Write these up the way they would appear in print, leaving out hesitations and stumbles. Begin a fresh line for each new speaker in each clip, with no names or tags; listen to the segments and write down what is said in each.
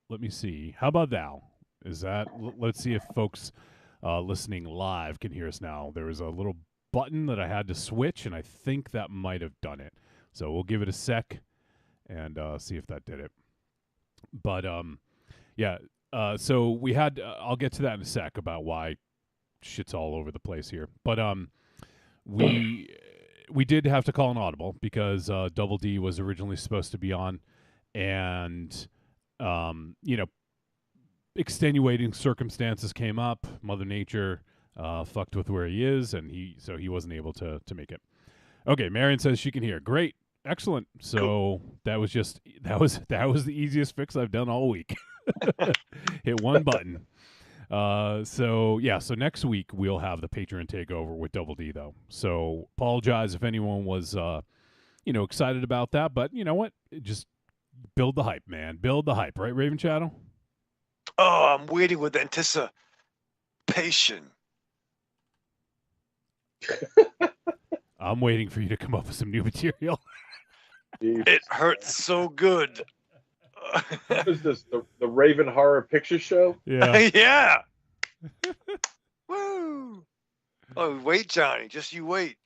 let me see. How about now? Is that? Let's see if folks listening live can hear us now. There was a little button that I had to switch, and I think that might have done it. So we'll give it a sec and see if that did it. But yeah. So we had. I'll get to that in a sec about why shit's all over the place here. But we we did have to call an audible because Double D was originally supposed to be on, and you know, extenuating circumstances came up. Mother Nature fucked with where he is, and he wasn't able to make it. Okay, Marion says she can hear. Great, excellent. So
Cool.
that was the easiest fix I've done all week. Hit one button. So next week we'll have the Patreon takeover with Double D though. So apologize if anyone was excited about that, but you know what? Just build the hype, man. Build the hype, right, Raven Shadow?
Oh, I'm waiting with anticipation.
I'm waiting for you to come up with some new material.
It hurts so good.
What is this? The Raven Horror Picture Show?
Yeah.
Yeah. Woo. Oh, wait, Johnny. Just you wait.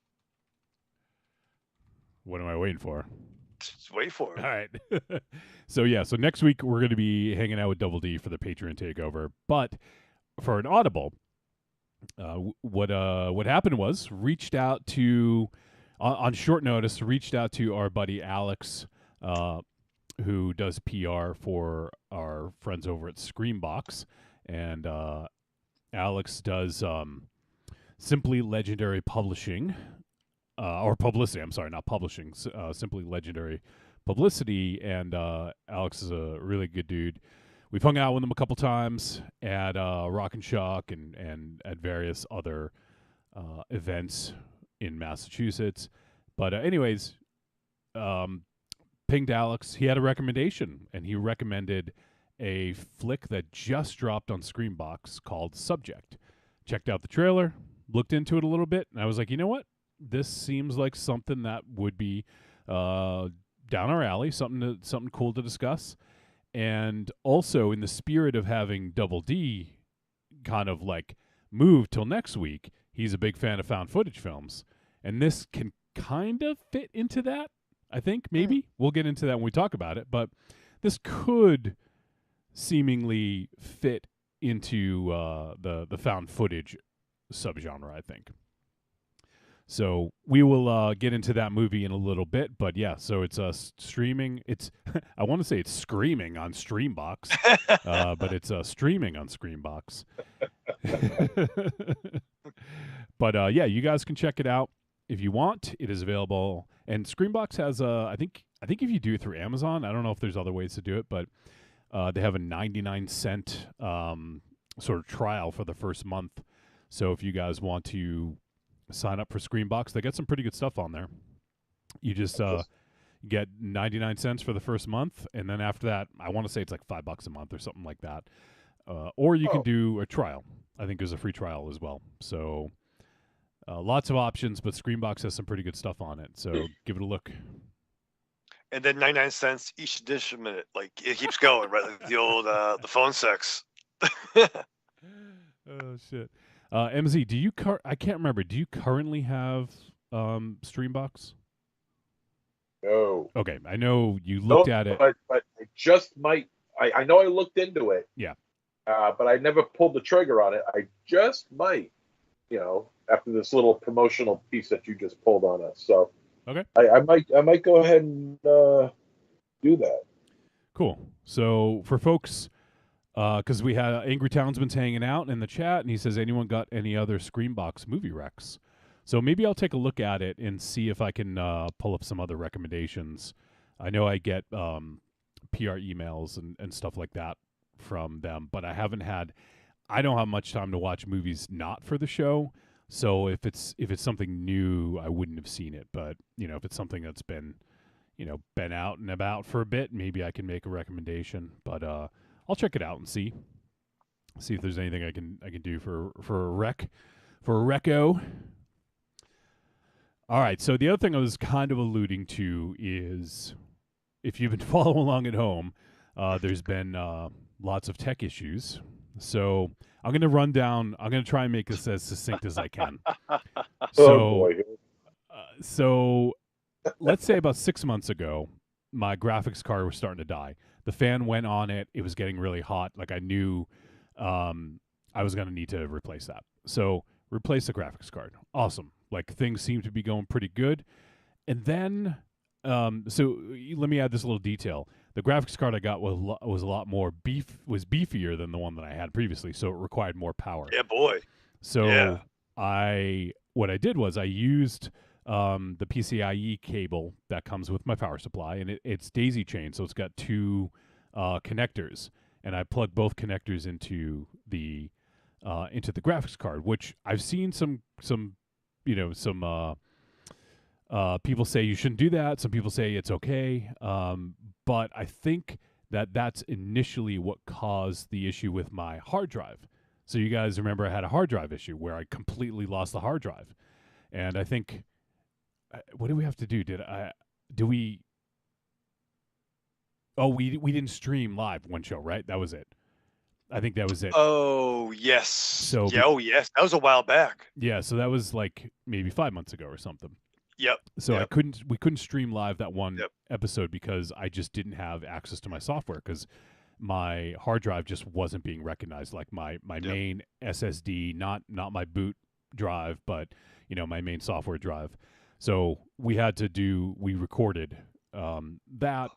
What am I waiting for?
Just wait for it.
All right. So next week we're going to be hanging out with Double D for the Patreon takeover. But for an audible, what happened was reached out to on short notice. Reached out to our buddy Alex, who does PR for our friends over at Screambox, and Alex does Simply Legendary Publishing. Or publicity. I'm sorry, not publishing. Simply Legendary Publicity, and Alex is a really good dude. We've hung out with him a couple times at Rock and Shock and at various other events in Massachusetts. But anyways, pinged Alex. He had a recommendation, and he recommended a flick that just dropped on Screambox called Subject. Checked out the trailer, looked into it a little bit, and I was like, you know what? This seems like something that would be down our alley, something cool to discuss. And also in the spirit of having Double D kind of like move till next week, he's a big fan of found footage films. And this can kind of fit into that, I think, maybe. We'll get into that when we talk about it. But this could seemingly fit into the found footage subgenre, I think. So we will get into that movie in a little bit, but yeah. So it's streaming. It's I want to say it's screaming on Streambox, but it's streaming on Screambox. But yeah, you guys can check it out if you want. It is available, and Screambox has I think if you do it through Amazon, I don't know if there's other ways to do it, but they have a 99-cent sort of trial for the first month. So if you guys want to sign up for Screambox, they got some pretty good stuff on there. You just get 99 cents for the first month, and then after that, I want to say it's like $5 a month or something like that. Or you can do a trial. I think there's a free trial as well. So lots of options, but Screambox has some pretty good stuff on it. So give it a look.
And then 99 cents each edition minute. Like it keeps going, right? Like the old the phone sex.
Oh shit. MZ, do you I can't remember. Do you currently have Streambox?
No.
Okay, I know you looked at it.
But I just might. I know I looked into it.
Yeah.
But I never pulled the trigger on it. I just might, after this little promotional piece that you just pulled on us. So
okay,
I might go ahead and do that.
Cool. So for folks, because we had Angry Townsman's hanging out in the chat, and he says, anyone got any other Screambox movie recs? So maybe I'll take a look at it and see if I can pull up some other recommendations. I know I get PR emails and stuff like that from them, but I don't have much time to watch movies not for the show. So if it's something new, I wouldn't have seen it. But if it's something that's been out and about for a bit, maybe I can make a recommendation. But I'll check it out and see if there's anything I can do for a reco. All right. So the other thing I was kind of alluding to is, if you've been following along at home, There's been lots of tech issues. So I'm going to run down. I'm going to try and make this as succinct as I can.
Oh
So,
boy.
so let's say about 6 months ago, my graphics card was starting to die. The fan went on it. It was getting really hot. Like I knew I was going to need to replace that. So replace the graphics card. Awesome. Like things seem to be going pretty good. And then, so let me add this little detail. The graphics card I got was a lot more beefier than the one that I had previously. So it required more power.
Yeah, boy.
So
Yeah.
what I did was I used the PCIe cable that comes with my power supply, and it's daisy chain, so it's got two connectors, and I plug both connectors into the graphics card, which I've seen some people say you shouldn't do that. Some people say it's okay, but I think that's initially what caused the issue with my hard drive. So you guys remember I had a hard drive issue where I completely lost the hard drive, and I think what do we have to do? We didn't stream live one show, right? That was it. I think that was it.
Oh yes.
So
yes, that was a while back.
Yeah, so that was like maybe 5 months ago or something.
Yep.
So
yep.
we couldn't stream live that one episode because I just didn't have access to my software because my hard drive just wasn't being recognized, like my main SSD, not my boot drive, but my main software drive. So we recorded that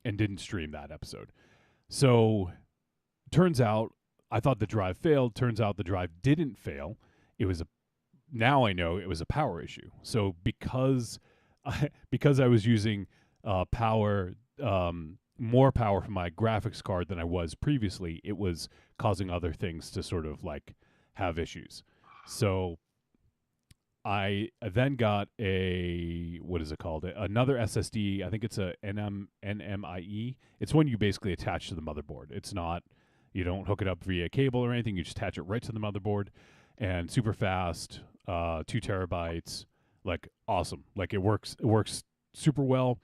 and didn't stream that episode. So turns out I thought the drive failed. Turns out the drive didn't fail. Now I know it was a power issue. So because I was using more power from my graphics card than I was previously, it was causing other things to sort of like have issues. So I then got another SSD. I think it's a NMIe. It's one you basically attach to the motherboard. It's not, you don't hook it up via cable or anything. You just attach it right to the motherboard, and super fast, 2 terabytes, like awesome. Like it works super well.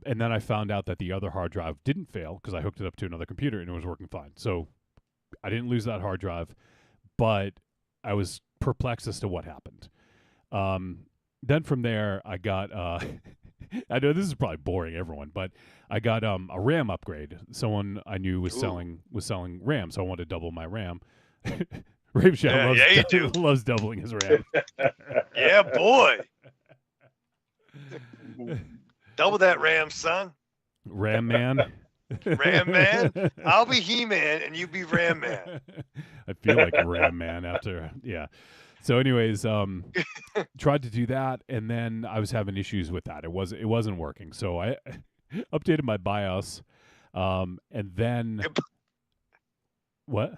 And then I found out that the other hard drive didn't fail because I hooked it up to another computer and it was working fine. So I didn't lose that hard drive, but I was perplexed as to what happened. Then from there, I got, I know this is probably boring everyone, but I got a RAM upgrade. Someone I knew was selling RAM, so I wanted to double my RAM. Rave Shadow loves doubling his RAM.
Yeah, boy. Double that RAM, son.
Ram Man.
Ram Man. I'll be He-Man and you be Ram Man.
I feel like a Ram Man after, yeah. So anyways, tried to do that, and then I was having issues with that. It wasn't working. So I updated my BIOS, and then what?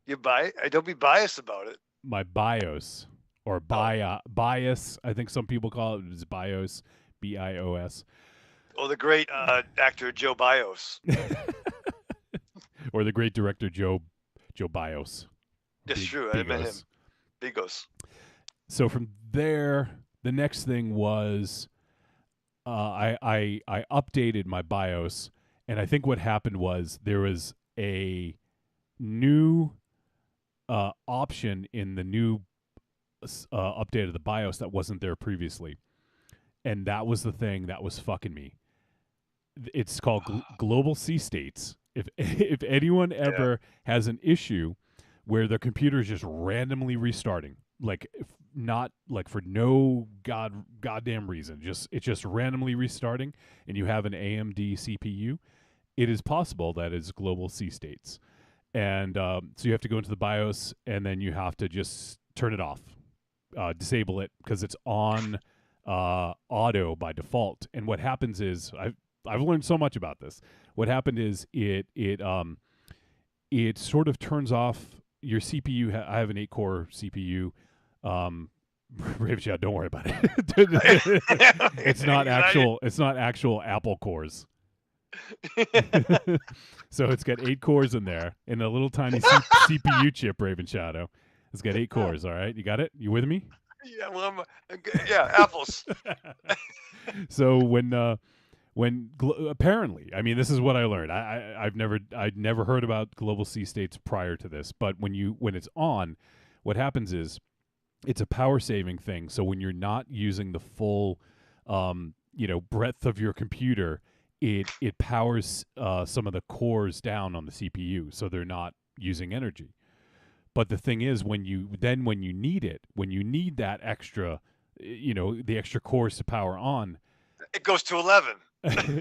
Don't be biased about it.
My BIOS or bias, I think some people call it. It's BIOS, BIOS.
Oh, the great actor Joe Bios.
Or the great director Joe Bios.
That's true. I met him. Bigos.
So from there, the next thing was I updated my BIOS, and I think what happened was there was a new option in the new update of the BIOS that wasn't there previously, and that was the thing that was fucking me. It's called Global C States. If anyone ever has an issue where their computer is just randomly restarting, like not like for no goddamn reason, it's just randomly restarting, and you have an AMD CPU, it is possible that it's global C states. And so you have to go into the BIOS, and then you have to just turn it off, disable it, because it's on auto by default. And what happens is, I've learned so much about this. What happened is it sort of turns off your CPU. I have an 8-core CPU. Rave Chat, don't worry about it. It's not actual Apple cores. So it's got 8 cores in there and a little tiny CPU chip, Raven Shadow. It's got 8 cores, all right? You got it? You with me?
Yeah, well, apples.
So apparently, I mean, this is what I learned. I'd never heard about global sea states prior to this, but when it's on, what happens is it's a power saving thing. So when you're not using the full, breadth of your computer, it powers some of the cores down on the CPU, so they're not using energy. But the thing is, when you need it, when you need that extra, the extra cores to power on,
it goes to 11.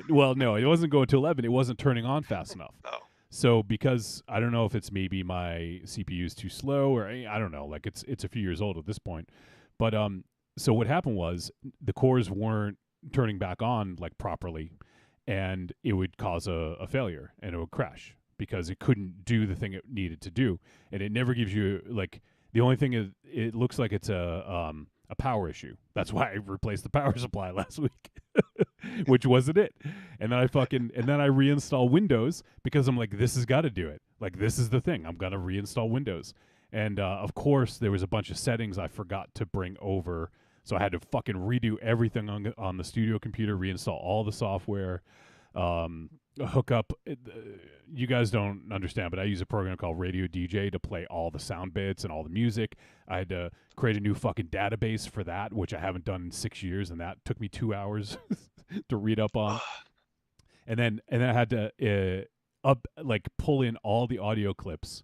well, no, it wasn't going to 11. It wasn't turning on fast enough.
Oh.
So because I don't know if it's maybe my CPU is too slow, or I don't know, like it's a few years old at this point. But so what happened was the cores weren't turning back on like properly, and it would cause a failure and it would crash because it couldn't do the thing it needed to do. And it never gives you, like, the only thing is it looks like it's a power issue. That's why I replaced the power supply last week, which wasn't it. And then I reinstall Windows because I'm like, this has got to do it. Like, this is the thing. I'm going to reinstall Windows. And of course, there was a bunch of settings I forgot to bring over. So I had to fucking redo everything on the studio computer, reinstall all the software, hook up. You guys don't understand, but I use a program called Radio DJ to play all the sound bits and all the music. I had to create a new fucking database for that, which I haven't done in 6 years, and that took me 2 hours to read up on. And then I had to pull in all the audio clips.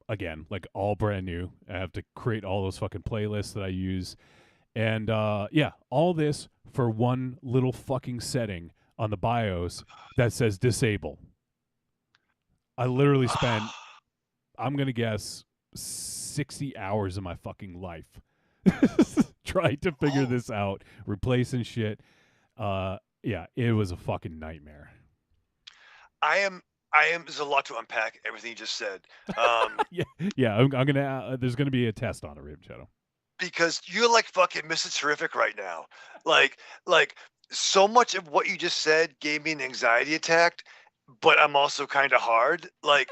Again, like all brand new. I have to create all those fucking playlists that I use. And all this for one little fucking setting on the BIOS that says disable. I literally spent, I'm going to guess, 60 hours of my fucking life trying to figure this out, replacing shit. It was a fucking nightmare.
There's a lot to unpack, everything you just said.
I'm gonna. There's gonna be a test on it, Raven Shadow.
Because you're like fucking Mr. Terrific right now. Like so much of what you just said gave me an anxiety attack, but I'm also kind of hard. Like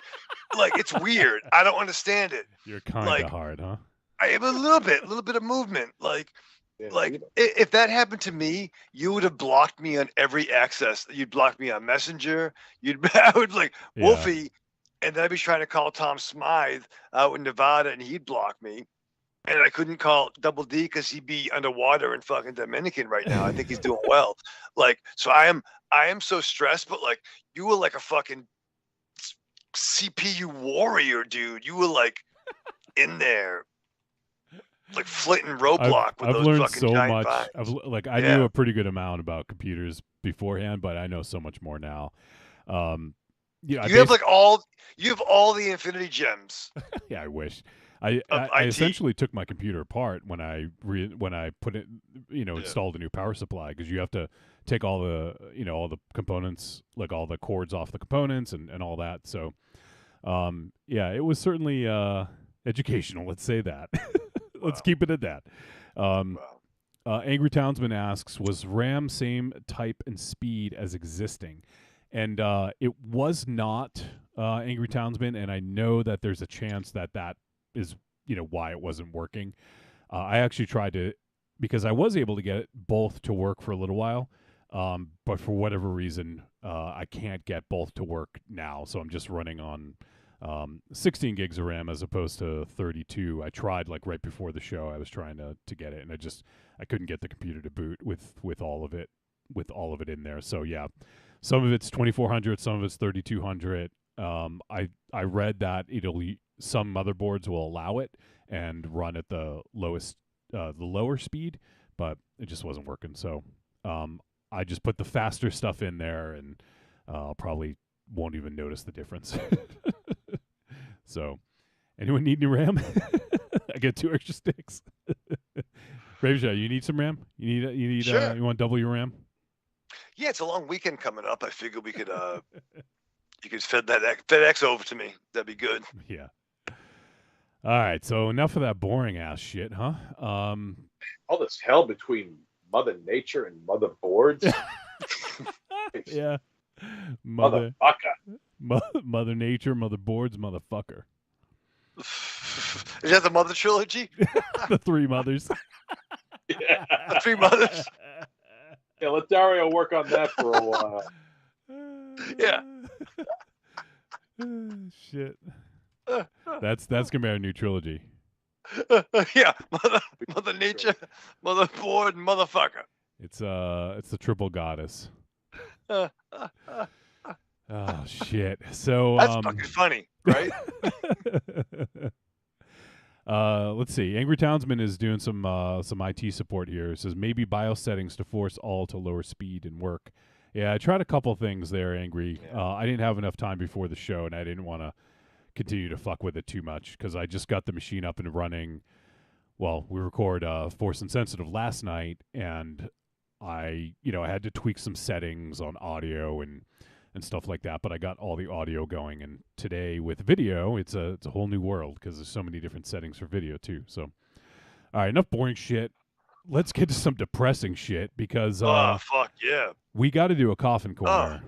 it's weird. I don't understand it.
You're kind of hard, huh?
I am a little bit of movement. If that happened to me, you would have blocked me on every access. You'd block me on Messenger. I would Wolfie, and then I'd be trying to call Tom Smythe out in Nevada, and he'd block me. And I couldn't call Double D because he'd be underwater in fucking Dominican right now. I think he's doing well. So I am so stressed, but you were like a fucking CPU warrior, dude. You were in there. Like Flint and Roadblock with
I've
those
learned
fucking
so
giant
much.
vines.
I knew a pretty good amount about computers beforehand, but I know so much more now. You have all the Infinity Gems. Yeah, I wish. I essentially took my computer apart when I put it, installed a new power supply, because you have to take all the components, like all the cords off the components and all that. So, it was certainly educational. Let's say that. Let's keep it at that. Angry Townsman asks, was RAM same type and speed as existing? And it was not, Angry Townsman, and I know that there's a chance that is why it wasn't working. I actually tried to, because I was able to get it both to work for a little while, but for whatever reason I can't get both to work now, so I'm just running on 16 gigs of RAM as opposed to 32. I tried right before the show. I was trying to get it, and I couldn't get the computer to boot with all of it in there. So yeah, some of it's 2400, some of it's 3200. I read that some motherboards will allow it and run at the lower speed, but it just wasn't working. So I just put the faster stuff in there, and probably won't even notice the difference. So, anyone need any RAM? I get 2 extra sticks. Raven, you need some RAM? You need
Sure.
You want double your RAM?
Yeah, it's a long weekend coming up. I figured we could you could FedEx over to me. That'd be good.
Yeah. All right, so enough of that boring ass shit, huh?
All this hell between Mother Nature and motherboards.
Yeah.
Motherfucker.
Mother Nature, motherboards, motherfucker.
Is that the Mother trilogy?
The 3 mothers.
Yeah.
The 3 mothers.
Yeah, let Dario work on that for a while.
Yeah.
Shit. That's gonna be our new trilogy.
Yeah, mother nature, motherboard, motherfucker.
It's the triple goddess.
Uh,
Oh shit. So
That's fucking funny, right?
Let's see. Angry Townsman is doing some IT support here. It says maybe BIOS settings to force all to lower speed and work. Yeah, I tried a couple things there, Angry.
Yeah.
I didn't have enough time before the show, and I didn't want to continue to fuck with it too much because I just got the machine up and running. Well, we record Force and Sensitive last night, and I had to tweak some settings on audio and stuff like that, but I got all the audio going. And today with video, it's a whole new world because there's so many different settings for video too. So, all right, enough boring shit. Let's get to some depressing shit because
fuck yeah,
we got to do a coffin corner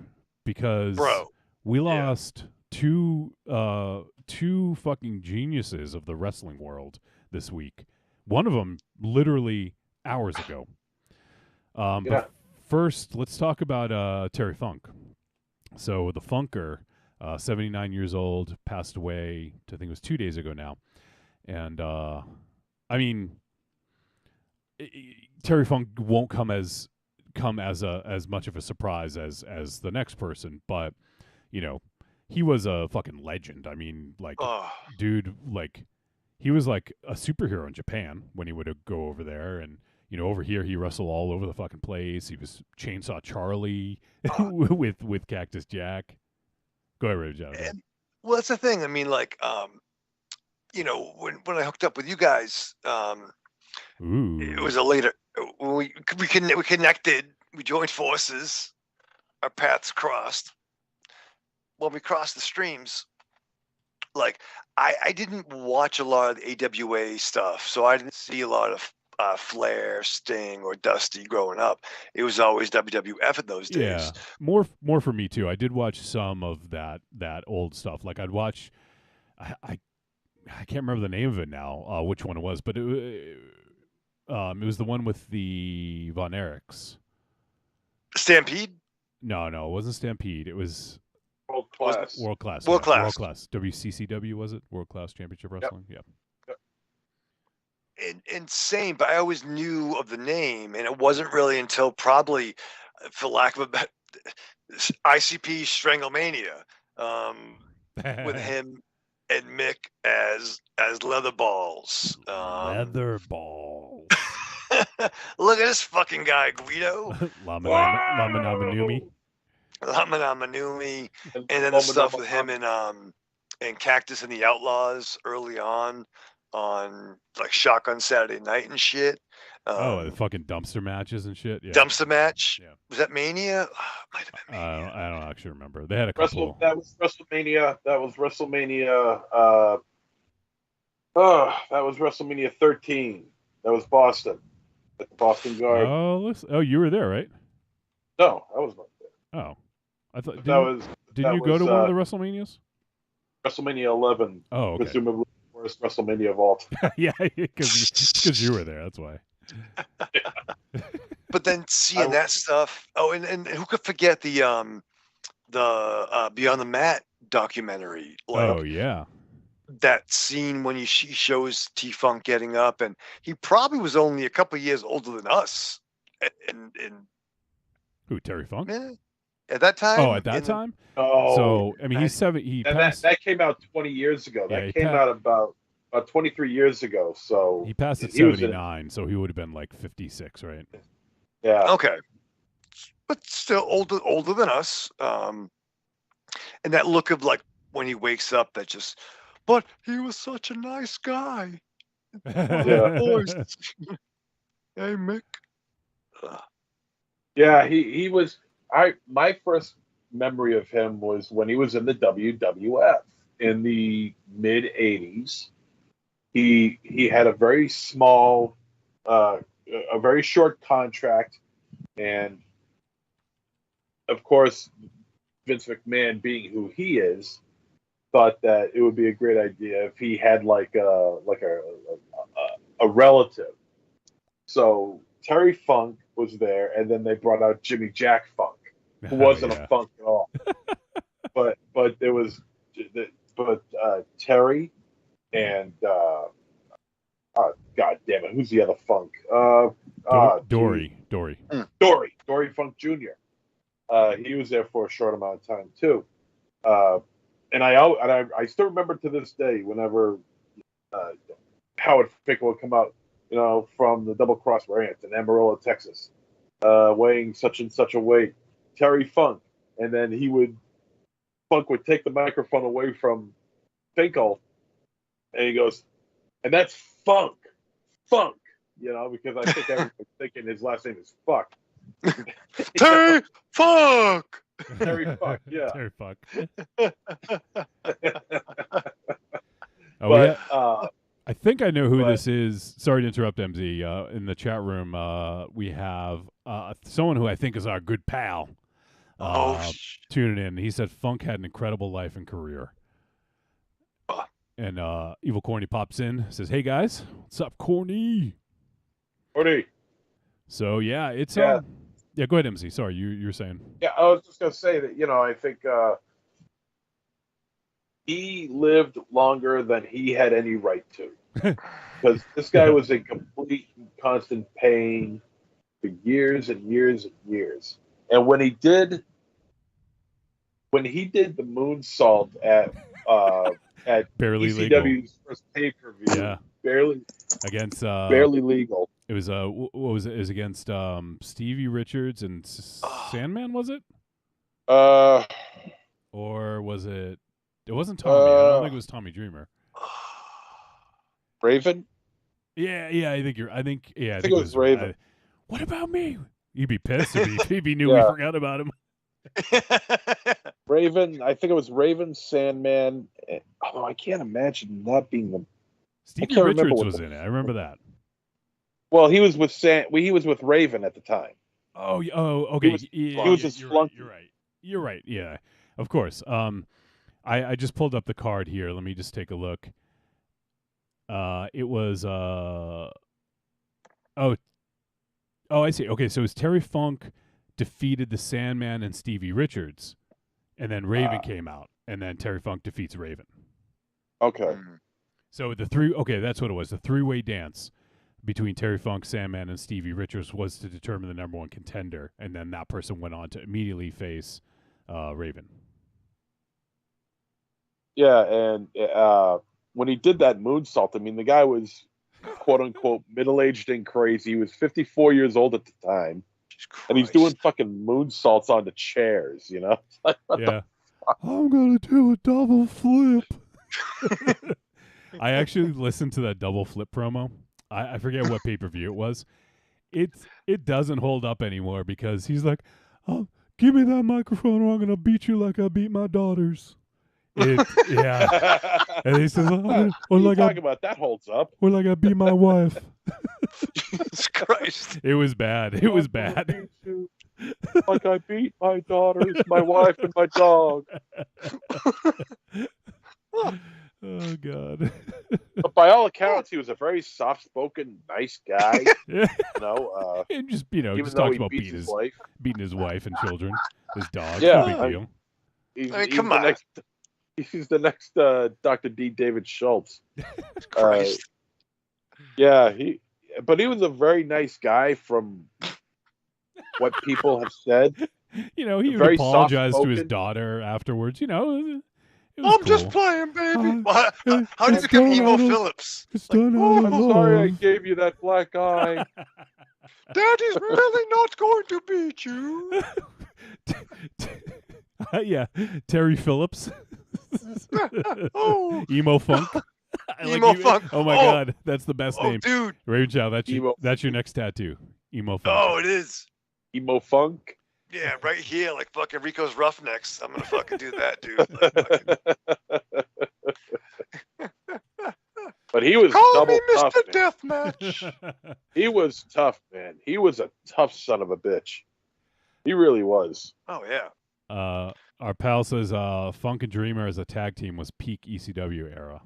because
bro,
we lost two fucking geniuses of the wrestling world this week. One of them literally hours ago. But first, let's talk about Terry Funk. So the Funker, 79 years old, passed away. I think it was 2 days ago now, and I mean, Terry Funk won't come as much of a surprise as the next person, but he was a fucking legend. I mean, like, dude, like, he was like a superhero in Japan when he would go over there, and over here he wrestled all over the fucking place. He was Chainsaw Charlie with Cactus Jack. Go ahead, Jonathan.
Well, that's the thing. I mean, like, when I hooked up with you guys, it was a later. We connected. We joined forces. Our paths crossed. When we crossed the streams, like, I didn't watch a lot of the AWA stuff, so I didn't see a lot of Flair, Sting, or Dusty growing up. It was always WWF in those days.
Yeah, more for me too. I did watch some of that old stuff. Like I'd watch, I can't remember the name of it now, which one it was, but it was the one with the Von Erichs.
Stampede?
No, it wasn't Stampede. It was
World Class.
World Class.
World
Yeah,
Class.
World Class. WCCW, was it? World Class Championship Wrestling?
Yep.
Yeah.
Insane, but I always knew of the name, and it wasn't really until probably, for lack of a better, ICP Stranglemania, with him and Mick as leather balls.
Leather balls.
Look at this fucking guy, Guido.
Lamanami.
Lamanami, and then the stuff with him and Cactus and the Outlaws early on like Shotgun Saturday Night and shit.
The fucking dumpster matches and shit. Yeah.
Dumpster match.
Yeah.
Was that Mania? Might have been Mania.
I don't actually remember. They had a couple.
That was WrestleMania. That was WrestleMania. That was WrestleMania 13. That was Boston. At the Boston Garden.
Oh, you were there, right?
No, I was not there.
Oh, I thought.
Didn't
you go to one of the WrestleManias?
WrestleMania 11.
Oh, okay.
Presumably the worst WrestleMania of all time.
Yeah, because you were there. That's why.
But then seeing that stuff. Oh, and who could forget the Beyond the Mat documentary? Like,
oh yeah.
That scene when he shows T-Funk getting up, and he probably was only a couple years older than us. And
who, Terry Funk?
Yeah, at that time.
Oh, at that time.
Oh,
so I mean, he's 7.
That came out 20 years ago.
Yeah,
that came out about 23 years ago. So
he passed at 79, so he would have been like 56, right?
Yeah.
Okay, but still older than us. And that look of like when he wakes up, that just. But he was such a nice guy.
Yeah.
Hey, Mick.
Yeah, he was. My first memory of him was when he was in the WWF in the mid '80s. He had a very small, a very short contract, and of course, Vince McMahon, being who he is, thought that it would be a great idea if he had like a relative. So Terry Funk was there, and then they brought out Jimmy Jack Funk, who wasn't a funk at all. but there was, Terry and God damn it, who's the other Funk?
Dory
Funk Jr. He was there for a short amount of time too. And I still remember to this day whenever Howard Finkel would come out, from the Double Cross Ranch in Amarillo, Texas, weighing such and such a weight, Terry Funk, and then Funk would take the microphone away from Finkel, and he goes, and that's Funk, because I think everyone's thinking his last name is Fuck.
Terry Funk.
Terry Funk, yeah.
Terry Funk. I think I know who this is. Sorry to interrupt, MZ. In the chat room, we have someone who I think is our good pal tuning in. He said Funk had an incredible life and career. And Evil Corny pops in, says, "Hey guys, what's up, Corny?"
Corny.
So yeah, it's yeah. Go ahead, MZ. Sorry, you were saying.
Yeah, I was just gonna say that I think he lived longer than he had any right to, because this guy was in complete and constant pain for years and years and years. And when he did the moonsault at
barely
ECW's
legal.
First pay-per-view,
Yeah,
barely legal.
It was what was it? It was against Stevie Richards and Sandman, was it? Or was it? It wasn't Tommy. I don't think it was Tommy Dreamer.
Raven?
Yeah. I think it
was Raven.
What about me? He'd be pissed if he knew we forgot about him.
Raven. I think it was Raven, Sandman. Although I can't imagine not being them.
Stevie Richards was in it. I remember that.
Well, he was with he was with Raven at the time.
Oh, okay.
He was just flunky.
You're right. Yeah, of course. I just pulled up the card here. Let me just take a look. It was oh, I see. Okay, so it was Terry Funk defeated the Sandman and Stevie Richards, and then Raven came out, and then Terry Funk defeats Raven.
Okay.
So that's what it was. The three-way dance between Terry Funk, Sandman, and Stevie Richards was to determine the number one contender, and then that person went on to immediately face Raven.
Yeah, and when he did that moonsault, I mean, the guy was quote-unquote middle-aged and crazy. He was 54 years old at the time, and he's doing fucking moonsaults onto chairs,
Yeah. I'm going to do a double flip. I actually listened to that double flip promo. I forget what pay-per-view it was. It doesn't hold up anymore because he's like, "Oh, give me that microphone or I'm going to beat you like I beat my daughters." Yeah. And he says,
or like talking about that holds up.
Or like I beat my wife.
Jesus Christ.
It was bad. It was bad.
Like I beat my daughters, my wife, and my dog.
Oh, God.
But by all accounts, he was a very soft-spoken, nice guy.
Yeah.
And
just talks about beating his wife and children, his dog.
Yeah.
No big deal.
Come on.
He's the next Dr. D. David Schultz.
Christ.
But he was a very nice guy from what people have said.
He would apologize to his daughter afterwards.
I'm just playing, baby. How did you become Emo Phillips?
I'm sorry I gave you that black eye.
Daddy's really not going to beat you.
Yeah, Terry Phillips.
Oh.
Emo Funk.
Funk.
Oh my God, that's the best name,
dude.
Raven Chow. That's your next tattoo. Emo Funk.
Oh, it is.
Emo Funk.
Yeah, right here, like fucking Rico's Roughnecks. I'm gonna fucking do that, dude.
But he was
Call me
tough,
Mr. Deathmatch.
He was tough, man. He was a tough son of a bitch. He really was.
Oh yeah.
Our pal says Funk and Dreamer as a tag team was peak ECW era.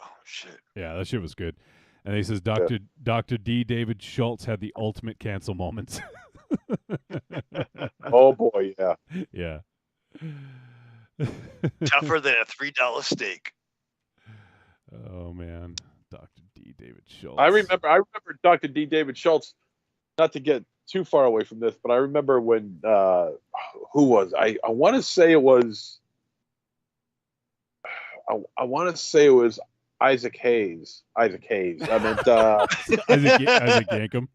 Oh shit.
Yeah, that shit was good. And he says Dr. D. David Schultz had the ultimate cancel moments.
Oh boy, yeah.
Yeah.
Tougher than a $3 steak.
Oh man, Dr. D. David Schultz.
I remember Dr. D. David Schultz. Not to get too far away from this, but I remember when who was I want to say it was I want to say it was Isaac Hayes. I meant
Isaac Yankum.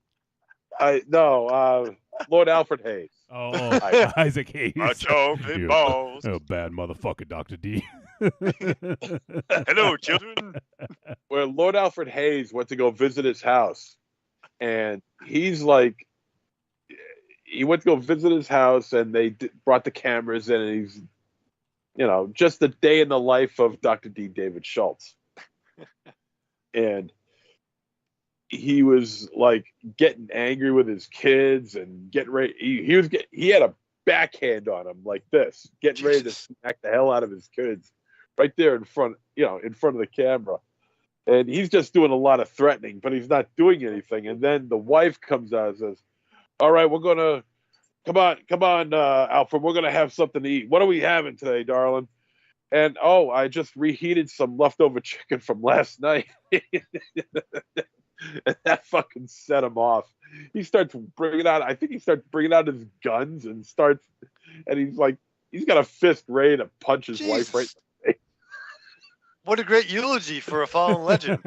Lord Alfred Hayes.
Oh, Isaac Hayes.
Macho balls.
Oh, bad motherfucker, Dr. D.
Hello, children.
Where Lord Alfred Hayes went to go visit his house, and he's like, he went to go visit his house, and they brought the cameras in, and he's, just the day in the life of Dr. D. David Schultz. And he was like getting angry with his kids and getting ready. He had a backhand on him like this, getting ready to smack the hell out of his kids right there in front of the camera. And he's just doing a lot of threatening, but he's not doing anything. And then the wife comes out and says, "All right, we're gonna come on, Alfred, we're gonna have something to eat. What are we having today, darling?" And I just reheated some leftover chicken from last night. And that fucking set him off. He starts bringing out, I think he starts bringing out his guns and he's got a fist ready to punch his wife right in the face.
What a great eulogy for a fallen legend.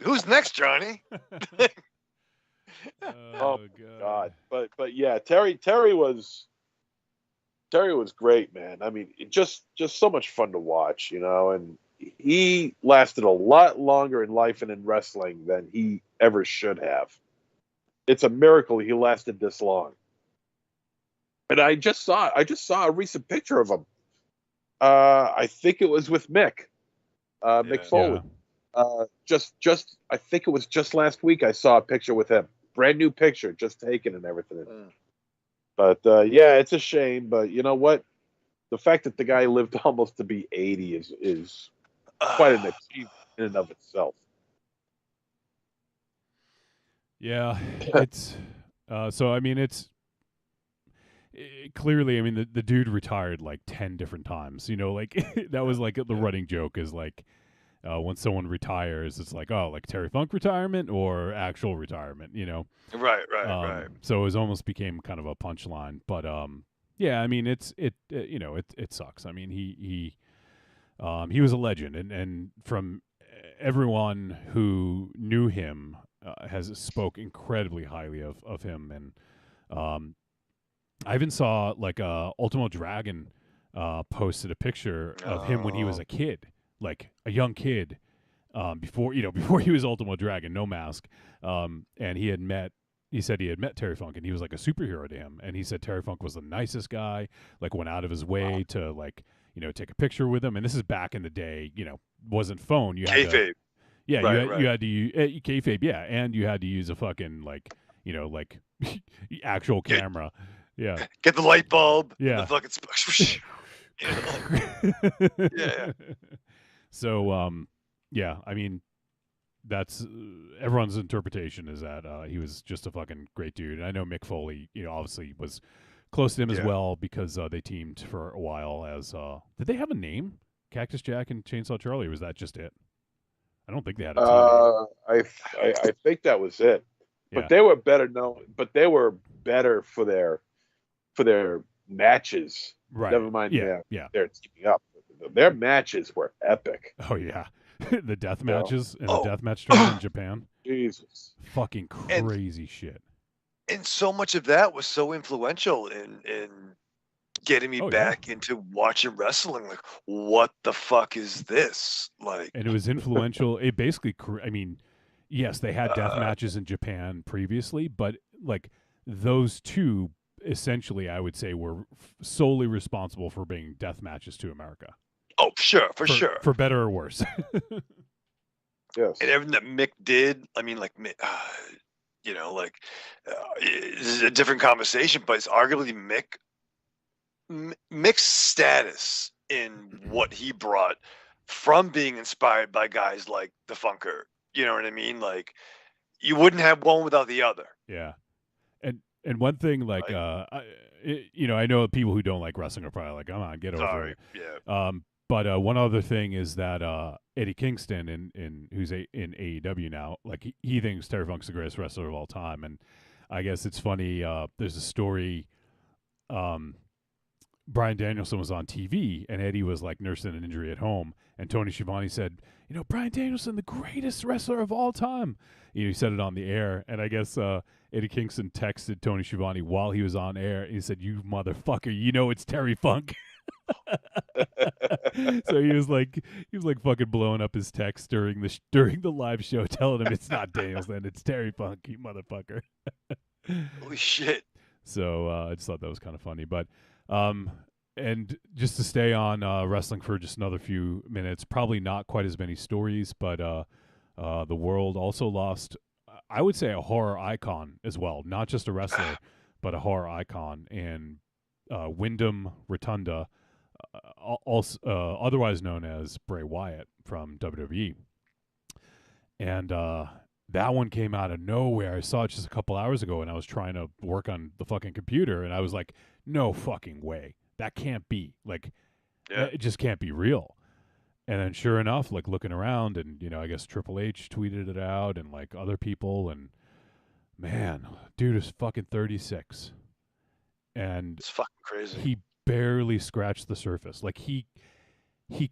Who's next, Johnny?
Oh God. But yeah, Terry was great, man. I mean, just so much fun to watch, and he lasted a lot longer in life and in wrestling than he ever should have. It's a miracle he lasted this long. And I just saw a recent picture of him. I think it was with Mick Foley. Just I think it was just last week I saw a picture with him. Brand new picture, just taken and everything. But yeah, it's a shame. But you know what? The fact that the guy lived almost to be 80 is quite an achievement in and of itself.
Yeah, it's so. I mean, clearly. I mean, the dude retired like 10 different times. Like that was like the running joke is like when someone retires, it's like, oh, like Terry Funk retirement or actual retirement.
Right.
So it almost became kind of a punchline. But yeah, I mean, it sucks. I mean, he was a legend, and from everyone who knew him has spoke incredibly highly of him. And I even saw like Ultimo Dragon posted a picture of him when he was a kid, like a young kid, before he was Ultimo Dragon, no mask, and he said he had met Terry Funk, and he was like a superhero to him. And he said Terry Funk was the nicest guy, like went out of his way to like, take a picture with him. And this is back in the day, wasn't phone. You had
kayfabe.
You had to use kayfabe, yeah, and you had to use a fucking like actual camera. Yeah.
Get the light bulb.
Yeah.
The fucking yeah.
So yeah, I mean, that's everyone's interpretation is that he was just a fucking great dude. And I know Mick Foley, obviously was close to him as well because they teamed for a while as did they have a name? Cactus Jack and Chainsaw Charlie, or was that just it? I don't think they had a team name.
I think that was it.
Yeah.
But they were better known, but they were better for their matches.
Right.
Never mind
yeah.
they're teaming up. Their matches were epic.
Oh yeah. The death matches and the deathmatch tournament in Japan.
Jesus.
Fucking crazy shit.
And so much of that was so influential in getting me back into watching wrestling. Like, what the fuck is this? Like,
and it was influential. It basically, I mean, yes, they had death matches in Japan previously, but like those two, essentially, I would say, were solely responsible for bringing death matches to America.
Oh, sure, for sure,
for better or worse.
Yes,
and everything that Mick did. I mean, like, it's a different conversation, but it's arguably Mick's status in what he brought from being inspired by guys like the Funker. You know what I mean? Like, you wouldn't have one without the other.
Yeah. And one thing, like,
right?
I know people who don't like wrestling are probably like, come on, get over
Sorry.
it.
Yeah.
But one other thing is that Eddie Kingston, who's in AEW now, like he thinks Terry Funk's the greatest wrestler of all time, and I guess it's funny. There's a story. Bryan Danielson was on TV, and Eddie was like nursing an injury at home, and Tony Schiavone said, Bryan Danielson, the greatest wrestler of all time. He said it on the air, and I guess Eddie Kingston texted Tony Schiavone while he was on air. He said, "You motherfucker, it's Terry Funk." So he was like fucking blowing up his text during the live show, telling him it's not Danielson, it's Terry Funk, you motherfucker.
Holy shit.
So I just thought that was kind of funny, but and just to stay on wrestling for just another few minutes, probably not quite as many stories, but the world also lost, I would say, a horror icon as well, not just a wrestler, but a horror icon, and Wyndham Rotunda, also otherwise known as Bray Wyatt from WWE. And that one came out of nowhere. I saw it just a couple hours ago, and I was trying to work on the fucking computer, and I was like, no fucking way. That can't be. Like, it just can't be real. And then sure enough, like looking around, and, I guess Triple H tweeted it out, and like other people, and man, dude is fucking 36. And
it's fucking crazy.
He barely scratched the surface. Like he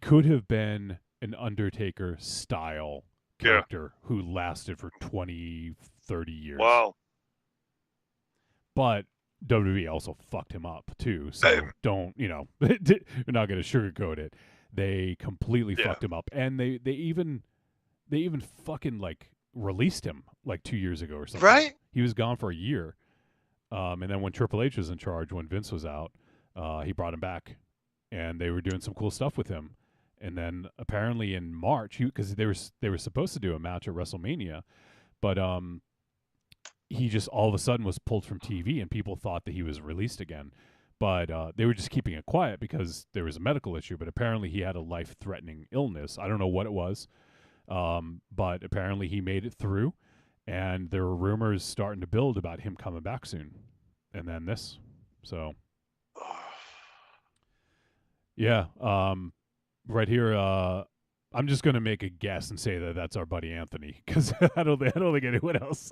could have been an Undertaker style character who lasted for 20, 30 years.
Wow.
But WWE also fucked him up too. So don't, we're not going to sugarcoat it. They completely fucked him up. And they even fucking like released him like 2 years ago or something.
Right?
He was gone for a year. And then when Triple H was in charge, when Vince was out, he brought him back, and they were doing some cool stuff with him. And then apparently in March, because they were supposed to do a match at WrestleMania, but he just all of a sudden was pulled from TV, and people thought that he was released again. But they were just keeping it quiet because there was a medical issue. But apparently he had a life-threatening illness. I don't know what it was, but apparently he made it through, and there were rumors starting to build about him coming back soon. And then this, so yeah. Right here, I'm just gonna make a guess and say that that's our buddy Anthony, because I don't think anyone else.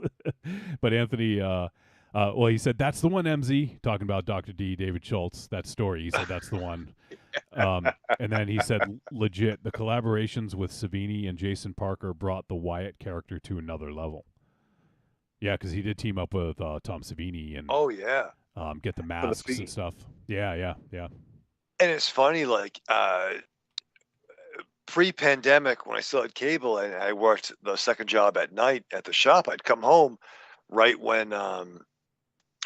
But Anthony, well, he said that's the one. MZ talking about Dr. D, David Schultz. That story. He said that's the one. And then he said, legit, the collaborations with Savini and Jason Parker brought the Wyatt character to another level. Yeah, because he did team up with Tom Savini and get the masks and stuff. Yeah.
And it's funny, like pre-pandemic, when I still had cable and I worked the second job at night at the shop, I'd come home right when I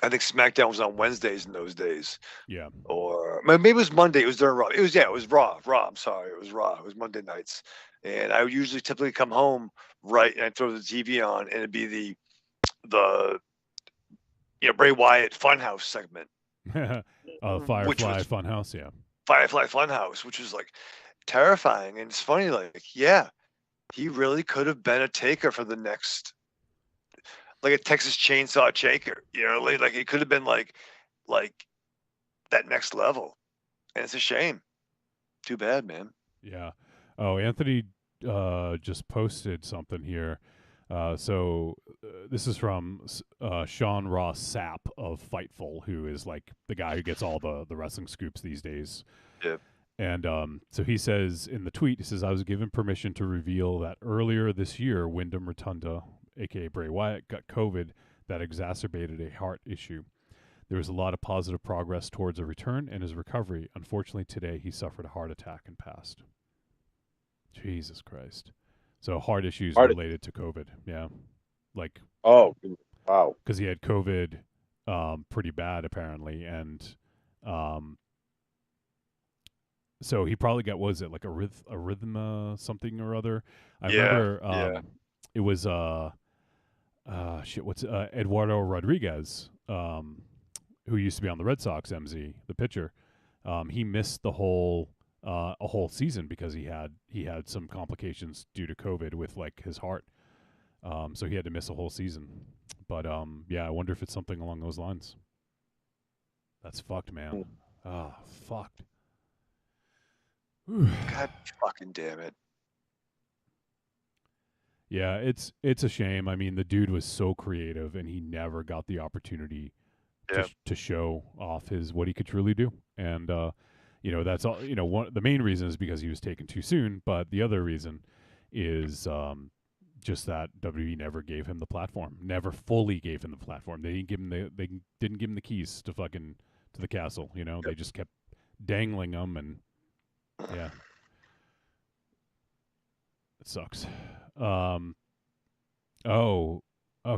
think SmackDown was on Wednesdays in those days.
Yeah.
Or maybe it was Monday. It was during Raw. It was Raw. I'm sorry. It was Raw. It was Monday nights. And I would usually typically come home right and I'd throw the TV on, and it'd be the Bray Wyatt Funhouse segment.
Firefly Funhouse, yeah.
Firefly Funhouse, which was like terrifying. And it's funny, like, he really could have been a Taker for the next, like a Texas Chainsaw Taker, like it could have been like that next level. And it's a shame. Too bad, man.
Yeah. Oh, Anthony just posted something here. So this is from Sean Ross Sapp of Fightful, who is like the guy who gets all the wrestling scoops these days.
Yeah.
And so he says in the tweet, he says, I was given permission to reveal that earlier this year, Wyndham Rotunda, a.k.a. Bray Wyatt, got COVID that exacerbated a heart issue. There was a lot of positive progress towards a return and his recovery. Unfortunately, today he suffered a heart attack and passed. Jesus Christ. So heart issues related to COVID. Yeah. Like.
Oh, wow.
Because he had COVID pretty bad, apparently. And so he probably got, was it like arrhythmia something or other? I remember it was, Eduardo Rodriguez, who used to be on the Red Sox, MZ, the pitcher. He missed the whole a whole season because he had some complications due to COVID with like his heart. So he had to miss a whole season. But yeah, I wonder if it's something along those lines. That's fucked, man. Fucked.
God fucking damn it.
Yeah, it's a shame. I mean, the dude was so creative, and he never got the opportunity to show off what he could truly do. And that's all. The main reason is because he was taken too soon, but the other reason is just that WWE never gave him the platform. Never fully gave him the platform. They didn't give him the keys to the castle. They just kept dangling him, and yeah, it sucks. Oh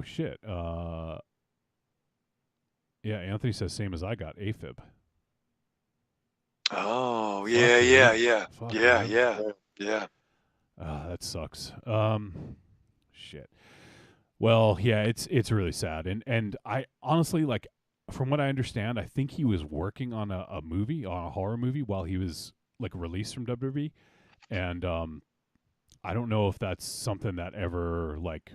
shit. Yeah, Anthony says same as I got, AFib.
Oh, yeah.
Fuck,
Yeah.
That sucks. Shit. Well, yeah, it's really sad. And I honestly, like, from what I understand, I think he was working on a horror movie while he was like released from WWE. And I don't know if that's something that ever like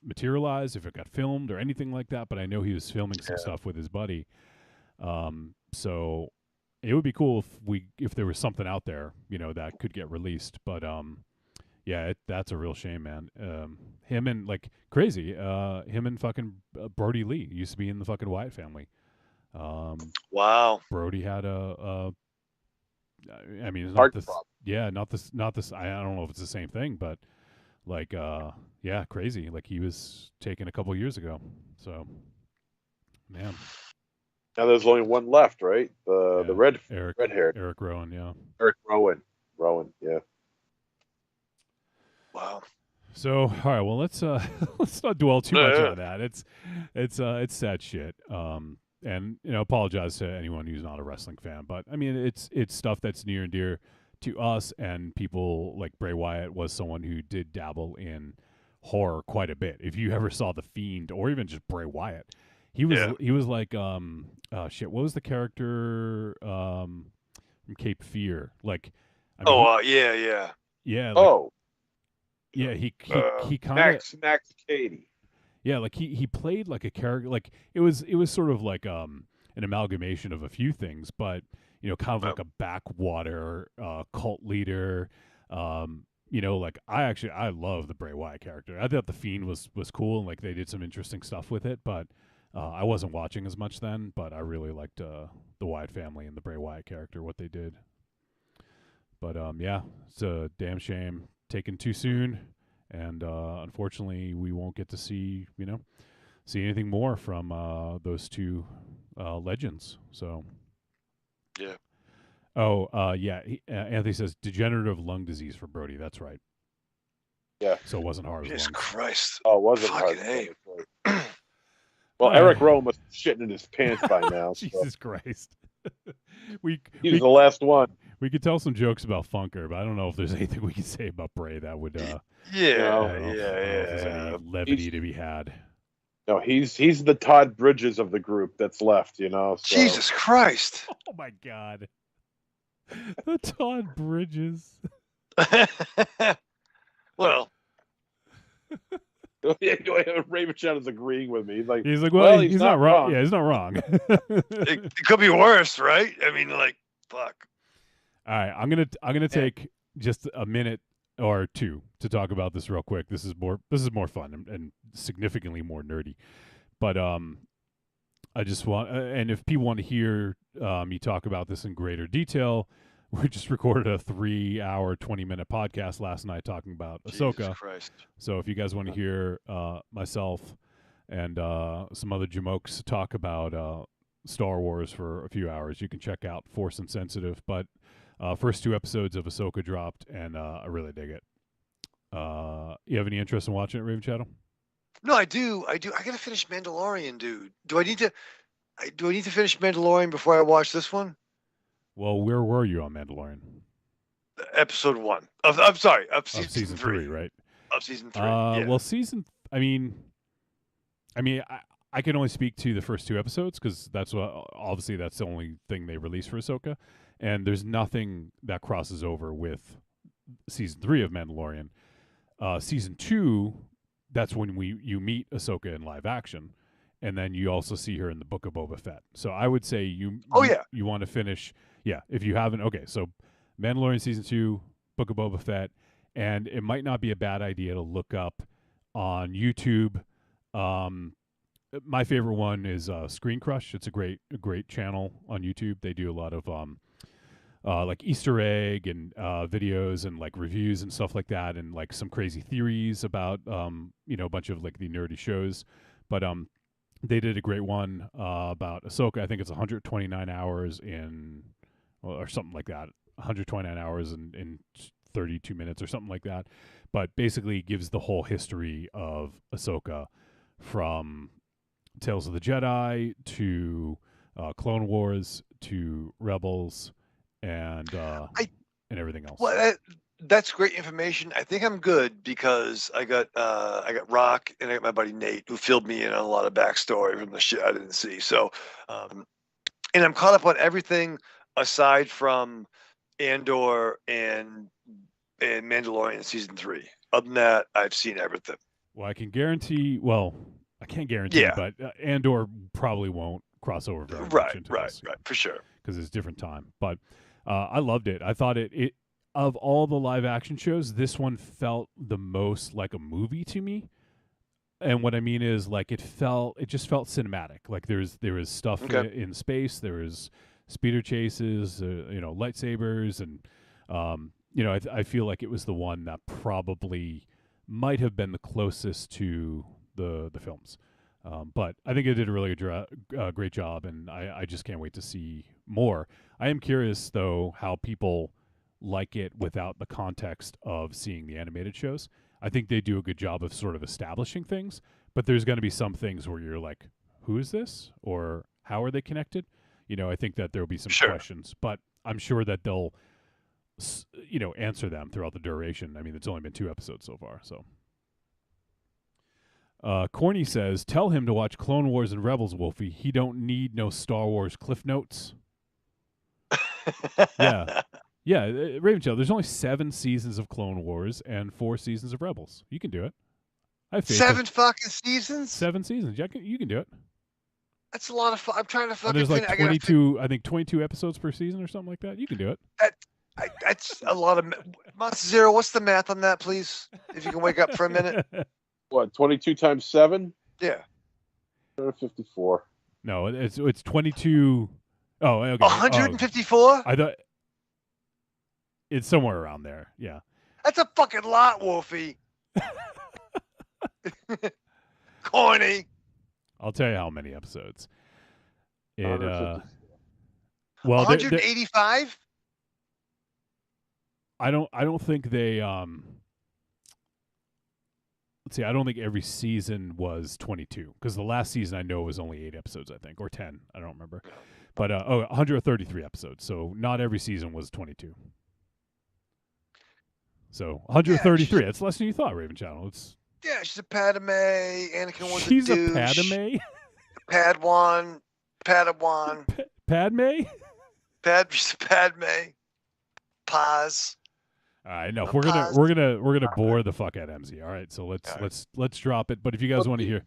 materialized, if it got filmed or anything like that, but I know he was filming some stuff with his buddy. So it would be cool if there was something out there, that could get released. But yeah, that's a real shame, man. Him and like crazy, him and fucking Brody Lee used to be in the fucking Wyatt family.
Wow.
Brody had I mean, it's
Heart
not this.
problem.
Yeah, not this. I don't know if it's the same thing, but like, yeah, crazy. Like he was taken a couple years ago. So, man.
Now there's only one left, right? The red haired
Eric Rowan, yeah.
Eric Rowan, yeah.
Wow.
So, all right, well, let's not dwell too much on that. It's sad shit. And apologize to anyone who's not a wrestling fan, but I mean, it's stuff that's near and dear to us, and people like Bray Wyatt was someone who did dabble in horror quite a bit. If you ever saw The Fiend or even just Bray Wyatt, he was like shit. What was the character from Cape Fear? Like,
yeah.
Yeah. Like, yeah, he kind of
Max Cady.
Yeah, like he played like a character, like it was sort of like an amalgamation of a few things, but kind of like a backwater cult leader. Like I love the Bray Wyatt character. I thought the Fiend was cool, and like they did some interesting stuff with it, but I wasn't watching as much then. But I really liked the Wyatt family and the Bray Wyatt character, what they did. But yeah, it's a damn shame, taken too soon. And unfortunately, we won't get to see anything more from those two legends. So,
yeah.
Oh, yeah. Anthony says degenerative lung disease for Brody. That's right.
Yeah.
So it wasn't hard.
Jesus Christ.
Oh, it wasn't
fucking
hard. Well, Eric Rowan was shitting in his pants by now.
Jesus Christ.
He's the last one.
We could tell some jokes about Funker, but I don't know if there's anything we can say about Bray that would.
There's
any levity to be had.
No, he's the Todd Bridges of the group that's left. So.
Jesus Christ!
Oh my God, the Todd Bridges.
Well,
Raven Shadow is agreeing with me.
He's like, well, he's not wrong. Yeah, he's not wrong.
it could be worse, right? I mean, like, fuck.
All right, I'm gonna take just a minute or two to talk about this real quick. This is more fun and significantly more nerdy. But I just want, and if people want to hear me talk about this in greater detail, we just recorded a 3-hour, 20-minute podcast last night talking about Ahsoka.
Jesus Christ.
So if you guys want to hear myself and some other jamokes talk about Star Wars for a few hours, you can check out Force Insensitive. But first 2 episodes of Ahsoka dropped, and I really dig it. You have any interest in watching it, Raven Shadow?
No, I do. I gotta finish Mandalorian, dude. Do I need to finish Mandalorian before I watch this one?
Well, where were you on Mandalorian?
Episode 1. I'm sorry, of
season 3, right?
Of season 3. Yeah.
Well, I I can only speak to the first 2 episodes because that's the only thing they released for Ahsoka, and there's nothing that crosses over with season 3 of Mandalorian. Season 2, that's when you meet Ahsoka in live action, and then you also see her in the Book of Boba Fett. So I would say you want to finish, if you haven't. Okay, so Mandalorian season 2, Book of Boba Fett, and it might not be a bad idea to look up on YouTube. My favorite one is Screen Crush. It's a great channel on YouTube. They do a lot of like Easter egg and videos and like reviews and stuff like that, and like some crazy theories about a bunch of like the nerdy shows. But they did a great one about Ahsoka. I think it's 129 hours or something like that. 129 hours in 32 minutes or something like that. But basically gives the whole history of Ahsoka from Tales of the Jedi to Clone Wars to Rebels and everything else.
Well, that's great information. I think I'm good because I got Rock and I got my buddy Nate who filled me in on a lot of backstory from the shit I didn't see. So, and I'm caught up on everything aside from Andor and Mandalorian season 3. Other than that, I've seen everything.
Well, I can guarantee. Well, I can't guarantee, but Andor probably won't cross over very much into this.
Right, for sure.
Because it's a different time. But I loved it. I thought it of all the live action shows, this one felt the most like a movie to me. And what I mean is, like, it just felt cinematic. Like there was stuff in space. There was speeder chases, lightsabers, and I feel like it was the one that probably might have been the closest to the films. But I think it did a really great job, and I just can't wait to see more. I am curious, though, how people like it without the context of seeing the animated shows. I think they do a good job of sort of establishing things, but there's going to be some things where you're like, who is this? Or how are they connected? I think that there will be some questions, but I'm sure that they'll answer them throughout the duration. I mean, it's only been 2 episodes so far, so. Corny says, tell him to watch Clone Wars and Rebels, Wolfie. He don't need no Star Wars cliff notes. Yeah, Ravenshell, there's only 7 seasons of Clone Wars and 4 seasons of Rebels. You can do it. I have faith
7 fucking seasons?
7 seasons. Yeah, you can do it.
That's a lot of fun. I'm trying to fucking...
And there's like 22 episodes per season or something like that. You can do it.
That's a lot of... Monster Zero, what's the math on that, please? If you can wake up for a minute.
What, 22 times 7?
Yeah.
154.
No, it's 22... Oh, okay.
154?
I thought... It's somewhere around there, yeah.
That's a fucking lot, Wolfie. Corny.
I'll tell you how many episodes. It
185?
I don't think they let's see, I don't think every season was 22 because the last season I know was only 8 episodes, I think, or 10. I don't remember. But 133 episodes. So not every season was 22. So 133. That's less than you thought, Raven Channel.
Yeah, she's a Padme. Anakin was
she's
a douche.
Padme?
Padawan.
Padme?
She's a Padme. Paz.
All right, no, we're gonna bore the fuck out of MZ. All right, so let's drop it. But if you guys want to hear,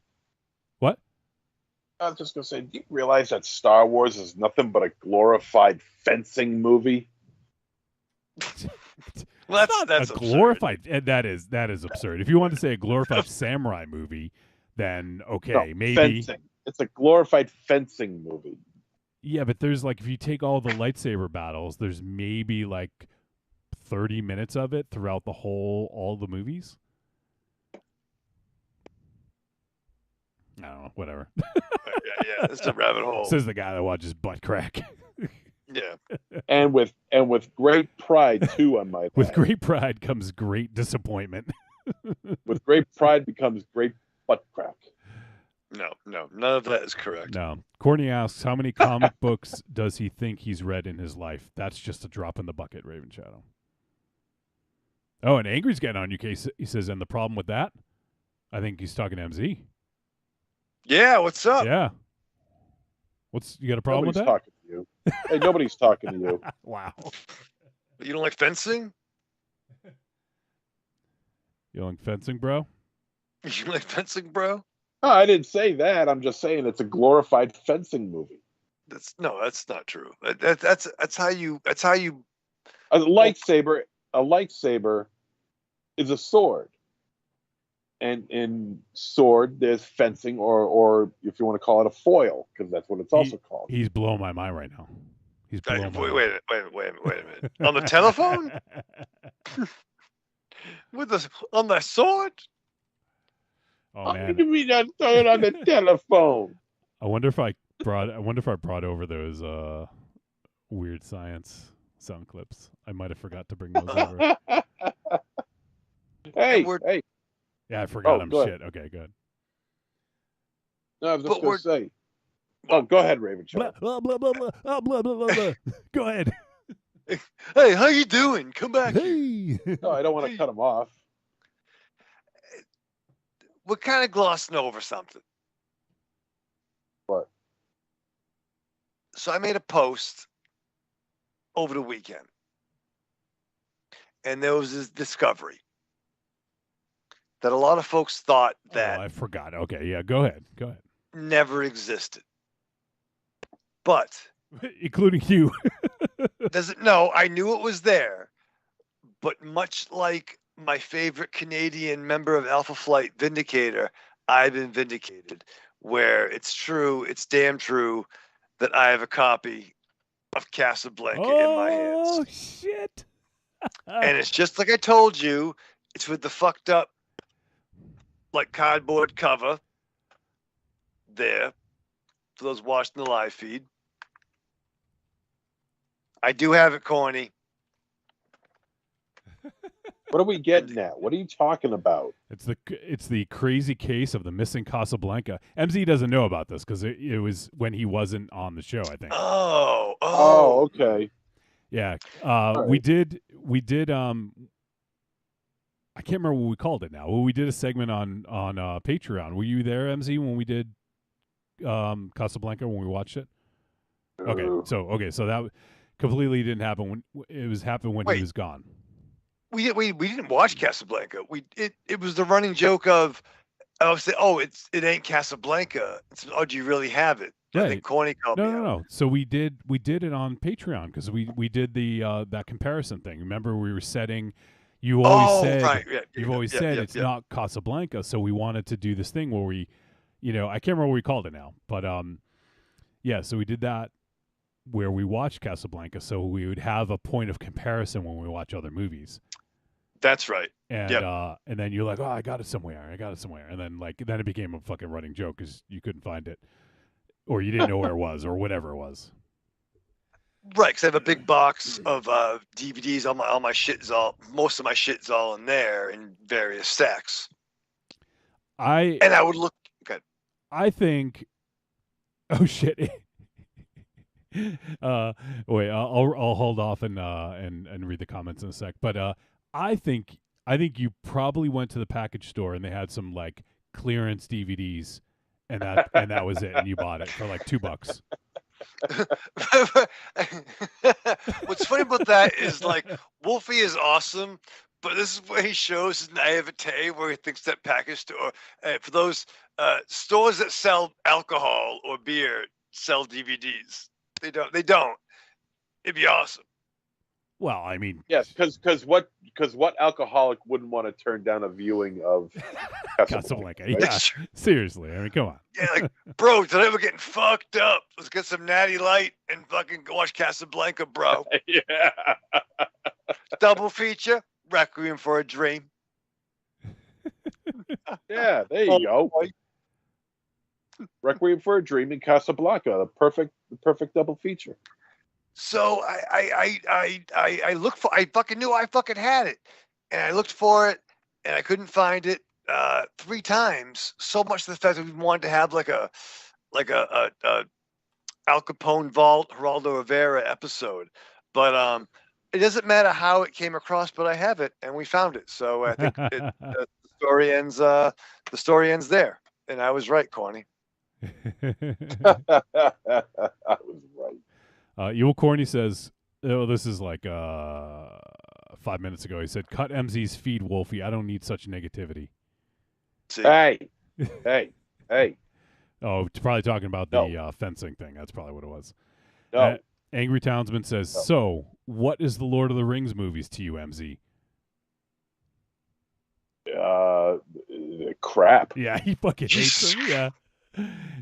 what?
I was just gonna say, do you realize that Star Wars is nothing but a glorified fencing movie?
Well, that's
a glorified. That is absurd. If you want to say a glorified samurai movie, then okay,
no,
maybe.
Fencing. It's a glorified fencing movie.
Yeah, but there's like, if you take all the lightsaber battles, there's maybe like 30 minutes of it throughout all the movies. I don't know, whatever.
yeah, it's a rabbit hole.
Says the guy that watches butt crack.
Yeah.
And with great pride too, I might
With
add.
great pride comes great disappointment.
With great pride becomes great butt crack.
No, none of that is correct.
No. Courtney asks, how many comic books does he think he's read in his life? That's just a drop in the bucket, Raven Shadow. Oh, and Angry's getting on your case. He says, and the problem with that? I think he's talking to MZ.
Yeah, what's up?
Yeah. You got a problem
Nobody's
with that?
talking to you. Hey, nobody's talking to you.
Wow.
You don't like fencing?
You like fencing, bro?
You like fencing, bro?
No, I didn't say that. I'm just saying it's a glorified fencing movie.
That's not true. That's how you.
A lightsaber is a sword. And in sword, there's fencing, or if you want to call it a foil, because that's what it's also called.
He's blowing my mind right now. He's blowing my mind.
Wait a minute. On the telephone? On the sword?
Oh man!
How do you mean I'm talking on the telephone?
I wonder if I brought over those weird science sound clips. I might have forgot to bring those over.
Hey.
Yeah, I forgot them.
Go
Shit.
ahead.
Okay, good.
No, I was just going to say. Oh, go ahead, Raven.
Blah, blah, blah, blah, blah, blah, blah, blah, blah. Go ahead.
Hey, how you doing? Come back here.
No, I don't want to cut him off.
We're kind of glossing over something.
What?
So I made a post over the weekend, and there was this discovery that a lot of folks thought that
I forgot. Okay, yeah, go ahead.
never existed. But
including you.
No, I knew it was there. But much like my favorite Canadian member of Alpha Flight, Vindicator, I've been vindicated. Where it's true, it's damn true that I have a copy of Casablanca in my hands.
Oh shit!
And it's just like I told you. It's with the fucked up, like, cardboard cover there for those watching the live feed. I do have it, Corny.
What are we getting at? What are you talking about?
It's the crazy case of the missing Casablanca. MZ doesn't know about this because it was when he wasn't on the show, I think.
Oh,
okay.
Yeah,
right.
we did. I can't remember what we called it now. Well, we did a segment on Patreon. Were you there, MZ, when we did Casablanca when we watched it? Okay, so that completely didn't happen when happened when he was gone.
We didn't watch Casablanca. It was the running joke of it ain't Casablanca. Do you really have it?
Right.
I think Corny called me out.
No. So we did it on Patreon because we did the that comparison thing. Remember we were setting. You always said
right. Yeah,
you've always said it's not Casablanca, so we wanted to do this thing where we, I can't remember what we called it now, but yeah. So we did that where we watched Casablanca, so we would have a point of comparison when we watch other movies.
That's right.
And and then you're like, oh, I got it somewhere, and then it became a fucking running joke because you couldn't find it, or you didn't know where it was, or whatever it was.
Right, because I have a big box of DVDs. All my shit is most of my shit is all in there in various stacks. I would look. Okay.
I think. Oh shit. Wait, I'll hold off and read the comments in a sec. But I think you probably went to the package store and they had some like clearance DVDs, and that was it, and you bought it for like $2.
What's funny about that is like Wolfie is awesome, but this is where he shows his naivete, where he thinks that package store for those stores that sell alcohol or beer sell DVDs. They don't. It'd be awesome.
Well, I mean,
yes, because what alcoholic wouldn't want to turn down a viewing of
Casablanca? Right? Yeah, seriously. I mean, come on.
Yeah, like, bro, today we're getting fucked up. Let's get some Natty Light and fucking go watch Casablanca, bro.
Yeah.
Double feature, Requiem for a Dream.
Yeah, there you go. Requiem for a Dream and Casablanca, the perfect double feature.
So I looked for. I fucking knew I fucking had it, and I looked for it, and I couldn't find it 3 times. So much to the fact that we wanted to have like a Al Capone Vault Geraldo Rivera episode, but it doesn't matter how it came across, but I have it, and we found it. So I think the story ends. The story ends there, and I was right, Corny.
I was right.
Evil Corny says, "Oh, this is like 5 minutes ago." He said, "Cut MZ's feed, Wolfie. I don't need such negativity."
See,
Hey, hey, hey.
Oh, probably talking about
No,
the fencing thing. That's probably what it was.
no.
Angry Townsman says,
No.
"So, what is the Lord of the Rings movies to you, MZ?"
Crap.
Yeah, he fucking hates them.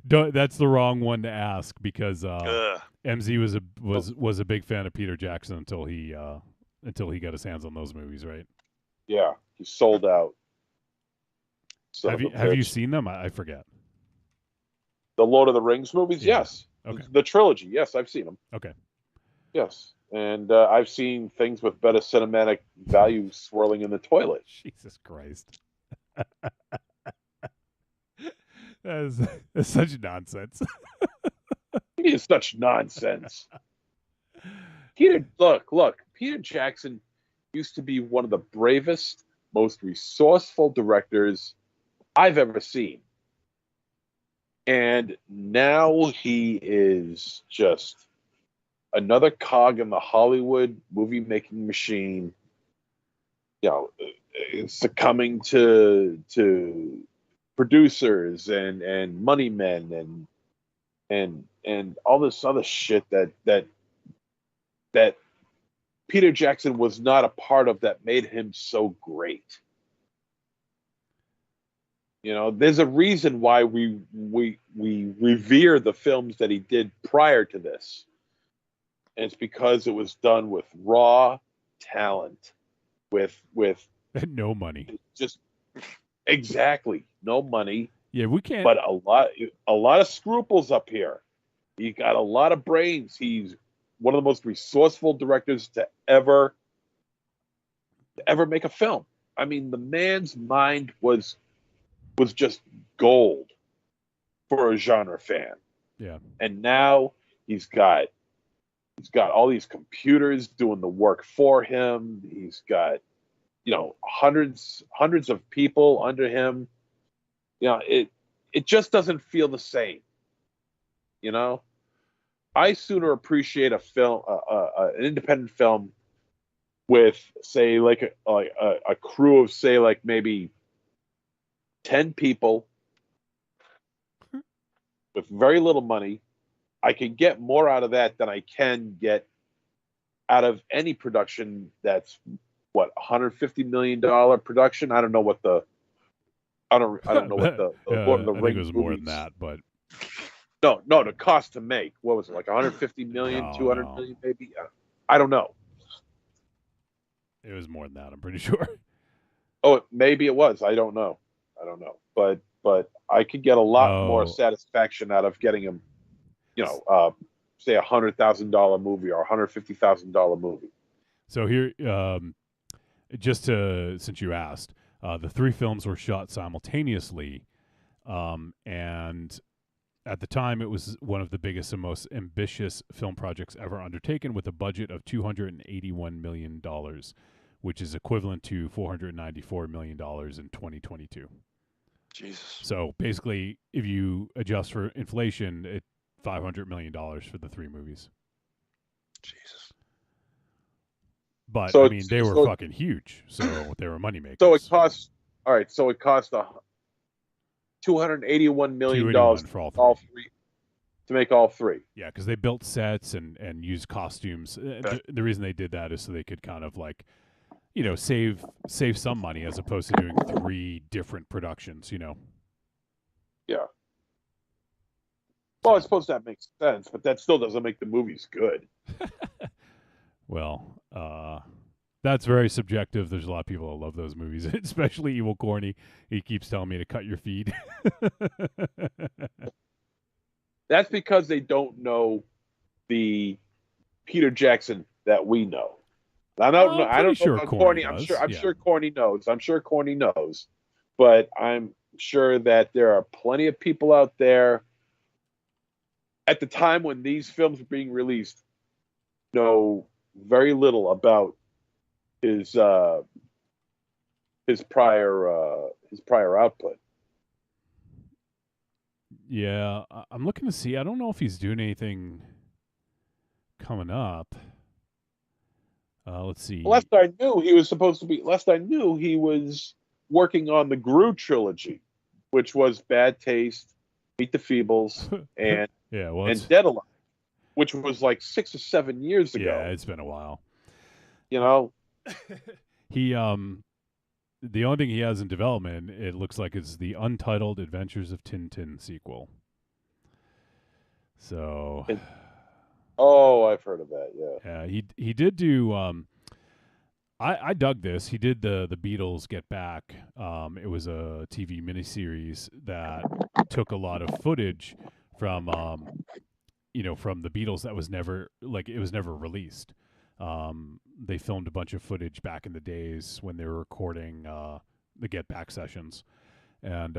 Yeah, that's the wrong one to ask because MZ was a big fan of Peter Jackson until he got his hands on those movies, right?
Yeah, he sold out.
Have you seen them? I forget.
The Lord of the Rings movies?
Yeah.
Yes.
Okay.
The trilogy? Yes, I've seen them.
Okay.
Yes, and I've seen things with better cinematic value swirling in the toilet.
Jesus Christ. That's such nonsense.
It is such nonsense. Look. Peter Jackson used to be one of the bravest, most resourceful directors I've ever seen. And now he is just another cog in the Hollywood movie making machine, succumbing to producers and money men and all this other shit that Peter Jackson was not a part of that made him so great. There's a reason why we revere the films that he did prior to this. And it's because it was done with raw talent, with
no money.
Just exactly no money.
Yeah, we can't.
But a lot of scruples up here. He got a lot of brains. He's one of the most resourceful directors to ever make a film. I mean, the man's mind was just gold for a genre fan.
Yeah.
And now he's got all these computers doing the work for him. He's got hundreds of people under him. It just doesn't feel the same. I sooner appreciate a film, an independent film, with say like a crew of say like maybe 10 people with very little money. I can get more out of that than I can get out of any production that's $150 million production. I don't know what the Lord of the
I think
Rings
it was more
movies.
than that, but
no, the cost to make. What was it, like 150 million,
No,
200
no.
million, maybe? I don't know.
It was more than that, I'm pretty sure.
Oh, maybe it was. I don't know. But I could get a lot more satisfaction out of getting him, say $100,000 movie or $150,000 movie.
So here, since you asked, the three films were shot simultaneously, and at the time it was one of the biggest and most ambitious film projects ever undertaken, with a budget of $281 million, which is equivalent to $494 million in 2022.
Jesus.
So basically, if you adjust for inflation, it's $500 million for the three movies.
Jesus.
But I mean, they were fucking huge, so they were money makers.
So it cost $281 million
for all three.
To make all three.
Yeah, because they built sets and used costumes. The reason they did that is so they could kind of like, save some money as opposed to doing three different productions.
Yeah. Well, I suppose that makes sense, but that still doesn't make the movies good.
Well, that's very subjective. There's a lot of people that love those movies, especially Evil Corny. He keeps telling me to cut your feed.
That's because they don't know the Peter Jackson that we know. I don't know Corny. I'm sure Corny knows. I'm sure Corny knows. But I'm sure that there are plenty of people out there at the time when these films were being released know very little about his prior output.
Yeah, I'm looking to see. I don't know if he's doing anything coming up. Let's see.
Last I knew, he was supposed to be. Last I knew, he was working on the Gru trilogy, which was Bad Taste, Meet the Feebles, and
yeah, well,
and Dead Alive, which was like 6 or 7 years ago.
Yeah, it's been a while.
You know,
he the only thing he has in development, it looks like, is the Untitled Adventures of Tintin sequel. So,
I've heard of that. Yeah.
Yeah, he did do. I dug this. He did the Beatles Get Back. It was a TV miniseries that took a lot of footage from from the Beatles that was never released. They filmed a bunch of footage back in the days when they were recording the Get Back sessions, and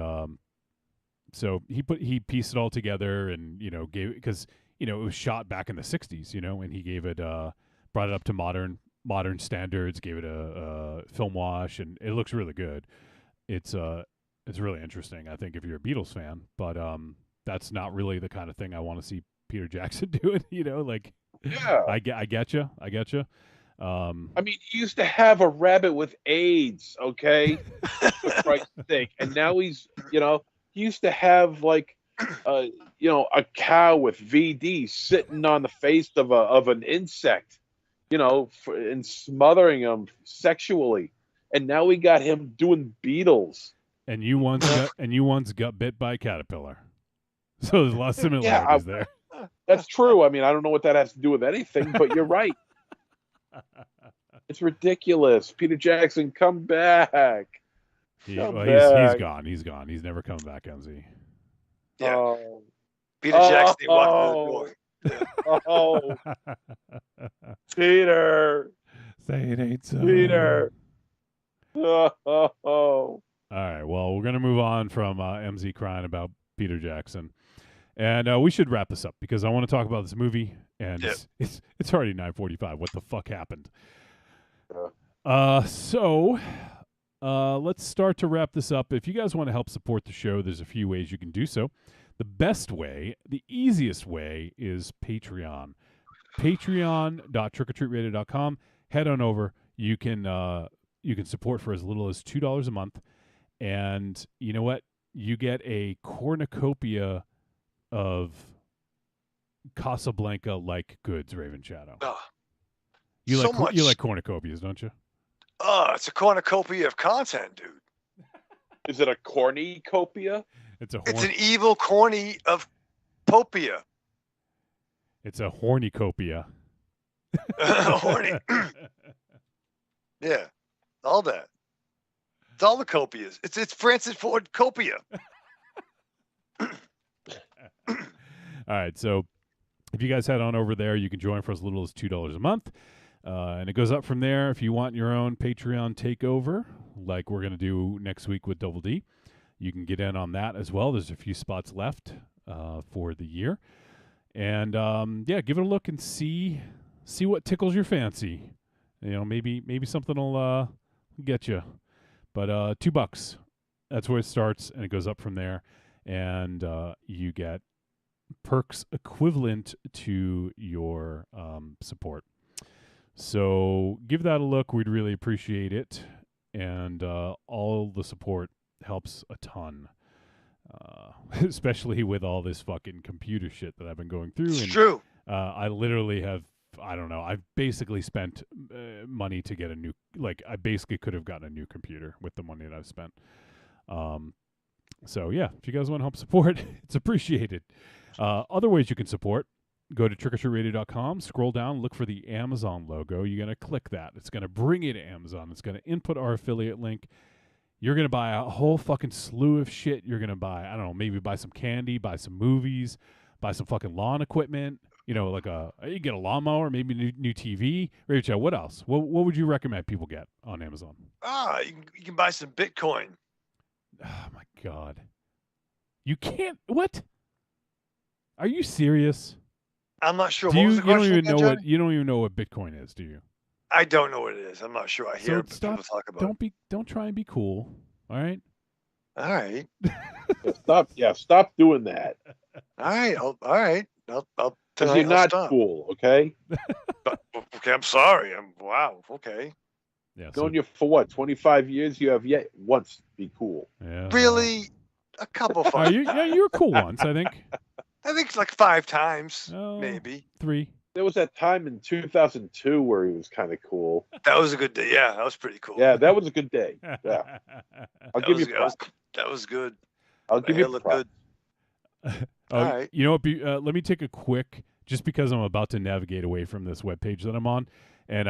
so he pieced it all together and gave, because it was shot back in the 60s, and he gave it brought it up to modern standards, gave it a film wash, and it looks really good. It's really interesting, I think, if you're a Beatles fan, but that's not really the kind of thing I want to see Peter Jackson doing.
Yeah.
I get you.
I mean, he used to have a rabbit with AIDS, okay? For Christ's sake. And now he used to have like a cow with VD sitting on the face of an insect, and smothering him sexually. And now we got him doing Beatles.
And you once got bit by a caterpillar. So there's a lot of similarities there.
That's true. I mean, I don't know what that has to do with anything, but you're right. It's ridiculous. Peter Jackson, come back.
He's gone. He's gone. He's never come back, MZ.
Yeah. Peter Jackson walked through the door.
Oh, Peter.
Say it ain't so.
Peter. Oh.
All right. Well, we're gonna move on from MZ crying about Peter Jackson, and we should wrap this up because I want to talk about this movie. And it's already 9:45. What the fuck happened? So let's start to wrap this up. If you guys want to help support the show, there's a few ways you can do so. The best way, the easiest way, is Patreon. Patreon.trickortreatradio.com. Head on over. You can support for as little as $2 a month, and you know what? You get a cornucopia of Casablanca-like goods, Raven Shadow. You like cornucopias, don't you?
It's a cornucopia of content, dude.
Is it a cornucopia?
It's an evil corny of popia.
It's a hornycopia.
Horny. Yeah, all that. It's all the copias. It's Francis Ford Copia.
All right, so if you guys head on over there, you can join for as little as $2 a month. And it goes up from there. If you want your own Patreon takeover, like we're going to do next week with Double D, you can get in on that as well. There's a few spots left for the year. And, give it a look and see what tickles your fancy. Maybe something will get you. But $2, that's where it starts, and it goes up from there. And you get perks equivalent to your support. So give that a look. We'd really appreciate it. And all the support helps a ton, especially with all this fucking computer shit that I've been going through.
It's true.
I literally have, I've basically spent money to get I basically could have gotten a new computer with the money that I've spent. So yeah, if you guys want to help support, it's appreciated. Other ways you can support, go to trickortreatradio.com, scroll down, look for the Amazon logo. You're going to click that. It's going to bring you to Amazon. It's going to input our affiliate link. You're going to buy a whole fucking slew of shit. You're going to buy, I don't know, maybe buy some candy, buy some movies, buy some fucking lawn equipment. You get a lawnmower, maybe new TV. Rachel, what else? What would you recommend people get on Amazon?
You can buy some Bitcoin.
Oh, my God. You can't, what? Are you serious?
I'm not sure.
You don't
even
know what Bitcoin is, do you?
I don't know what it is. I'm not sure. I hear people talk about it.
Don't try and be cool. All right.
All right.
Stop doing that.
All right. All right. I'll
Because you're not
stop.
cool, okay?
Okay, I'm sorry. Wow. Okay.
Yeah.
Known you for what? 25 years. You have yet once to be cool.
Yeah.
Really, a couple of
You were cool once, I think.
I think it's like 5 times,
Oh,
maybe.
3.
There was that time in 2002 where he was kind of cool.
That was a good day. Yeah, that was pretty cool.
Yeah, that was a good day. Yeah, I'll give you props.
That was good.
I'll give you props.
Oh,
All right.
You know what? Let me take a quick, just because I'm about to navigate away from this webpage that I'm on, and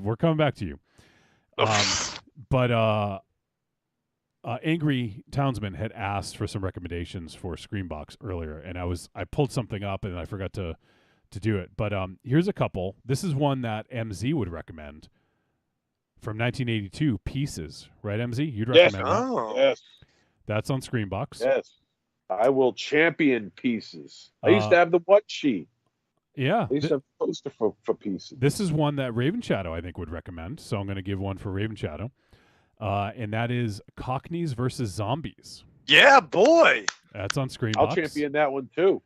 we're coming back to you. But Angry Townsman had asked for some recommendations for Screenbox earlier, and I pulled something up and I forgot to do it. But here's a couple. This is one that MZ would recommend from 1982, Pieces, right, MZ? You'd recommend that?
Oh.
Yes.
That's on Screenbox.
Yes. I will champion Pieces. I used to have the one sheet.
Yeah.
I used to have a poster for Pieces.
This is one that Raven Shadow, I think, would recommend. So I'm going to give one for Raven Shadow. And that is Cockneys versus Zombies.
Yeah, boy.
That's on Screenbox.
I'll champion that one too.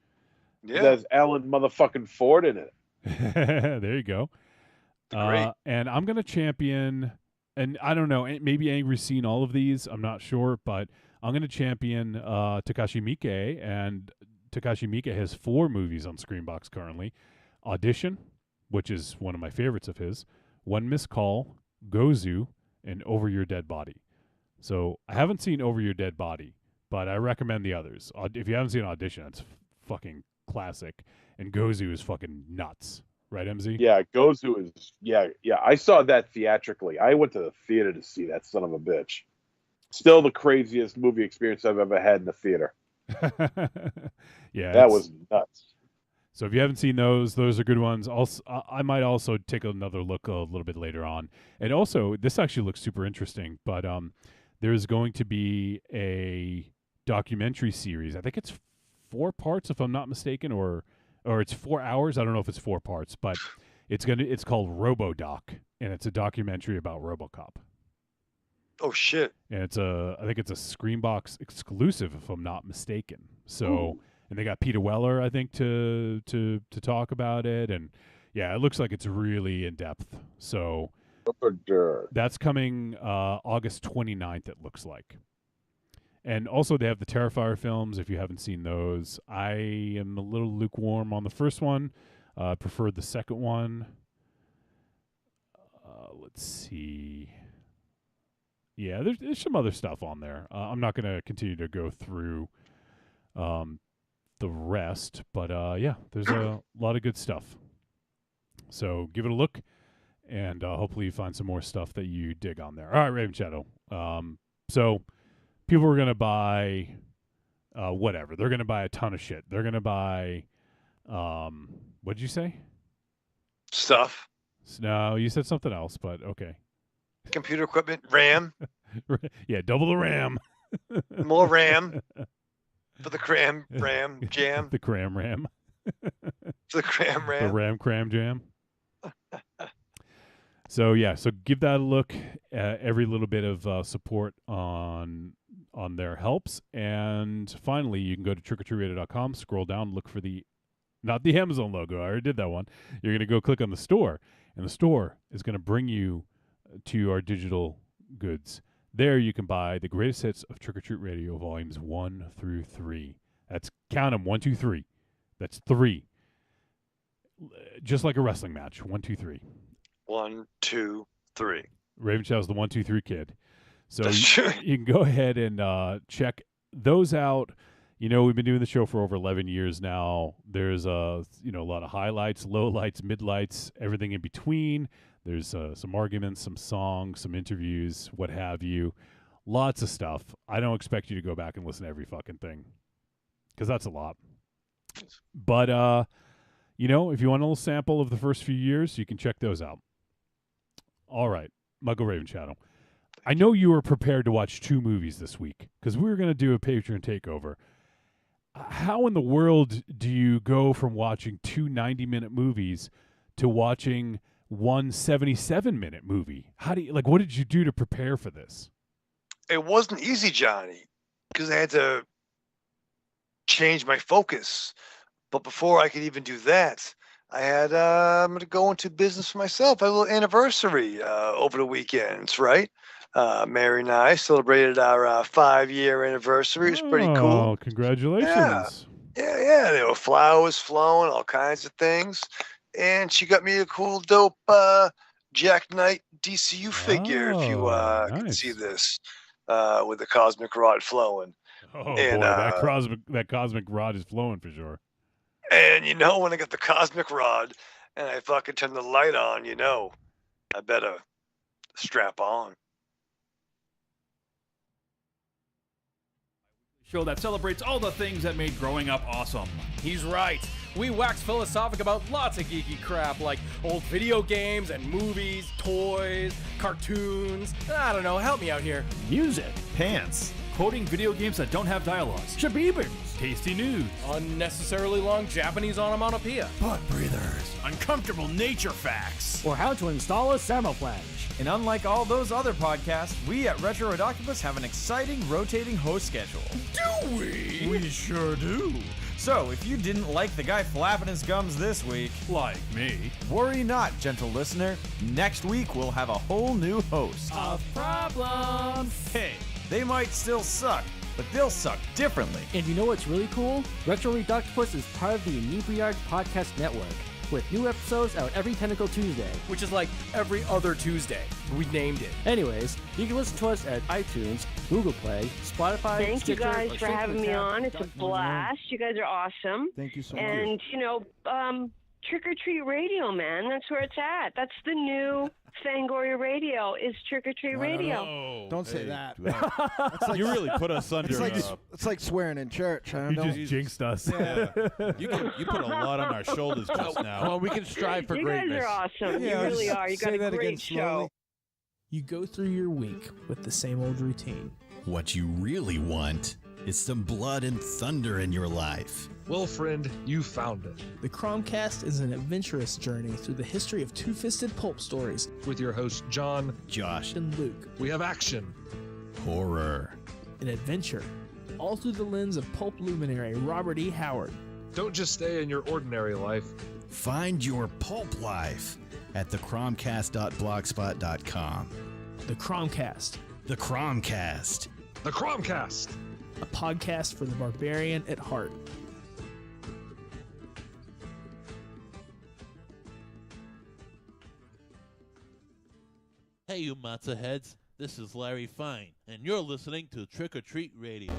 Yeah.
It has Alan motherfucking Ford in it.
There you go.
Great.
And I'm going to champion, and I don't know, maybe Angry's seen all of these. I'm not sure, but I'm going to champion Takashi Miike. And Takashi Miike has 4 movies on Screenbox currently. Audition, which is one of my favorites of his. One Missed Call, Gozu, and Over Your Dead Body. So I haven't seen Over Your Dead Body, but I recommend the others. If you haven't seen Audition, it's fucking classic. And Gozu is fucking nuts. Right, MZ?
Yeah, Gozu is, yeah. I saw that theatrically. I went to the theater to see that son of a bitch. Still the craziest movie experience I've ever had in the theater.
Yeah.
That was nuts.
So if you haven't seen those are good ones. Also, I might also take another look a little bit later on. And also, this actually looks super interesting, but there's going to be a documentary series. I think it's 4 parts, if I'm not mistaken, or it's 4 hours. I don't know if it's 4 parts, but it's called RoboDoc, and it's a documentary about RoboCop.
Oh shit!
And I think it's a Screenbox exclusive, if I'm not mistaken. So. Ooh. And they got Peter Weller, I think, to talk about it. And, yeah, it looks like it's really in-depth. So that's coming August 29th, it looks like. And also they have the Terrifier films, if you haven't seen those. I am a little lukewarm on the first one. Preferred the second one. Let's see. Yeah, there's some other stuff on there. I'm not going to continue to go through the rest, but yeah, there's a lot of good stuff. So give it a look, and hopefully you find some more stuff that you dig on there. All right, Raven Shadow. So people are gonna buy whatever. They're gonna buy a ton of shit. They're gonna buy what did you say?
Stuff.
No, you said something else, but okay.
Computer equipment, RAM.
Yeah, double the RAM.
More RAM. For the cram jam.
The cram ram.
The cram ram.
The ram cram jam. So yeah, so give that a look. Every little bit of support on their helps. And finally, you can go to trickortreatradio.com, scroll down, look for not the Amazon logo. I already did that one. You're going to go click on the store, and the store is going to bring you to our digital goods. There you can buy the greatest hits of Trick or Treat Radio volumes 1 through 3. That's, count them, 1, 2, 3. That's 3. Just like a wrestling match, 1, 2, 3.
1, 2, 3.
Raven Shadow's the 1, 2, 3 kid. So you can go ahead and check those out. You know, we've been doing the show for over 11 years now. There's a lot of highlights, lowlights, midlights, everything in between. There's some arguments, some songs, some interviews, what have you. Lots of stuff. I don't expect you to go back and listen to every fucking thing, because that's a lot. But, if you want a little sample of the first few years, you can check those out. All right, Muggle Raven Shadow. I know you were prepared to watch 2 movies this week, because we were going to do a Patreon takeover. How in the world do you go from watching 2 90-minute movies to watching one 77-minute movie? How do you, what did you do to prepare for this?
it wasn't easy, Johnny, because I had to change my focus. But before I could even do that, I had I'm going to go into business for myself. I had a little anniversary over the weekends, right? Mary and I celebrated our 5-year anniversary. It's pretty cool.
Oh, congratulations.
Yeah. There were flowers flowing, all kinds of things. And she got me a cool, dope Jack Knight DCU figure, if you can see this, with the cosmic rod flowing.
Oh,
And,
boy, that cosmic rod is flowing for sure.
And when I got the cosmic rod and I fucking turn the light on, I better strap on.
Show that celebrates all the things that made growing up awesome.
He's right. We wax philosophic about lots of geeky crap like old video games and movies, toys, cartoons. I don't know, help me out here.
Music,
Pants.
quoting video games that don't have dialogues,
Shabibans.
tasty news,
Unnecessarily long Japanese onomatopoeia.
Butt breathers.
uncomfortable nature facts.
Or how to install a thermoflange.
And unlike all those other podcasts, we at Retro Red Octopus have an exciting rotating host schedule.
Do we?
We sure do. So, if you didn't like the guy flapping his gums this week,
Like me.
worry not, gentle listener. Next week we'll have a whole new host.
Of problems.
Hey, they might still suck, but they'll suck differently.
And you know what's really cool? Retro Red Octopus is part of the Inebriard Podcast Network, with new episodes out every Tentacle Tuesday.
Which is like every other Tuesday. We named it.
Anyways, you can listen to us at iTunes, Google Play, Spotify,
Thank you
Stitcher,
guys
or
for having
simply
me
tap
on. It's a blast. You guys are awesome.
Thank you so much.
And, Trick or Treat Radio, man. That's where it's at. That's the new Fangoria Radio is Trick or Treat Radio.
Oh,
Don't say that.
That's like,
you really put us under.
It's like swearing in church. I
You
don't
just jinxed us.
yeah. you put a lot on our shoulders just now.
Well, we can strive for
You
greatness.
guys are awesome.
Yeah,
you really
just
are. You
say
got a
that again
great
slowly.
show.
You go through your week with the same old routine.
What you really want is some blood and thunder in your life.
Well, friend, you found it.
The Cromcast is an adventurous journey through the history of two-fisted pulp stories
With your host, John,
Josh,
and Luke.
we have action,
horror,
An adventure, all through the lens of pulp luminary Robert E. Howard.
Don't just stay in your ordinary life.
find your pulp life at thecromcast.blogspot.com.
The Cromcast,
The Cromcast.
The Cromcast!
a podcast for the barbarian at heart.
Hey, you matzo heads. This is Larry Fine, and you're listening to Trick or Treat Radio.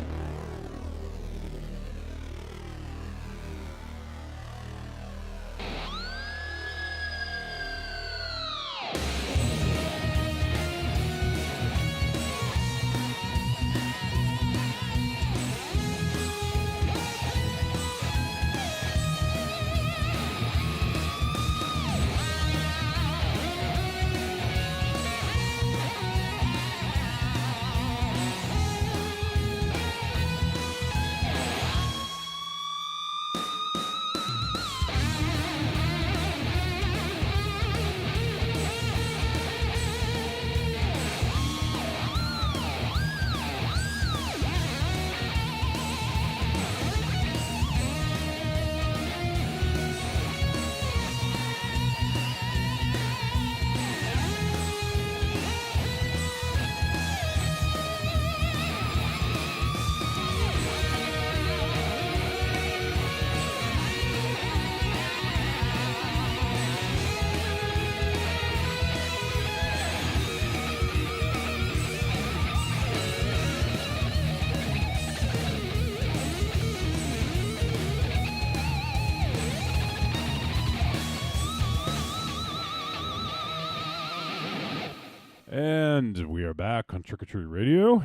And we are back on Trick or Treat Radio.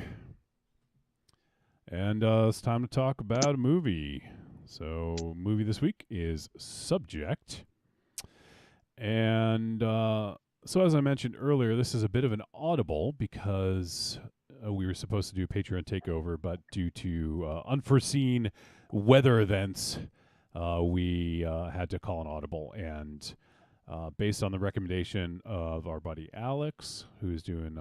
And it's time to talk about a movie. So, movie this week is Subject. And so, as I mentioned earlier, this is a bit of an audible because we were supposed to do Patreon Takeover, but due to unforeseen weather events, we had to call an audible. And based on the recommendation of our buddy Alex, who's doing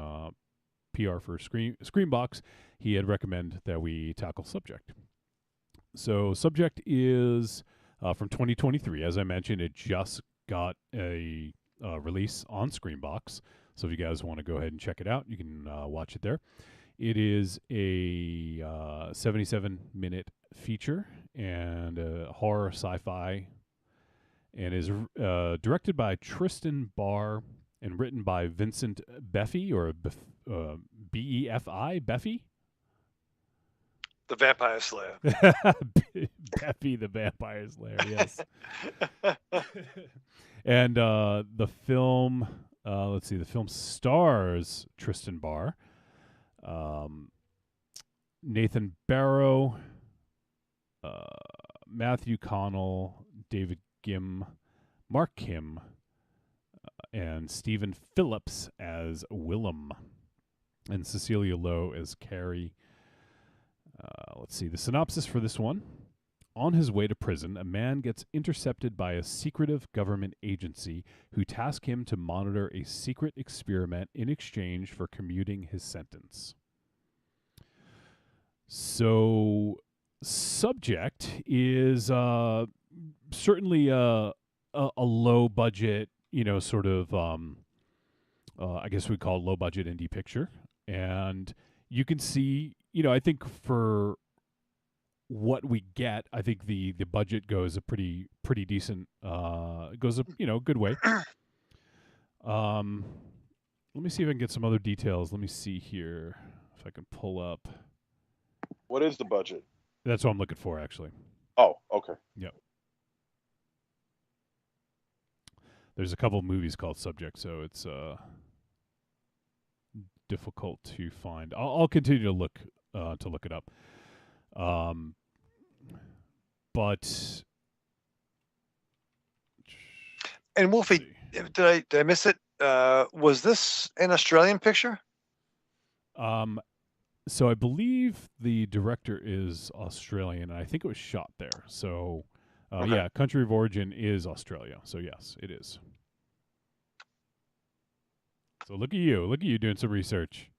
PR for Screambox, he had recommended that we tackle Subject. So Subject is from 2023. As I mentioned, it just got a release on Screambox. So if you guys want to go ahead and check it out, you can watch it there. It is a 77-minute feature and horror sci-fi, and is directed by Tristan Barr and written by Vincent Beffy, or B-E-F-I, Beffy?
The Vampire Slayer.
Beffy the Vampire Slayer, yes. And the film, let's see, the film stars Tristan Barr, Nathan Barrow, Matthew Connell, David Gim, Mark Kim, and Stephen Phillips as Willem, and Cecilia Lowe as Carrie. Let's see, the synopsis for this one. On his way to prison, a man gets intercepted by a secretive government agency who task him to monitor a secret experiment in exchange for commuting his sentence. So, Subject is certainly a low budget, sort of, I guess we'd call it low budget indie picture. And you can see, I think for what we get, I think the budget goes a pretty decent, goes a good way. Let me see if I can get some other details. Let me see here if I can pull up.
What is the budget?
That's what I'm looking for, actually.
Oh, okay.
Yep. There's a couple of movies called Subject, so it's difficult to find. I'll continue to look it up. But
and Wolfie, did I miss it? Was this an Australian picture?
So I believe the director is Australian, and I think it was shot there. So,
Okay.
yeah, country of origin is Australia. So yes, it is. So look at you doing some research.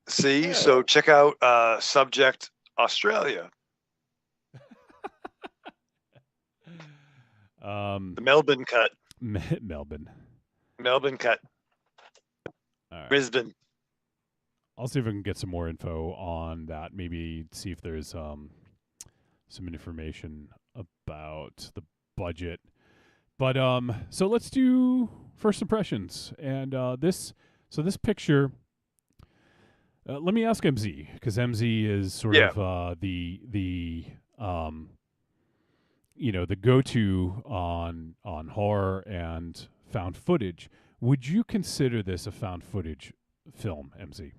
See, so check out Subject Australia. The Melbourne cut.
Melbourne
cut.
All right.
Brisbane.
I'll see if I can get some more info on that. Maybe see if there's some information about the budget. But so let's do first impressions. And this picture. Let me ask MZ, because MZ is sort of the the go-to on horror and found footage. Would you consider this a found footage film, MZ?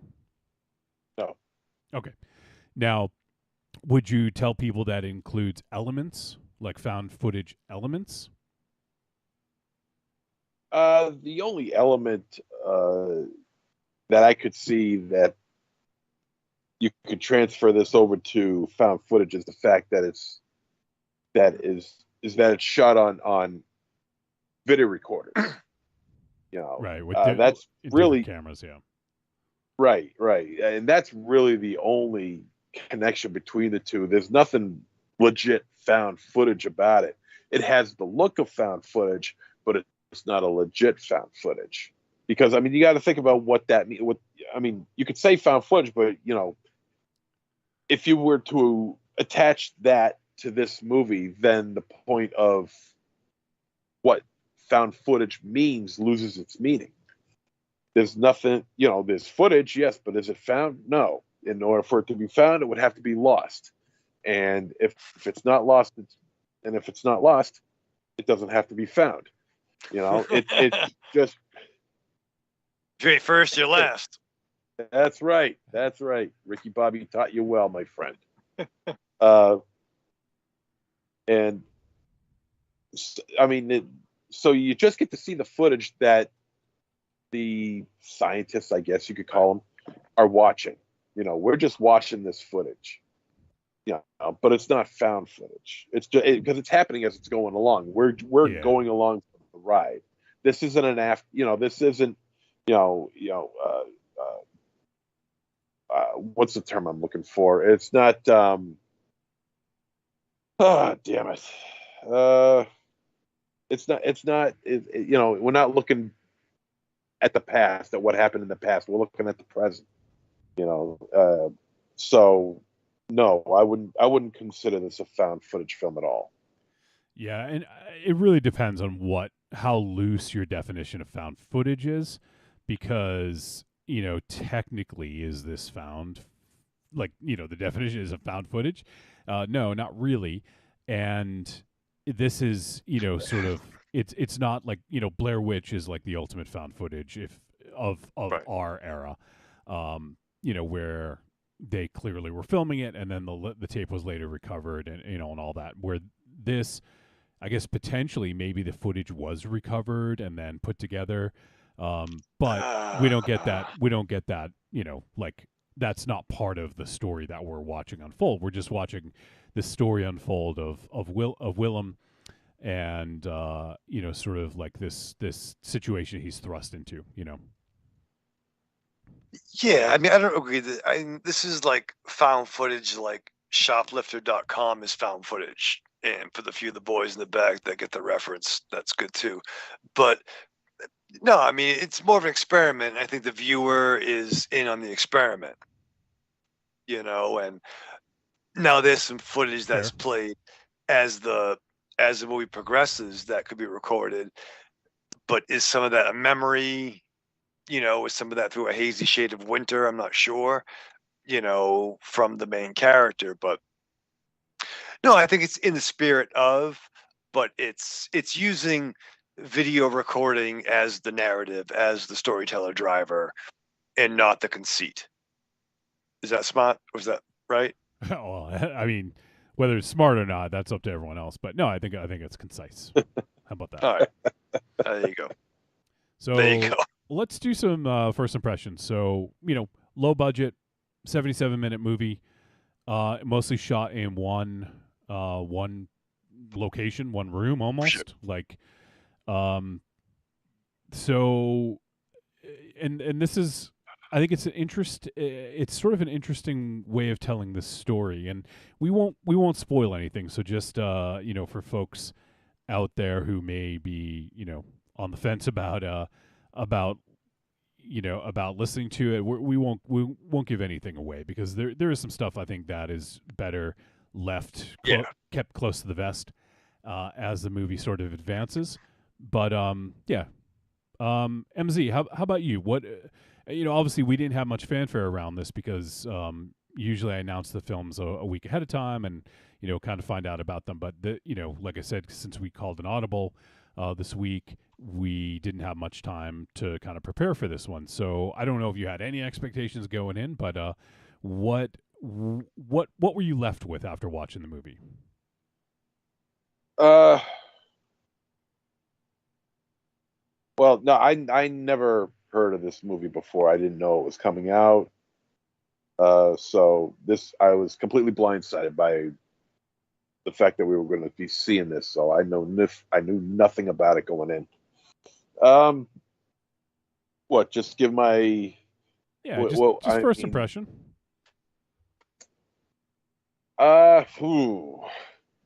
No.
Okay. Now, would you tell people that includes elements, like found footage elements?
The only element that I could see that you could transfer this over to found footage is the fact that it's shot on video recorders.
Right. With
that's really
cameras. Yeah.
Right, and that's really the only connection between the two. There's nothing legit found footage about it. It has the look of found footage, but it's not a legit found footage. Because you got to think about what that means. You could say found footage, but if you were to attach that to this movie, then the point of what found footage means loses its meaning. There's nothing, there's footage, yes, but is it found? No. In order for it to be found, it would have to be lost. And if it's not lost, it doesn't have to be found. It's just.
If you ain't first, you're last.
That's right. Ricky Bobby taught you well, my friend. So you just get to see the footage that the scientists, I guess you could call them, are watching. We're just watching this footage. But it's not found footage. It's just because it's happening as it's going along. We're going along the ride. This isn't an this isn't what's the term I'm looking for? It's not. Oh, damn it. It's not. It's not. We're not looking at the past, at what happened in the past. We're looking at the present. So no, I wouldn't consider this a found footage film at all.
Yeah, and it really depends on how loose your definition of found footage is, because technically, is this found? The definition is of found footage. No, not really. And this is sort of it's not like Blair Witch is like the ultimate found footage of
Right.
our era, where they clearly were filming it and then the tape was later recovered and and all that. Where this, I guess potentially maybe the footage was recovered and then put together, but we don't get that. We don't get that. Like that's not part of the story that we're watching unfold. We're just watching the story unfold of Willem, and sort of like this situation he's thrust into.
Yeah, I mean, I don't agree that this is like found footage, like shoplifter.com is found footage. And for the few of the boys in the back that get the reference, that's good too. But no, I mean, it's more of an experiment. I think the viewer is in on the experiment, and now there's some footage that's played as the movie progresses that could be recorded. But is some of that a memory? Is some of that through a hazy shade of winter? I'm not sure, from the main character. But no, I think it's in the spirit of, but it's using video recording as the narrative, as the storyteller driver, and not the conceit. Is that smart? Was that right?
Well, I mean, whether it's smart or not, that's up to everyone else. But no, I think it's concise. How about that?
All right, there you go.
So
there you go.
Let's do some first impressions. So low budget, 77-minute movie, mostly shot in one location, one room almost.
Sure.
Like, so, and this is. I think it's it's sort of an interesting way of telling this story, and we won't spoil anything. So just for folks out there who may be on the fence about listening to it, we won't give anything away, because there is some stuff I think that is better left kept close to the vest as the movie sort of advances. But MZ, how about you? What? Obviously we didn't have much fanfare around this because usually I announce the films a week ahead of time and, kind of find out about them. But, like I said, since we called an audible this week, we didn't have much time to kind of prepare for this one. So I don't know if you had any expectations going in, but what were you left with after watching the movie?
Well, no, I never heard of this movie before. I didn't know it was coming out. So I was completely blindsided by the fact that we were going to be seeing this. So I knew nothing about it going in. Just give my
first impression.
My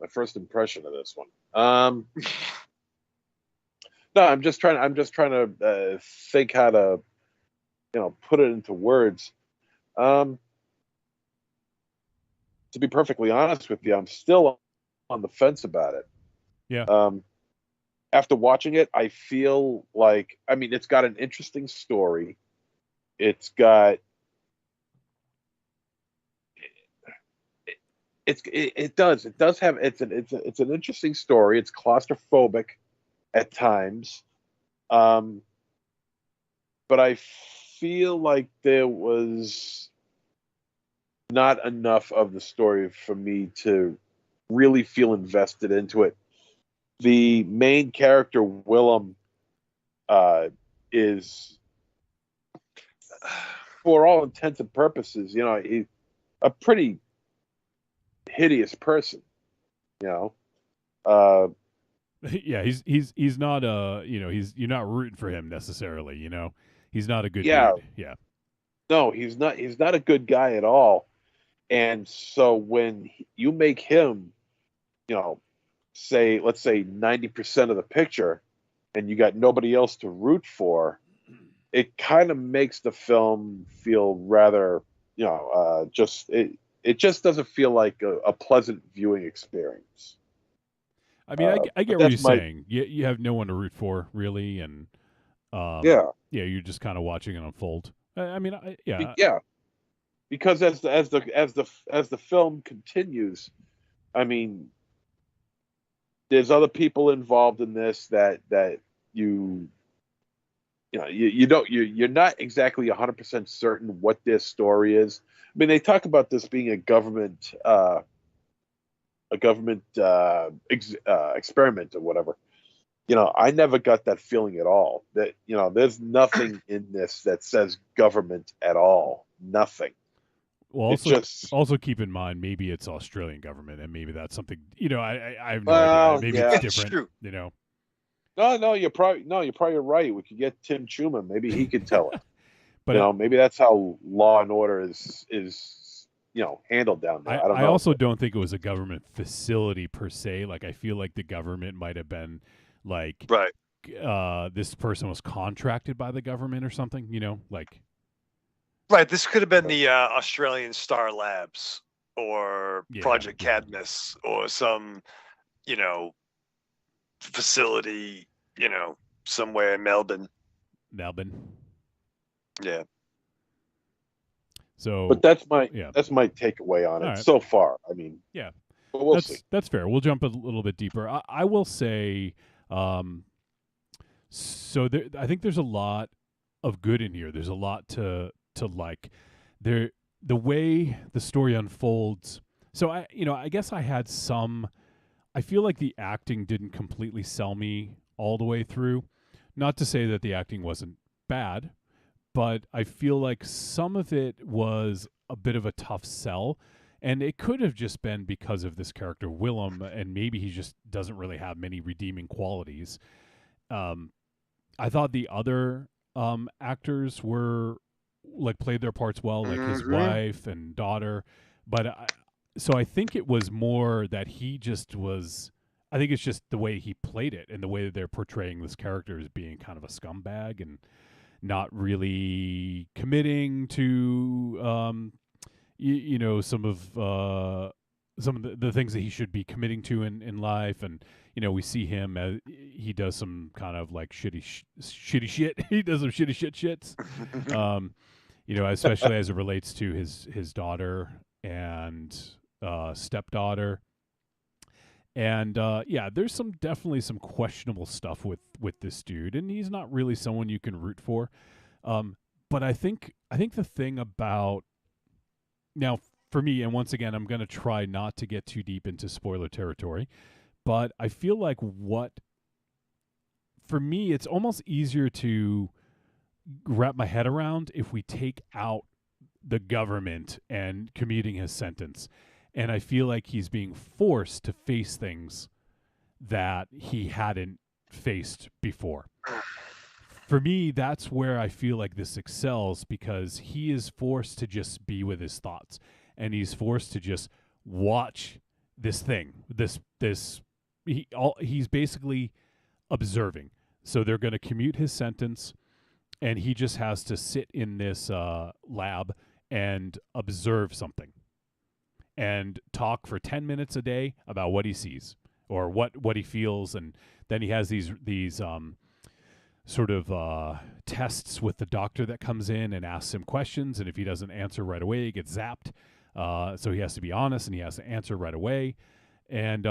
first impression of this one. No, I'm just trying to think how to, put it into words. To be perfectly honest with you, I'm still on the fence about it.
Yeah.
After watching it, I feel like, it's got an interesting story. It does have it's an interesting story. It's claustrophobic at times, but I feel like there was not enough of the story for me to really feel invested into it. The main character, Willem, is, for all intents and purposes, he's a pretty hideous person.
Yeah, he's not you're not rooting for him necessarily. He's not a good dude. Yeah.
No, he's not. He's not a good guy at all. And so when you make him, let's say 90% of the picture, and you got nobody else to root for, it kind of makes the film feel rather, it just doesn't feel like a pleasant viewing experience.
I mean, I get what you're saying. You have no one to root for, really, and you're just kind of watching it unfold. I mean,
yeah, because as the film continues, I mean, there's other people involved in this that you're not exactly 100% certain what their story is. I mean, they talk about this being a government experiment or whatever. I never got that feeling at all. That there's nothing in this that says government at all. Nothing.
Well, also keep in mind, maybe it's Australian government, and maybe that's something. I have no idea. Maybe it's different.
True.
No, you're probably right. We could get Tim Truman. Maybe he could tell it.
But
maybe that's how law and order is handled down there. I don't know.
I also don't think it was a government facility per se. Like, I feel like the government might have been like,
right.
This person was contracted by the government or something.
Right. This could have been the Australian Star Labs or Project Cadmus or some, facility, somewhere in Melbourne. Yeah.
So, but that's my takeaway on it
right.
so far. I mean,
yeah,
but we'll see.
That's fair. We'll jump a little bit deeper. I will say, so I think there's a lot of good in here. There's a lot to like. The way the story unfolds. So I guess I had some. I feel like the acting didn't completely sell me all the way through. Not to say that the acting wasn't bad, but I feel like some of it was a bit of a tough sell. And it could have just been because of this character, Willem, and maybe he just doesn't really have many redeeming qualities. I thought the other actors were played their parts well, like his wife and daughter. But so I think it was more that he just was. I think it's just the way he played it and the way that they're portraying this character as being kind of a scumbag and not really committing to some of the things that he should be committing to in life. And we see him as he does some kind of like shitty shit. He does some shitty shits. Especially as it relates to his daughter and stepdaughter. And there's definitely some questionable stuff with this dude, and he's not really someone you can root for. But I think the thing about now for me, and once again, I'm going to try not to get too deep into spoiler territory, but I feel like for me, it's almost easier to wrap my head around if we take out the government and commuting his sentence. And I feel like he's being forced to face things that he hadn't faced before. For me, that's where I feel like this excels, because he is forced to just be with his thoughts, and he's forced to just watch this thing. He's basically observing. So they're going to commute his sentence, and he just has to sit in this lab and observe something and talk for 10 minutes a day about what he sees or what he feels. And then he has these sort of tests with the doctor that comes in and asks him questions. And if he doesn't answer right away, he gets zapped. So he has to be honest and he has to answer right away. And,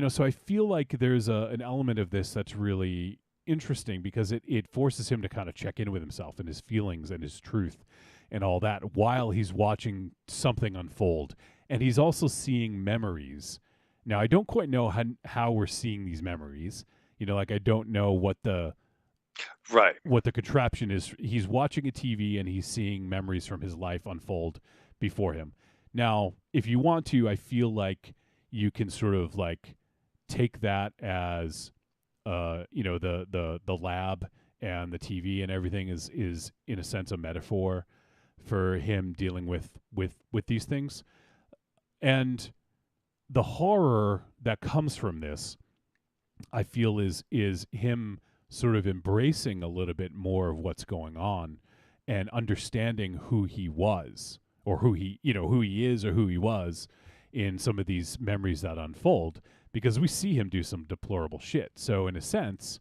so I feel like there's an element of this that's really interesting, because it forces him to kind of check in with himself and his feelings and his truth and all that while he's watching something unfold. And he's also seeing memories. Now, I don't quite know how we're seeing these memories. I don't know what the contraption is. He's watching a TV and he's seeing memories from his life unfold before him. Now, if you want to, I feel like you can sort of like take that as the lab and the TV and everything is in a sense a metaphor for him dealing with these things. And the horror that comes from this, I feel, is him sort of embracing a little bit more of what's going on and understanding who he was, or who he is, or who he was in some of these memories that unfold, because we see him do some deplorable shit. So in a sense,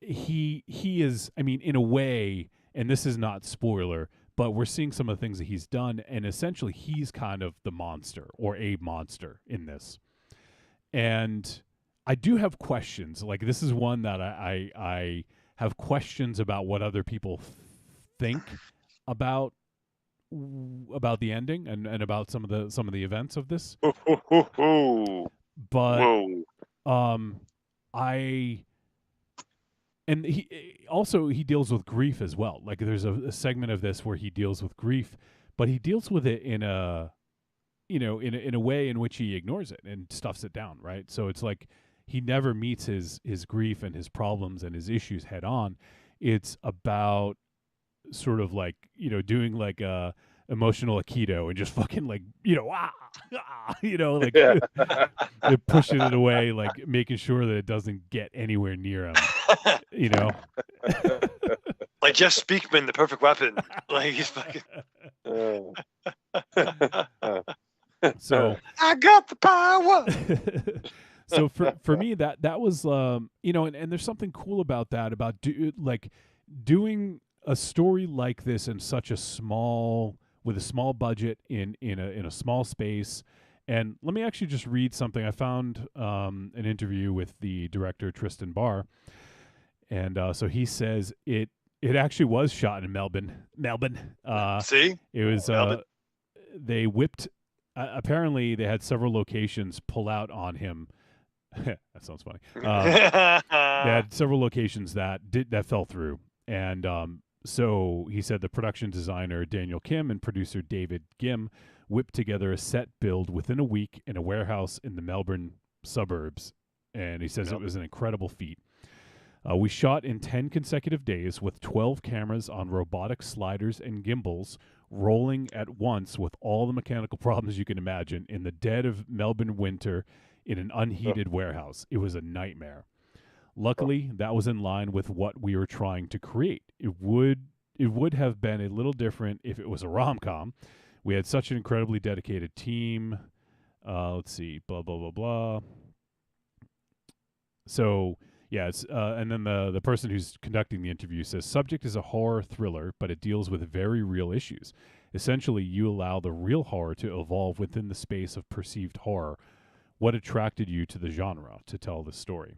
he is, I mean, in a way, and this is not spoiler, but we're seeing some of the things that he's done, and essentially he's kind of the monster, or a monster in this. And I do have questions. Like, this is one that I have questions about what other people think about the ending and about some of the events of this. But he deals with grief as well. Like, there's a segment of this where he deals with grief, but he deals with it in a in a way in which he ignores it and stuffs it down, right? So it's like he never meets his grief and his problems and his issues head on. It's about sort of like, doing like a emotional aikido and just fucking like, like pushing it away, like making sure that it doesn't get anywhere near him,
Like Jeff Speakman, the perfect weapon. Like, he's fucking.
So
I got the power.
So for me, that was and there's something cool about that, about doing a story like this in such a small budget in a small space. And let me actually just read something. I found an interview with the director Tristan Barr, and so he says it actually was shot in Melbourne.
See,
it was they whipped. Apparently, they had several locations pull out on him. That sounds funny. They had several locations that fell through, and so he said the production designer Daniel Kim and producer David Gim whipped together a set build within a week in a warehouse in the Melbourne suburbs, and he says it was an incredible feat. We shot in 10 consecutive days with 12 cameras on robotic sliders and gimbals, rolling at once with all the mechanical problems you can imagine in the dead of Melbourne winter in an unheated warehouse. It was a nightmare. Luckily, that was in line with what we were trying to create. It would have been a little different if it was a rom-com. We had such an incredibly dedicated team. Let's see, blah, blah, blah, blah. So, yeah, it's, and then the person who's conducting the interview says, subject is a horror thriller, but it deals with very real issues. Essentially, you allow the real horror to evolve within the space of perceived horror. What attracted you to the genre to tell the story?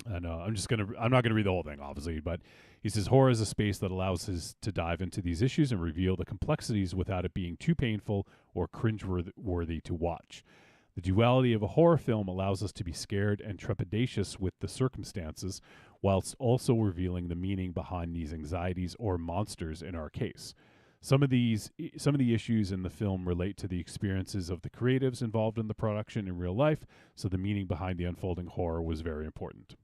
And I'm not gonna read the whole thing, obviously, but he says horror is a space that allows us to dive into these issues and reveal the complexities without it being too painful or cringe-worthy to watch. The duality of a horror film allows us to be scared and trepidatious with the circumstances, whilst also revealing the meaning behind these anxieties or monsters in our case. Some of the issues in the film relate to the experiences of the creatives involved in the production in real life, so the meaning behind the unfolding horror was very important.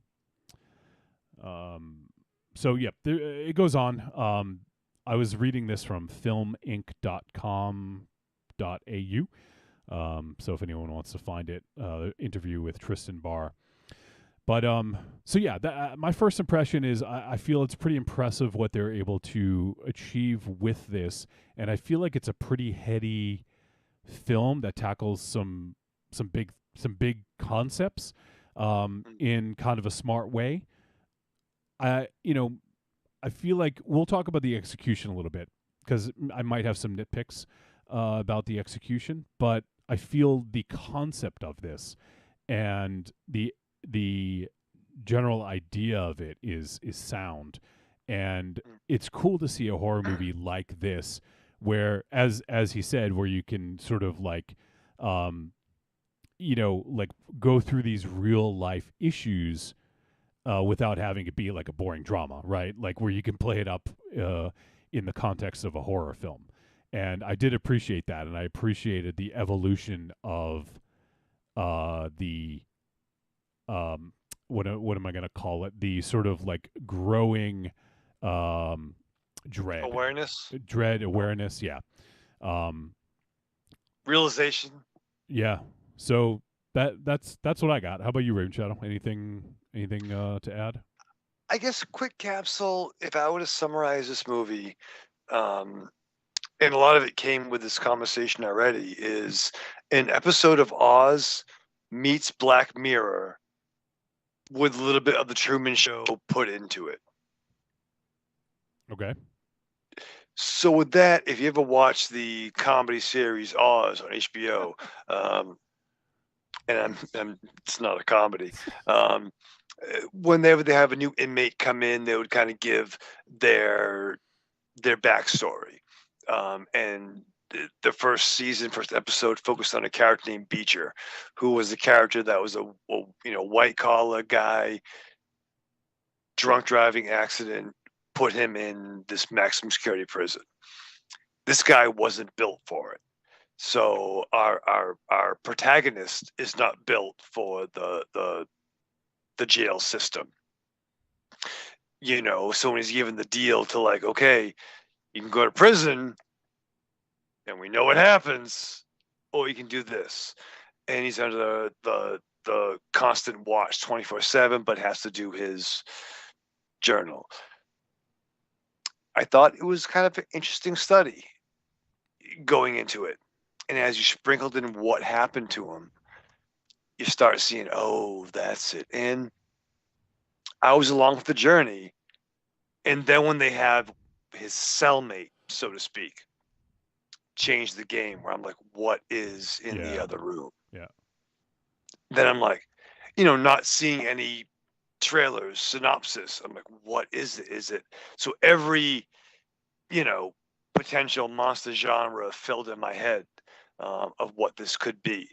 So, yeah, it goes on. I was reading this from filminc.com.au. So if anyone wants to find it, interview with Tristan Barr. But so yeah, my first impression is I feel it's pretty impressive what they're able to achieve with this, and I feel like it's a pretty heady film that tackles some big concepts in kind of a smart way. I feel like we'll talk about the execution a little bit, because I might have some nitpicks about the execution, but I feel the concept of this and the general idea of it is sound, and it's cool to see a horror movie like this, where as he said, where you can sort of like like go through these real life issues without having it be like a boring drama, right? Like where you can play it up in the context of a horror film. And I did appreciate that, and I appreciated the evolution of the what am I going to call it? The sort of like growing dread, awareness. Yeah.
Realization.
Yeah. So that's what I got. How about you, Raven Shadow? Anything to add?
I guess a quick capsule. If I were to summarize this movie, and a lot of it came with this conversation already, is an episode of Oz meets Black Mirror with a little bit of the Truman Show put into it.
Okay.
So with that, if you ever watch the comedy series Oz on HBO, and it's not a comedy. Whenever they have a new inmate come in, they would kind of give their backstory. And the first episode focused on a character named Beecher, who was a character that was a white collar guy, drunk driving accident, put him in this maximum security prison. This guy wasn't built for it. So our protagonist is not built for the jail system. So when he's given the deal to like, okay, you can go to prison and we know what happens, or you can do this. And he's under the constant watch 24/7, but has to do his journal. I thought it was kind of an interesting study going into it. And as you sprinkled in what happened to him, you start seeing, oh, that's it. And I was along with the journey. And then when they have his cellmate, so to speak, change the game, where I'm like, what is in the other room?
Yeah.
Then I'm like, not seeing any trailers, synopsis. I'm like, what is it? Is it? So every, potential monster genre filled in my head of what this could be.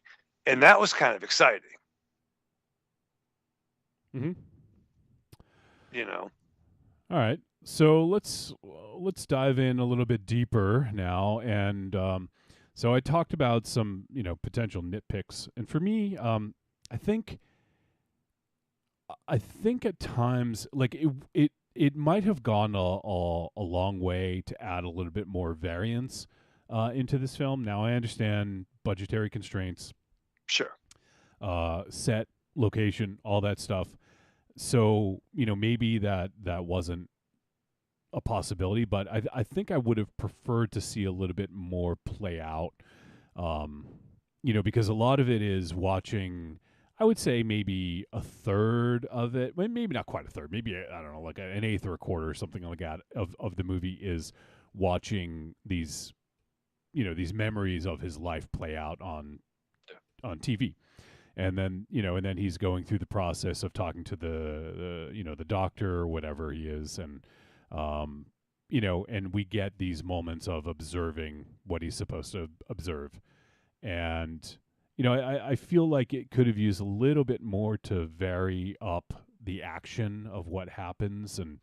And that was kind of exciting.
Mm-hmm.
All
right. So let's dive in a little bit deeper now. And so I talked about some, potential nitpicks. And for me, I think at times, like it might have gone a long way to add a little bit more variance into this film. Now, I understand budgetary constraints.
Sure.
Set, location, all that stuff. So, maybe that wasn't a possibility, but I think I would have preferred to see a little bit more play out, because a lot of it is watching, I would say maybe a third of it, maybe not quite a third, maybe, I don't know, like an eighth or a quarter or something like that of the movie is watching these, these memories of his life play out on TV. And then, and then he's going through the process of talking to the doctor or whatever he is. And, and we get these moments of observing what he's supposed to observe. And, I feel like it could have used a little bit more to vary up the action of what happens. And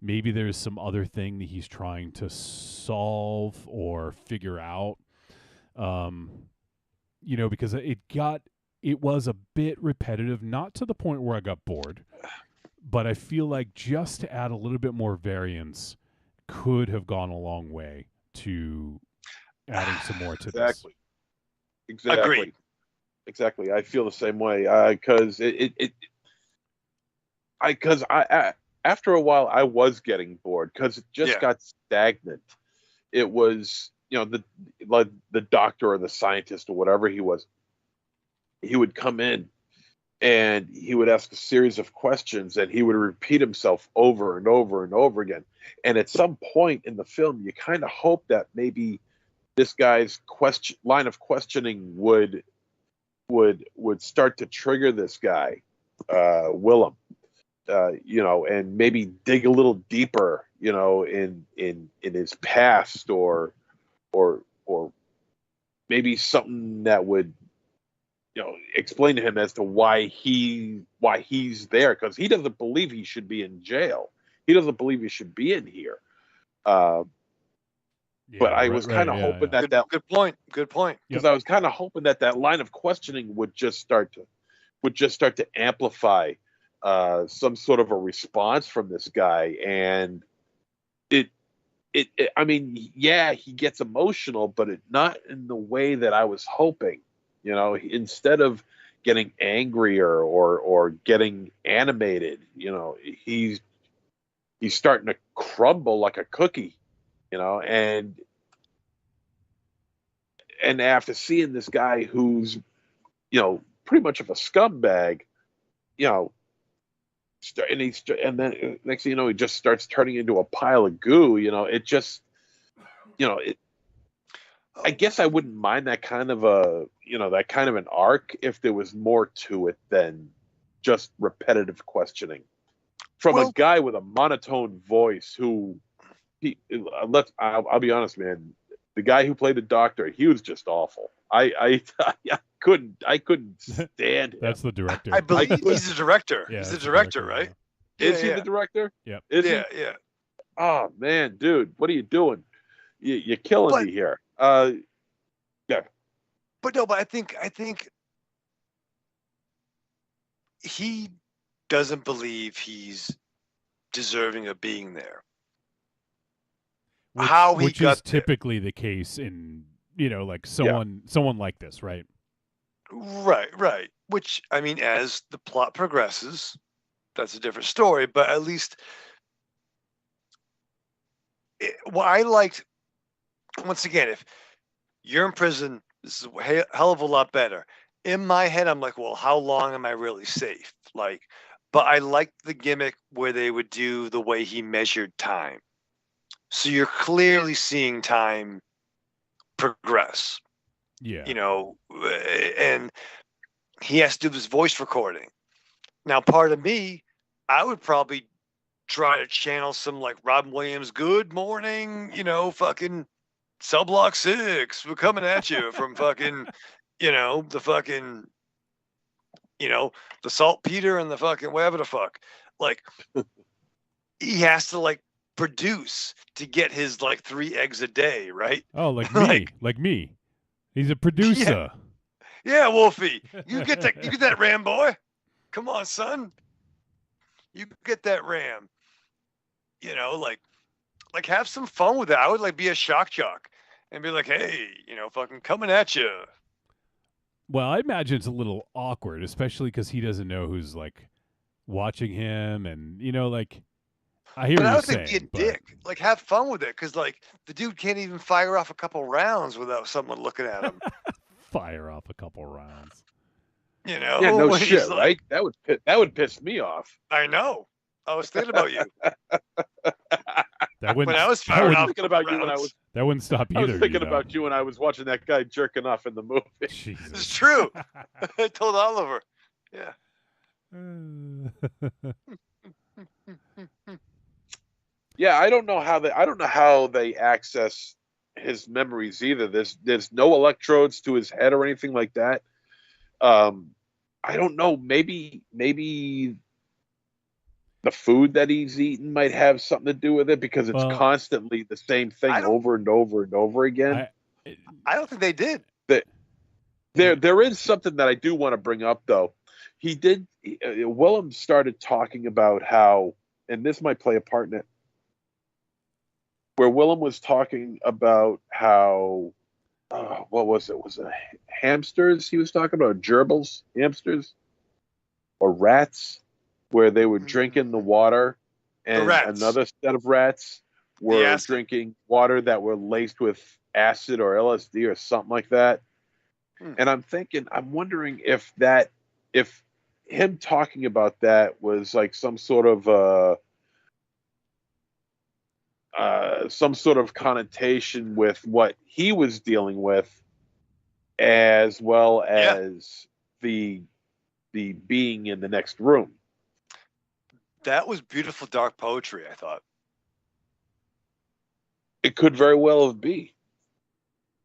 maybe there's some other thing that he's trying to solve or figure out, because it was a bit repetitive, not to the point where I got bored, but I feel like just to add a little bit more variance could have gone a long way to adding some more to this.
Exactly.
Agreed.
Exactly. I feel the same way because after a while I was getting bored because it just got stagnant. It was, the doctor or the scientist or whatever he was. He would come in and he would ask a series of questions and he would repeat himself over and over and over again. And at some point in the film, you kind of hope that maybe this guy's line of questioning would start to trigger this guy, Willem, and maybe dig a little deeper, in his past or maybe something that would, explain to him as to why he's there, because he doesn't believe he should be in jail. He doesn't believe he should be in here. But I was kind of hoping that
good point.
Because I was kind of hoping that line of questioning would just start to amplify some sort of a response from this guy, and it I mean, yeah, he gets emotional, but not in the way that I was hoping. You know, instead of getting angrier or getting animated, you know, he's starting to crumble like a cookie, you know, and after seeing this guy who's, you know, pretty much of a scumbag, you know, and then next thing you know, he just starts turning into a pile of goo. You know, it just, you know, I guess I wouldn't mind that kind of an arc if there was more to it than just repetitive questioning from a guy with a monotone voice who I'll be honest, man. The guy who played the Doctor, he was just awful. I couldn't stand him.
That's the director.
I believe he's the director.
Yeah,
he's the
that's the
director,
director,
right?
Is he the director?
Yep.
Is he?
Yeah.
Oh man, dude, what are you doing? You're killing me here. Yeah.
But I think he doesn't believe he's deserving of being there.
Which is typically the case in, you know, like someone like this, right?
Right. Which, I mean, as the plot progresses, that's a different story. But at least, what I liked, once again, if you're in prison, this is a hell of a lot better. In my head, I'm like, well, how long am I really safe? Like, but I liked the gimmick where they would do the way he measured time. So you're clearly seeing time progress.
Yeah.
You know, and he has to do this voice recording. Now, part of me, I would probably try to channel some like Robin Williams, good morning, you know, fucking cell block 6. We're coming at you from fucking, you know, the fucking, you know, the saltpeter and the fucking whatever the fuck. Like, he has to like produce to get his like 3 eggs a day, right?
Oh, like me, like me. He's a producer.
Yeah, Wolfie, you get that ram, boy. Come on, son. You get that ram. You know, like have some fun with it. I would like be a shock jock and be like, hey, you know, fucking coming at you.
Well, I imagine it's a little awkward, especially because he doesn't know who's like watching him, and you know, like I hear
But
what
I
you're
don't think
saying.
be a dick. Like, have fun with it, because like the dude can't even fire off a couple rounds without someone looking at him.
Fire off a couple rounds.
You know?
Yeah, no
when
shit,
he's like,
right? That would piss me off.
I know. I was thinking about you.
That wouldn't.
When I was firing off
thinking about you when I
rounds.
was.
That wouldn't stop either.
I was thinking
you,
about you when I was watching that guy jerking off in the movie.
Jesus.
It's true. I told Oliver. Yeah.
Yeah, I don't know how they access his memories either. There's no electrodes to his head or anything like that. I don't know. Maybe the food that he's eaten might have something to do with it, because it's constantly the same thing over and over and over again.
I don't think they did.
There is something that I do want to bring up, though. Willem started talking about how, and this might play a part in it, where Willem was talking about how, what was it? Was it hamsters he was talking about? Gerbils? Hamsters? Or rats? Where they were drinking the water, and another set of rats were drinking water that were laced with acid or LSD or something like that. And I'm wondering if him talking about that was like some sort of connotation with what he was dealing with, as well as the being in the next room.
That was beautiful dark poetry, I thought.
It could very well have been.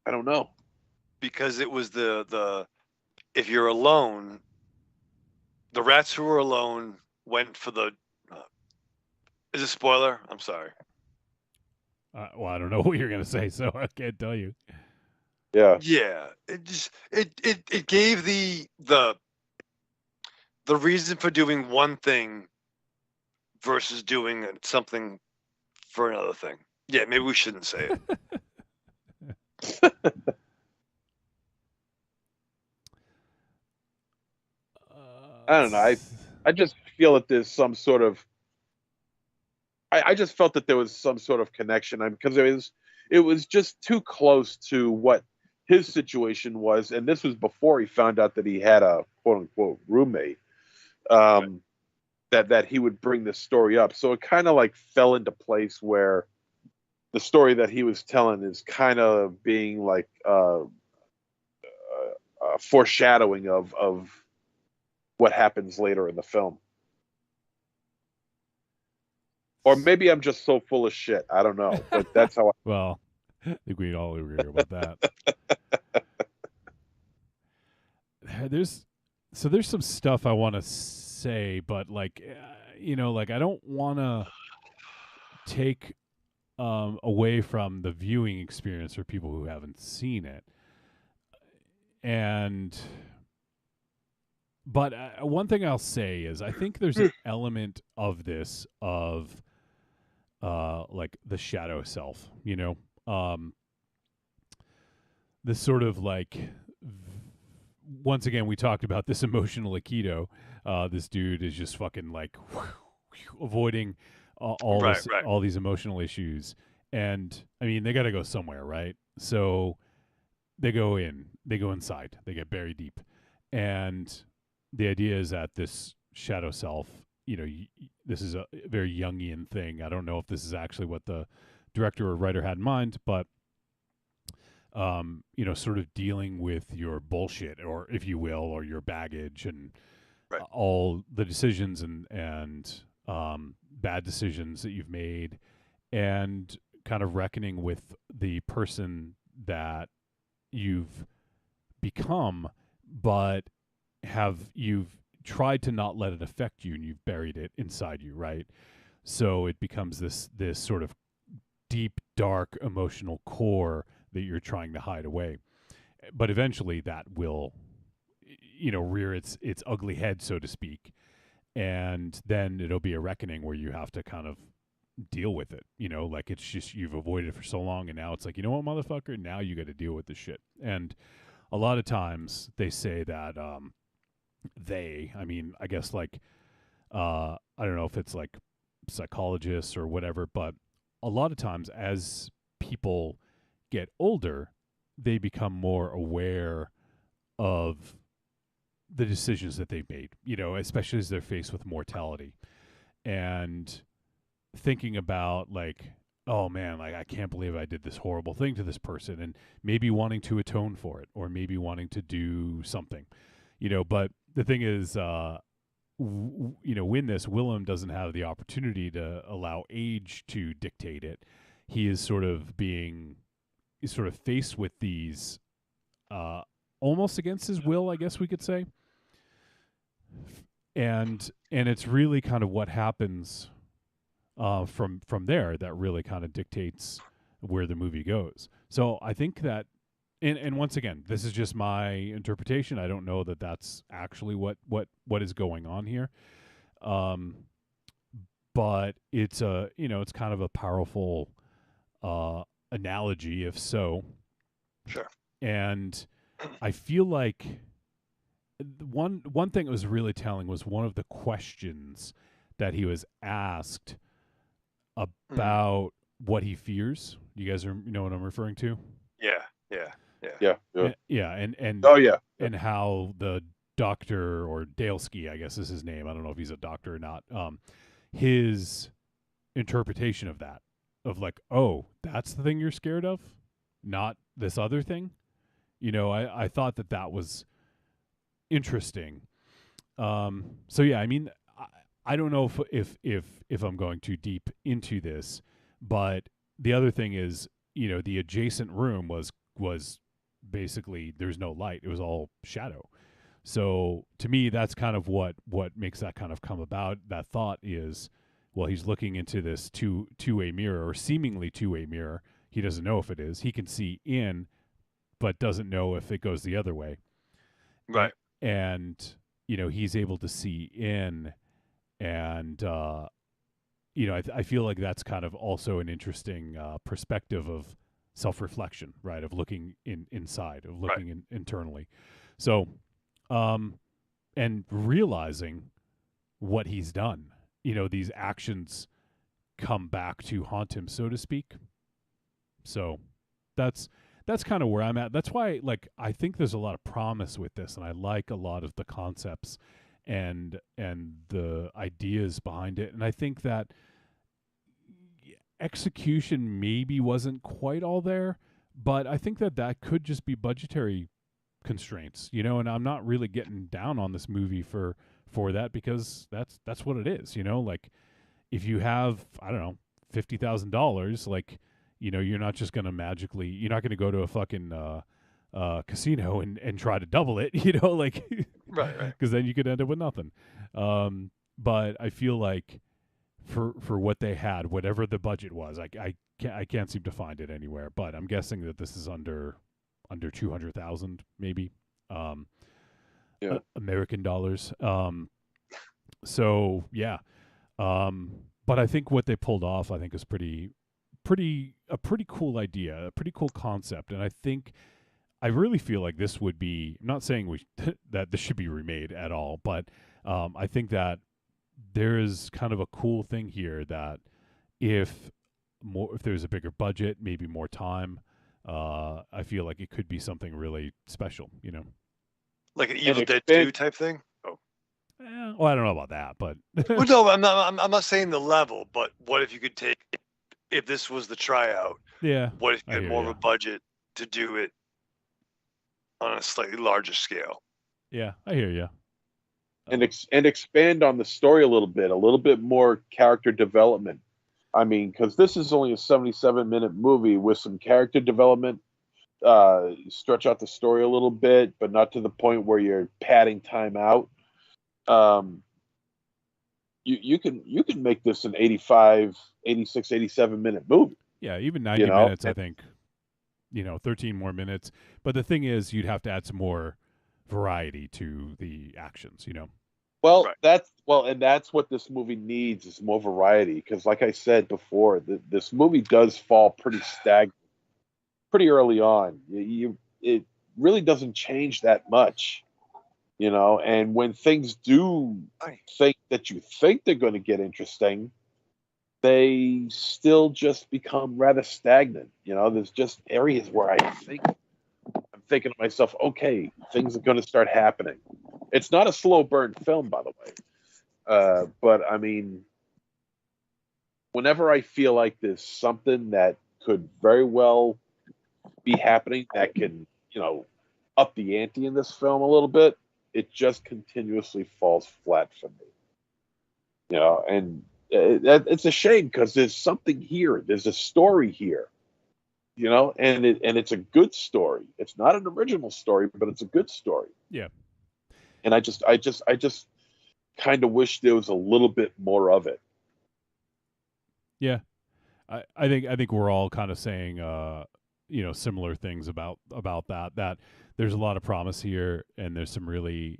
I don't know.
Because it was the if you're alone, the rats who were alone went for the is it a spoiler? I'm sorry.
Well, I don't know what you're gonna say, so I can't tell you.
Yeah.
Yeah. It just it gave the reason for doing one thing versus doing something for another thing. Yeah, maybe we shouldn't say it.
I don't know. I just feel that there's some sort of. I just felt that there was some sort of connection, because it was just too close to what his situation was, and this was before he found out that he had a quote unquote roommate. That he would bring this story up, so it kind of like fell into place where the story that he was telling is kind of being like foreshadowing of what happens later in the film. Or maybe I'm just so full of shit. I don't know, but that's how.
Well, I think we all agree about that. There's some stuff I want to say, but like, like I don't want to take away from the viewing experience for people who haven't seen it. But one thing I'll say is I think there's an element of this of like the shadow self, this sort of like, once again, we talked about this emotional aikido. This dude is just fucking like avoiding all these emotional issues. And I mean, they got to go somewhere, right? So they go inside, they get buried deep. And the idea is that this shadow self, this is a very Jungian thing. I don't know if this is actually what the director or writer had in mind, but sort of dealing with your bullshit, or if you will, or your baggage, and all the decisions and bad decisions that you've made, and kind of reckoning with the person that you've become, but you've tried to not let it affect you, and you've buried it inside you, right? So it becomes this sort of deep, dark, emotional core that you're trying to hide away. But eventually that will, rear its ugly head, so to speak. And then it'll be a reckoning where you have to kind of deal with it. Like, it's just, you've avoided it for so long, and now it's like, you know what, motherfucker, now you got to deal with this shit. And a lot of times they say that I guess like, I don't know if it's like psychologists or whatever, but a lot of times as people get older, they become more aware of the decisions that they've made, especially as they're faced with mortality, and thinking about like, oh man, like I can't believe I did this horrible thing to this person, and maybe wanting to atone for it, or maybe wanting to do something, but the thing is, in this, Willem doesn't have the opportunity to allow age to dictate it. He is sort of faced with these almost against his will, I guess we could say. And it's really kind of what happens from there that really kind of dictates where the movie goes. So I think that, and once again, this is just my interpretation. I don't know that that's actually what is going on here. But it's it's kind of a powerful analogy, if so.
Sure.
And I feel like one thing that was really telling was one of the questions that he was asked about what he fears. You guys know what I'm referring to?
Yeah.
And
oh yeah,
and how the doctor, or Dalesky, I guess is his name. I don't know if he's a doctor or not. His interpretation of that, of like, oh, that's the thing you're scared of, not this other thing. I thought that was interesting. So yeah, I mean, I don't know if I'm going too deep into this, but the other thing is, the adjacent room was basically, there's no light. It was all shadow. So to me, that's kind of what makes that kind of come about. That thought is, well, he's looking into this two-way mirror, or seemingly two-way mirror. He doesn't know if it is. He can see in, but doesn't know if it goes the other way.
Right.
And, he's able to see in, and I feel like that's kind of also an interesting perspective of self-reflection, right? Of looking inside, of looking internally. So, and realizing what he's done, these actions come back to haunt him, so to speak. So that's kind of where I'm at. That's why, like, I think there's a lot of promise with this, and I like a lot of the concepts and the ideas behind it. And I think that execution maybe wasn't quite all there, but I think that could just be budgetary constraints, and I'm not really getting down on this movie for that, because that's what it is, like, if you have, I don't know, $50,000, like, you're not just going to magically, you're not going to go to a fucking casino and try to double it, like,
right,
because then you could end up with nothing. But I feel like for what they had, whatever the budget was, I can't seem to find it anywhere, but I'm guessing that this is under 200,000 maybe, American dollars. So yeah. But I think what they pulled off, I think, is a pretty cool idea, a pretty cool concept. And I really feel like this would be, I'm not saying that this should be remade at all, but I think that there is kind of a cool thing here that if there's a bigger budget, maybe more time, I feel like it could be something really special,
like an Evil Dead 2 type thing. Oh,
well, I don't know about that, but
well, no, I'm not saying the level, but what if you could take, if this was the tryout?
Yeah.
What if you had more of a budget to do it on a slightly larger scale?
Yeah, I hear you.
And expand on the story a little bit more character development. I mean, because this is only a 77-minute movie with some character development. Stretch out the story a little bit, but not to the point where you're padding time out. You can make this an 85, 86, 87-minute movie.
Yeah, even 90 minutes, I think. 13 more minutes. But the thing is, you'd have to add some more variety to the actions,
Well, that's what this movie needs, is more variety. Because, like I said before, this movie does fall pretty stagnant pretty early on. It really doesn't change that much, And when things do think that you think they're going to get interesting, they still just become rather stagnant. There's just areas where I'm thinking to myself, okay, things are going to start happening. It's not a slow burn film, by the way. But I mean, whenever I feel like there's something that could very well be happening that can, up the ante in this film a little bit, it just continuously falls flat for me. And it's a shame, because there's something here. There's a story here. And it's a good story. It's not an original story, but it's a good story.
Yeah.
And I just kind of wish there was a little bit more of it.
Yeah. I think we're all kind of saying similar things about that there's a lot of promise here, and there's some really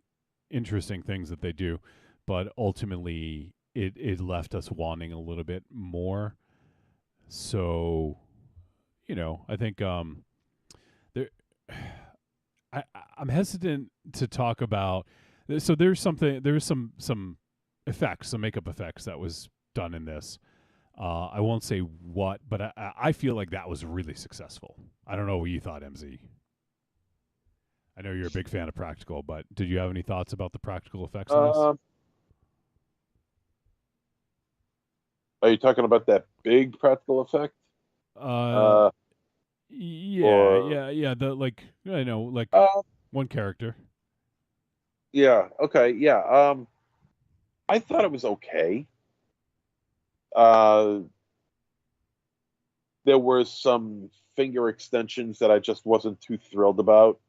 interesting things that they do, but ultimately it left us wanting a little bit more. So I think there I'm hesitant to talk about. So there's some effects, some makeup effects that was done in this. I won't say what, but I feel like that was really successful. I don't know what you thought, MZ. I know you're a big fan of practical, but did you have any thoughts about the practical effects in this?
Are you talking about that big practical effect?
Yeah. The one character.
Yeah. Okay. Yeah. I thought it was okay. There were some finger extensions that I just wasn't too thrilled about.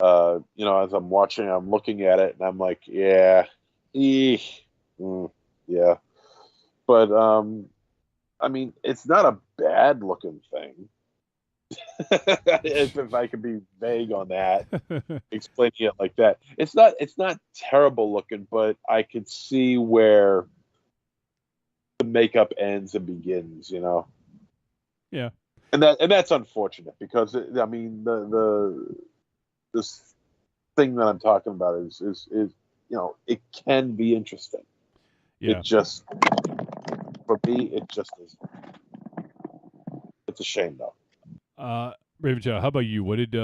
As I'm watching, I'm looking at it and I'm like, yeah. But I mean, it's not a bad looking thing. if I could be vague on that, explaining it like that. It's not terrible looking, but I could see where the makeup ends and begins.
Yeah.
And that's unfortunate because this thing that I'm talking about is it can be interesting.
Yeah.
It just, for me, it just isn't. It's a shame though.
Raven Chow, how about you? What did we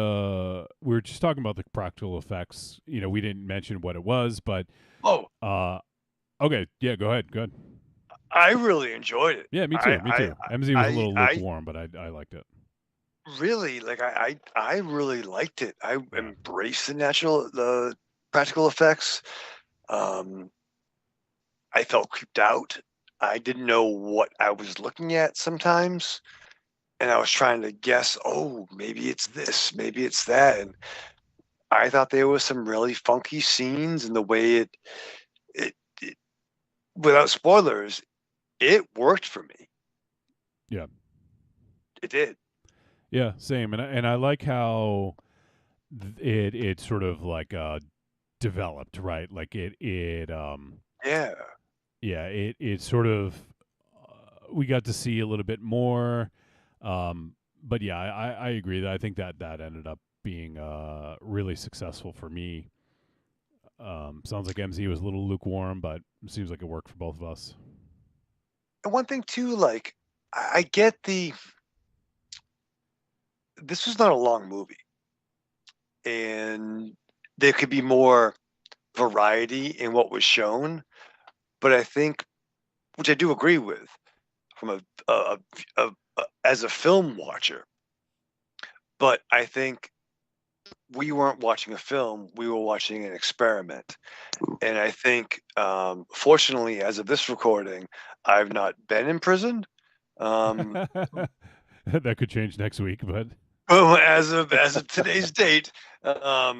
were just talking about the practical effects. We didn't mention what it was, but okay, yeah, go ahead.
I really enjoyed it.
Yeah, me too. MZ was a little lukewarm, but I liked it.
Really, like I really liked it. I embraced the practical effects. I felt creeped out. I didn't know what I was looking at sometimes, and I was trying to guess. Oh, maybe it's this, maybe it's that, and I thought there was some really funky scenes, and the way it without spoilers, it worked for me.
Yeah,
it did.
Yeah, same, and I like how it sort of like developed, right? Like it it sort of we got to see a little bit more, but yeah, I agree that I think that ended up being really successful for me. Sounds like MZ was a little lukewarm, but it seems like it worked for both of us.
And one thing too, like I get this was not a long movie, and there could be more variety in what was shown, but I think, which I do agree with, from as a film watcher, but I think we weren't watching a film; we were watching an experiment. And I think, fortunately, as of this recording, I've not been in prison.
That could change next week, but
as of today's date, but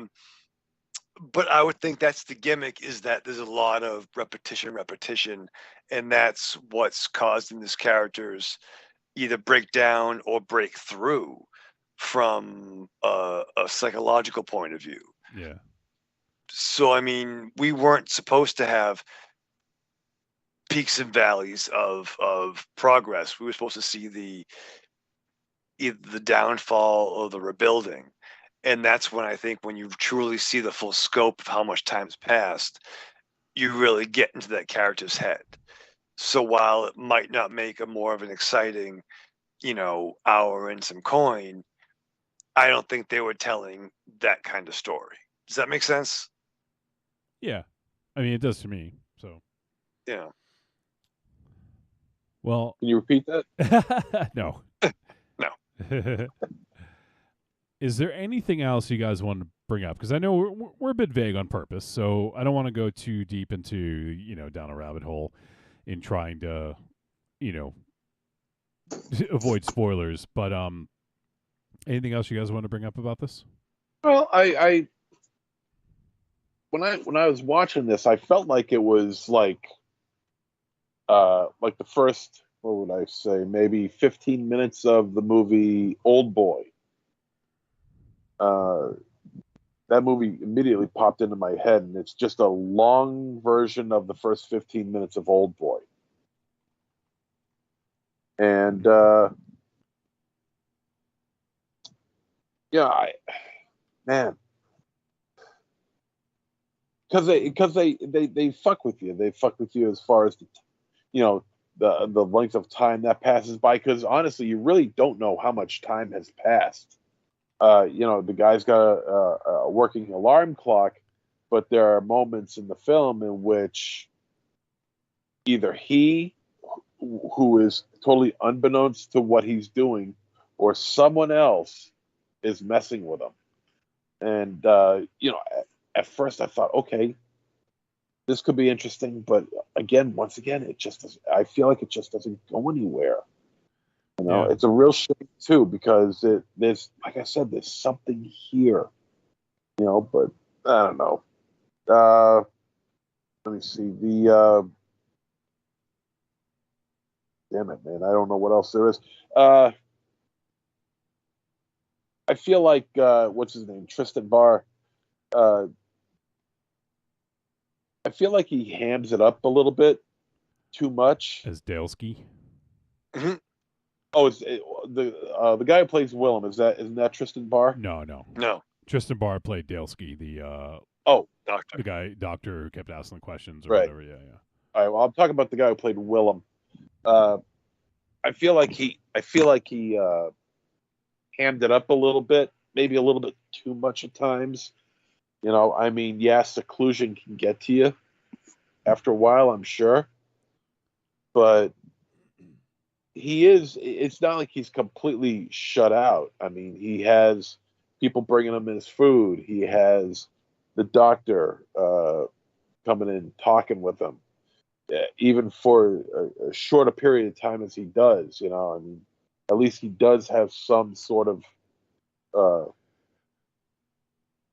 I would think that's the gimmick, is that there's a lot of repetition, and that's what's causing these characters either break down or break through from a psychological point of view.
Yeah.
So, I mean, we weren't supposed to have peaks and valleys of progress. We were supposed to see either the downfall or the rebuilding. And that's when I think, when you truly see the full scope of how much time's passed, you really get into that character's head. So while it might not make a more of an exciting, hour and some coin, I don't think they were telling that kind of story. Does that make sense?
Yeah. I mean, it does to me, so.
Yeah.
Well,
can you repeat that?
No.
No.
Is there anything else you guys want to bring up? Because I know we're a bit vague on purpose, so I don't want to go too deep into, down a rabbit hole in trying to, avoid spoilers. But anything else you guys want to bring up about this?
Well, I when I was watching this, I felt like it was like the first, what would I say, maybe 15 minutes of the movie Old Boy. That movie immediately popped into my head, and it's just a long version of the first 15 minutes of Old Boy. And man, because they fuck with you. They fuck with you as far as the length of time that passes by. Because honestly, you really don't know how much time has passed. The guy's got a working alarm clock, but there are moments in the film in which either he, who is totally unbeknownst to what he's doing, or someone else is messing with him. And, at first I thought, okay, this could be interesting, but once again, it just doesn't, I feel like it just doesn't go anywhere. It's a real shame too, because there's, like I said, there's something here, but I don't know. Let me see damn it, man, I don't know what else there is. I feel like, what's his name? Tristan Barr. I feel like he hams it up a little bit. too much.
As Dalesky.
Oh, it's the guy who plays Willem. Isn't that Tristan Barr?
No. Tristan Barr played Dalesky, the
doctor.
The guy doctor who kept asking questions or
Right.
whatever. Yeah.
All right. Well, I'm talking about the guy who played Willem. I feel like he hammed it up a little bit, maybe a little bit too much at times. You know, I mean, seclusion can get to you after a while, I'm sure. But it's not like he's completely shut out. I mean, he has people bringing him his food. He has the doctor coming in, talking with him, even for a shorter period of time as he does. You know, I mean, at least he does have some sort of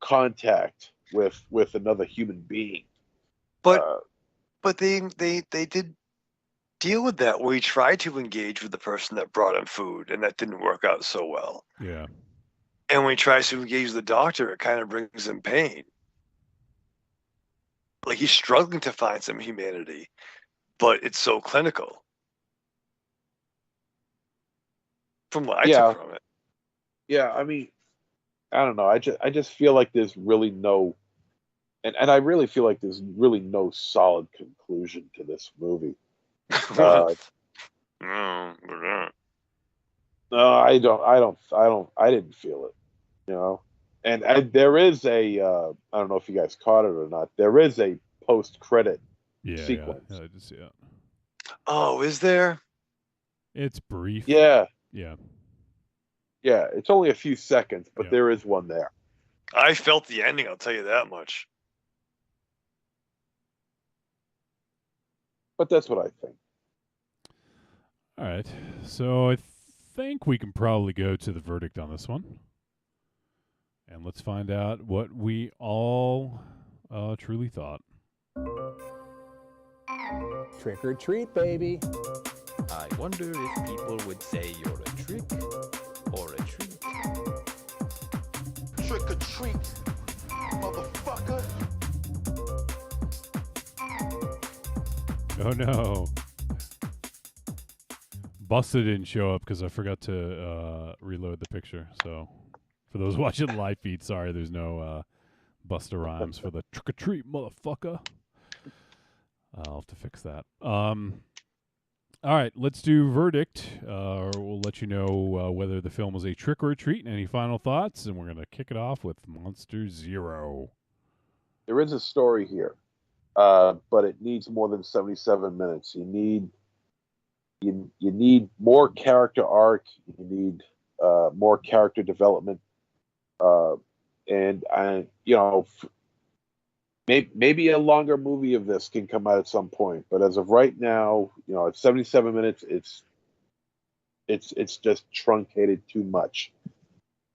contact with another human being.
But they did deal with that where he tried to engage with the person that brought him food, and that didn't work out so well.
Yeah.
And when he tries to engage the doctor, it kind of brings him pain. Like he's struggling to find some humanity, but it's so clinical. From what I took from it.
Yeah, I mean, I don't know. I just feel like there's really no, and I really feel like there's really no solid conclusion to this movie. No, I didn't feel it, you know. And there is a, I don't know if you guys caught it or not. There is a post-credit sequence.
Yeah, I did see that.
Oh, is there?
It's brief.
Yeah.
Yeah.
Yeah, it's only a few seconds, but there is one there.
I felt the ending, I'll tell you that much.
But that's what I think.
All right. So I think we can probably go to the verdict on this one. And let's find out what we all truly thought.
Trick or treat, baby.
I wonder if people would say you're a trick or a treat.
Trick or treat, motherfucker.
Oh no. Busta didn't show up because I forgot to reload the picture. So for those watching the live feed, sorry, there's no Busta Rhymes for the trick or treat, motherfucker. I'll have to fix that. All right, let's do verdict. We'll let you know whether the film was a trick or a treat. Any final thoughts? And we're going to kick it off with Monster Zero.
There is a story here, but it needs more than 77 minutes. You need more character arc. You need more character development, maybe a longer movie of this can come out at some point. But as of right now, at 77 minutes, it's just truncated too much.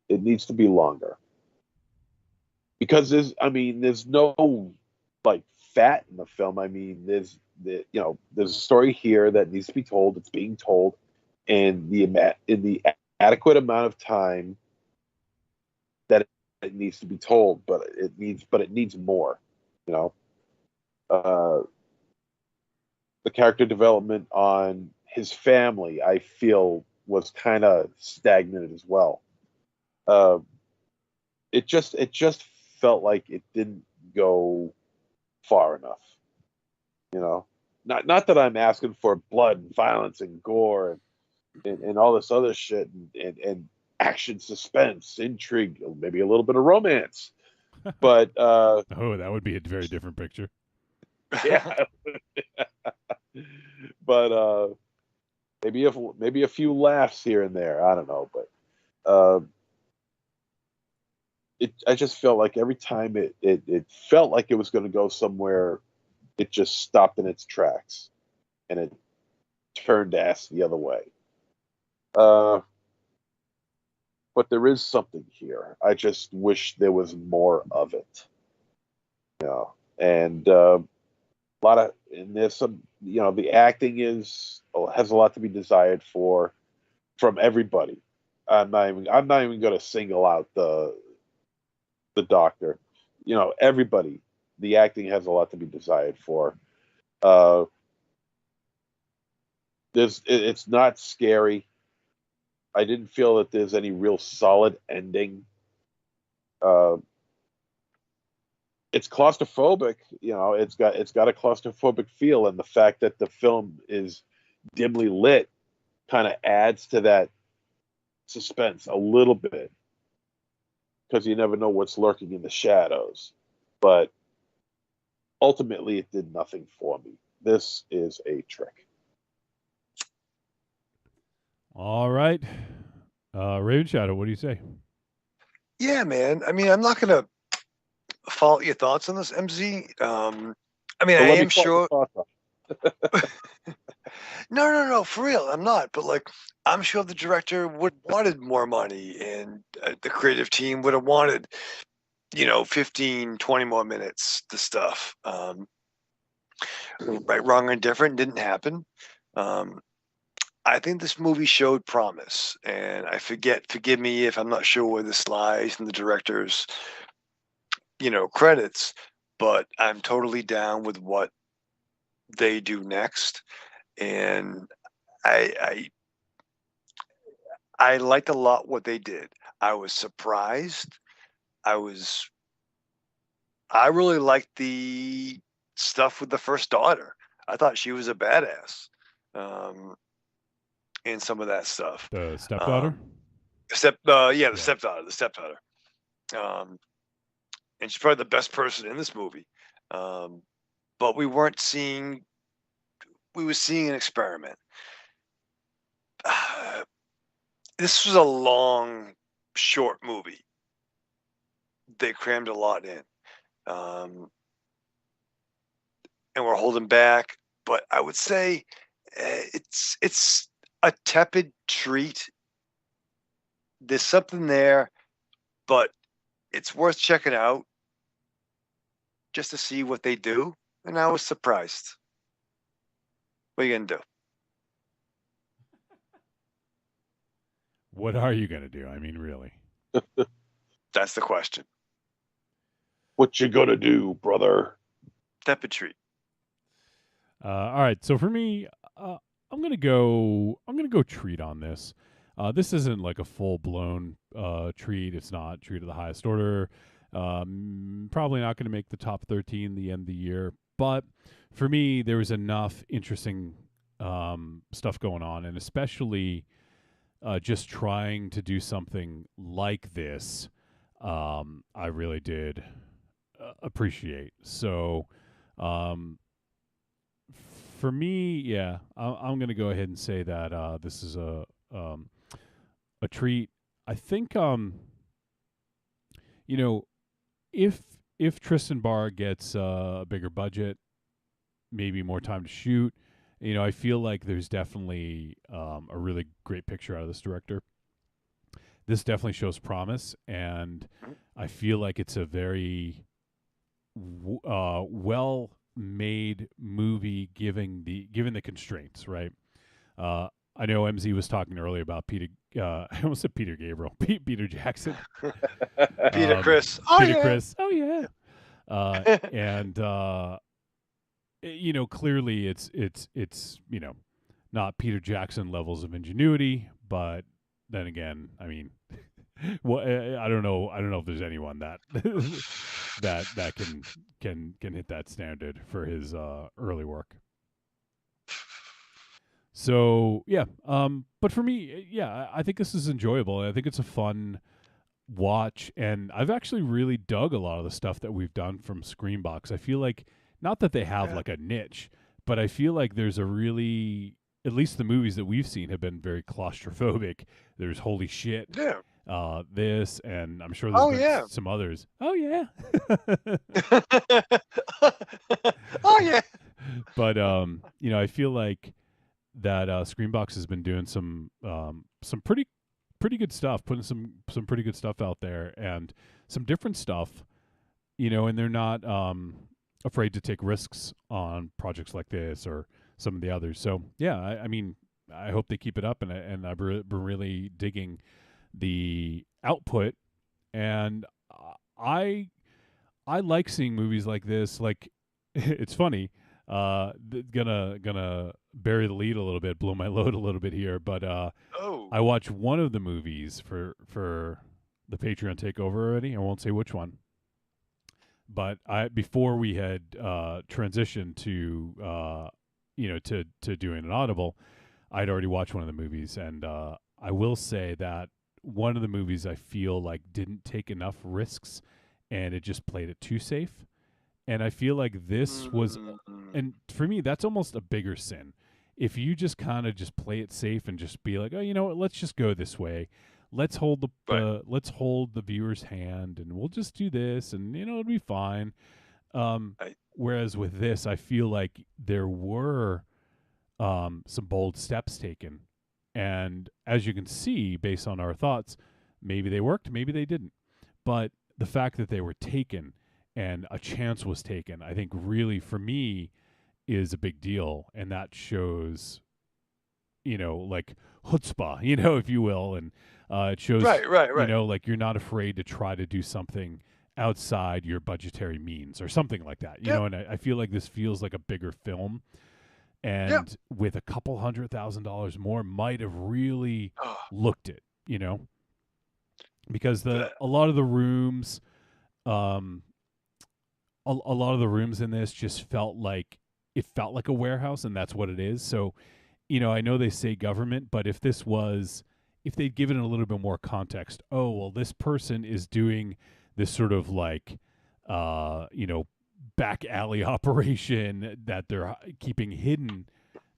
It needs to be longer because there's no like fat in the film. I mean, there's a story here that needs to be told. It's being told, and in the adequate amount of time that it needs to be told. But it needs more. The character development on his family, I feel, was kind of stagnant as well. It just felt like it didn't go far enough. Not that I'm asking for blood and violence and gore and all this other shit and action, suspense, intrigue, maybe a little bit of romance. But
that would be a very different picture.
Yeah. But maybe a few laughs here and there. I don't know, but I just felt like every time it felt like it was going to go somewhere, it just stopped in its tracks and it turned ass the other way. But there is something here. I just wish there was more of it. And there's some, the acting has a lot to be desired from everybody. I'm not even going to single out the doctor. Everybody. The acting has a lot to be desired for. It's not scary. I didn't feel that there's any real solid ending. It's claustrophobic, it's got a claustrophobic feel, and the fact that the film is dimly lit kind of adds to that suspense a little bit, because you never know what's lurking in the shadows. But ultimately, it did nothing for me. This is a trick.
All right. Raven Shadow, what do you say?
Yeah, man. I mean, I'm not going to fault your thoughts on this, MZ. I mean, I am sure. No, for real, I'm not. But like, I'm sure the director would wanted more money, and the creative team would have wanted, 15, 20 more minutes to stuff. Right, wrong, or indifferent didn't happen. I think this movie showed promise, and forgive me if I'm not sure where this lies in the director's, credits, but I'm totally down with what they do next. And I liked a lot what they did. I was surprised. I really liked the stuff with the first daughter. I thought she was a badass. In some of that stuff.
The stepdaughter?
The stepdaughter. And she's probably the best person in this movie. But we were seeing an experiment. This was a long, short movie. They crammed a lot in. And we're holding back. But I would say it's a tepid treat. There's something there, but it's worth checking out just to see what they do. And I was surprised. What are you going to do?
What are you going to do? I mean, really.
That's the question.
What you going to do, brother?
Tepid treat.
All right. So for me, I'm gonna go treat on this. This isn't like a full blown treat. It's not treat of the highest order. Probably not going to make the top 13 the end of the year. But for me, there was enough interesting stuff going on, and especially just trying to do something like this. I really did appreciate. So. For me, yeah, I'm going to go ahead and say that this is a treat. I think, if Tristan Barr gets a bigger budget, maybe more time to shoot, I feel like there's definitely a really great picture out of this director. This definitely shows promise, and I feel like it's a very well made movie given the constraints, right? I know MZ was talking earlier about Peter I almost said Peter Gabriel. Peter Jackson.
Chris.
Chris. Oh yeah. And clearly it's not Peter Jackson levels of ingenuity, but then again, I mean, well, I don't know if there's anyone that that can hit that standard for his early work. So yeah, but for me, yeah, I think this is enjoyable. I think it's a fun watch, and I've actually really dug a lot of the stuff that we've done from Screenbox. I feel like not that they have like a niche, but I feel like there's a really, at least the movies that we've seen have been very claustrophobic. There's Holy Shit.
Yeah.
This, and I'm sure there's been some others. Oh yeah.
Oh yeah.
But I feel like that Screenbox has been doing some pretty good stuff, putting some pretty good stuff out there, and some different stuff, and they're not afraid to take risks on projects like this or some of the others. So yeah, I mean, I hope they keep it up, and I've been really digging the output, and I like seeing movies like this. Like, it's funny. Gonna bury the lead a little bit, blow my load a little bit here, but I watched one of the movies for the Patreon takeover already. I won't say which one, but before we had transitioned to to doing an Audible, I'd already watched one of the movies, and I will say that one of the movies I feel like didn't take enough risks, and it just played it too safe. And I feel like this was, and for me, that's almost a bigger sin. If you just kind of just play it safe and just be like, oh, you know what, let's just go this way. Let's hold let's hold the viewer's hand, and we'll just do this, and it'll be fine. Whereas with this, I feel like there were some bold steps taken, and as you can see, based on our thoughts, maybe they worked, maybe they didn't. But the fact that they were taken and a chance was taken, I think really for me is a big deal, and that shows, like chutzpah, if you will, and it shows,
right.
like you're not afraid to try to do something outside your budgetary means or something like that, you know. And I feel like this feels like a bigger film, and with a couple $100,000 more, might have really looked it, because a lot of the rooms, a lot of the rooms in this just felt like a warehouse, and that's what it is. So, I know they say government, but if they'd given it a little bit more context, oh, well, this person is doing this sort of like, back alley operation that they're keeping hidden,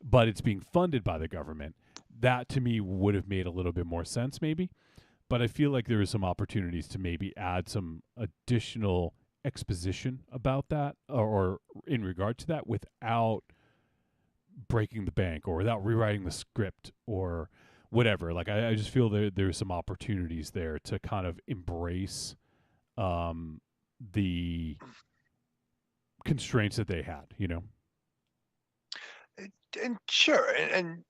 but it's being funded by the government. That to me would have made a little bit more sense maybe. But I feel like there are some opportunities to maybe add some additional exposition about that or in regard to that without breaking the bank or without rewriting the script or whatever. Like I just feel there's some opportunities there to kind of embrace the constraints that they had,
And sure, and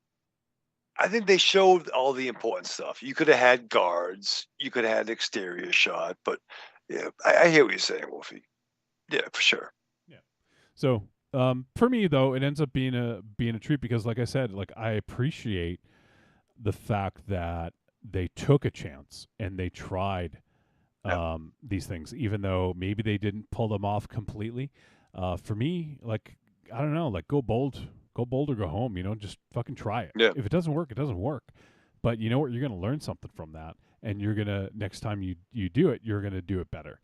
I think they showed all the important stuff. You could have had guards, you could have had exterior shot, but yeah, I hear what you're saying, Wolfie. Yeah, for sure.
Yeah. So for me though, it ends up being a treat because, like I said, like I appreciate the fact that they took a chance and they tried these things, even though maybe they didn't pull them off completely. For me, like I don't know, like go bold or go home. Just fucking try it.
Yeah.
If it doesn't work, it doesn't work. But you know what? You're gonna learn something from that, and you're gonna next time you do it, you're gonna do it better.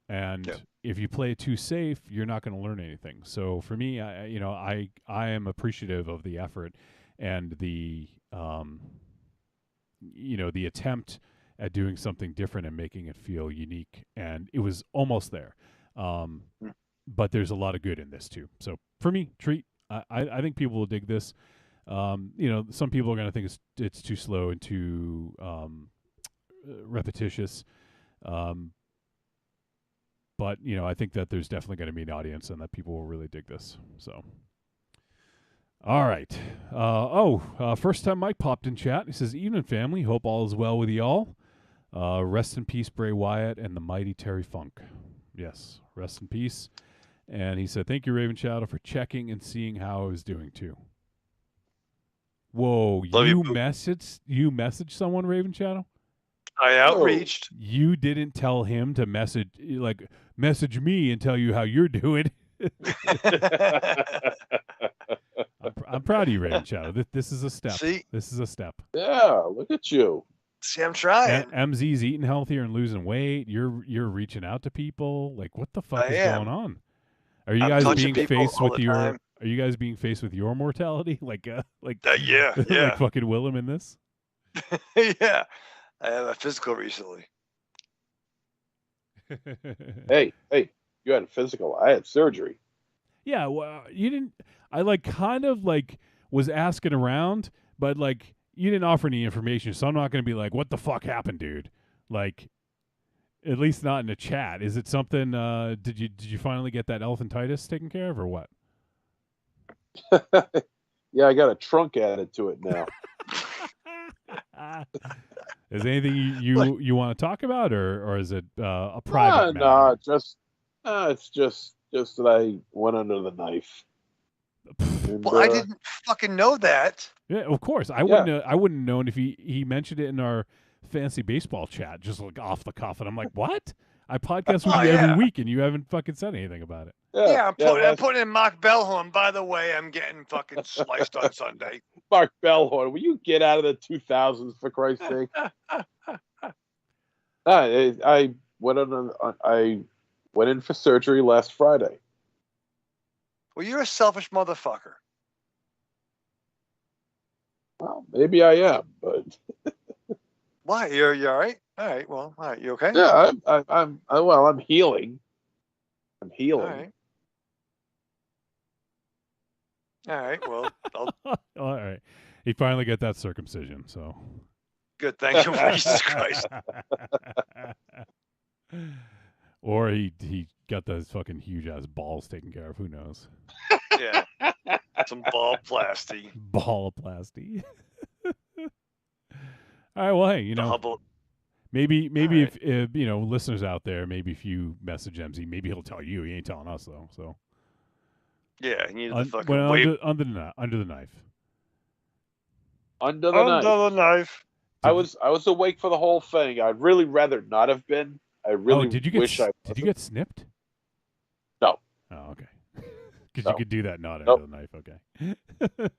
And if you play it too safe, you're not going to learn anything. So for me, I am appreciative of the effort and the the attempt at doing something different and making it feel unique. And it was almost there. But there's a lot of good in this too. So for me, treat. I think people will dig this. Some people are going to think it's too slow and too repetitious. But, I think that there's definitely going to be an audience and that people will really dig this. So, all right. First time Mike popped in chat. He says, evening, family. Hope all is well with y'all. Rest in peace, Bray Wyatt and the mighty Terry Funk. Yes, rest in peace. And he said, thank you, Raven Shadow, for checking and seeing how I was doing, too. Whoa, you messaged someone, Raven Shadow?
I outreached.
You didn't tell him to message me and tell you how you're doing. I'm proud of you, Raven Shadow. This is a step.
See?
This is a step.
Yeah, look at you.
See, I'm trying.
MZ's eating healthier and losing weight. You're reaching out to people. Like, what the fuck is going on? Are you guys being faced with your? Are you guys being faced with your mortality?
Yeah.
like fucking Willem in this?
Yeah. I had a physical recently.
Hey, you had a physical. I had surgery.
Yeah, well, you didn't. I kind of was asking around, but you didn't offer any information, so I'm not going to be like, "What the fuck happened, dude?" At least not in the chat. Is it something? Did you finally get that elephantitis taken care of, or what?
Yeah, I got a trunk added to it now.
Is there anything you want to talk about, or is it a private matter?
No, it's just that I went under the knife. And,
Well, I didn't fucking know that.
Yeah, of course. I wouldn't have known if he mentioned it in our fancy baseball chat, just like off the cuff, and I'm like, what? I podcast with you every week, and you haven't fucking said anything about it.
Yeah, I'm putting in Mark Bellhorn. By the way, I'm getting fucking sliced on Sunday.
Mark Bellhorn, will you get out of the 2000s for Christ's sake? I went in for surgery last Friday.
Well, you're a selfish motherfucker.
Well, maybe I am, but
why? You're all right? All right. Well, all right. You okay?
Yeah, I'm healing. I'm healing.
All right. All right. Well,
all right. He finally got that circumcision, so
good. Thank you, Jesus Christ.
Or he got those fucking huge ass balls taken care of. Who knows?
Yeah. Some ballplasty.
Ballplasty. All right. Well, hey, maybe
right.
if listeners out there, maybe if you message MZ, maybe he'll tell you. He ain't telling us though. So.
Yeah, he needed the fucking
under the knife.
Under the knife.
Under the knife.
I was awake for the whole thing. I'd really rather not have been. I really
did you get snipped?
No.
Oh, okay. Because you could do that not under the knife. Okay.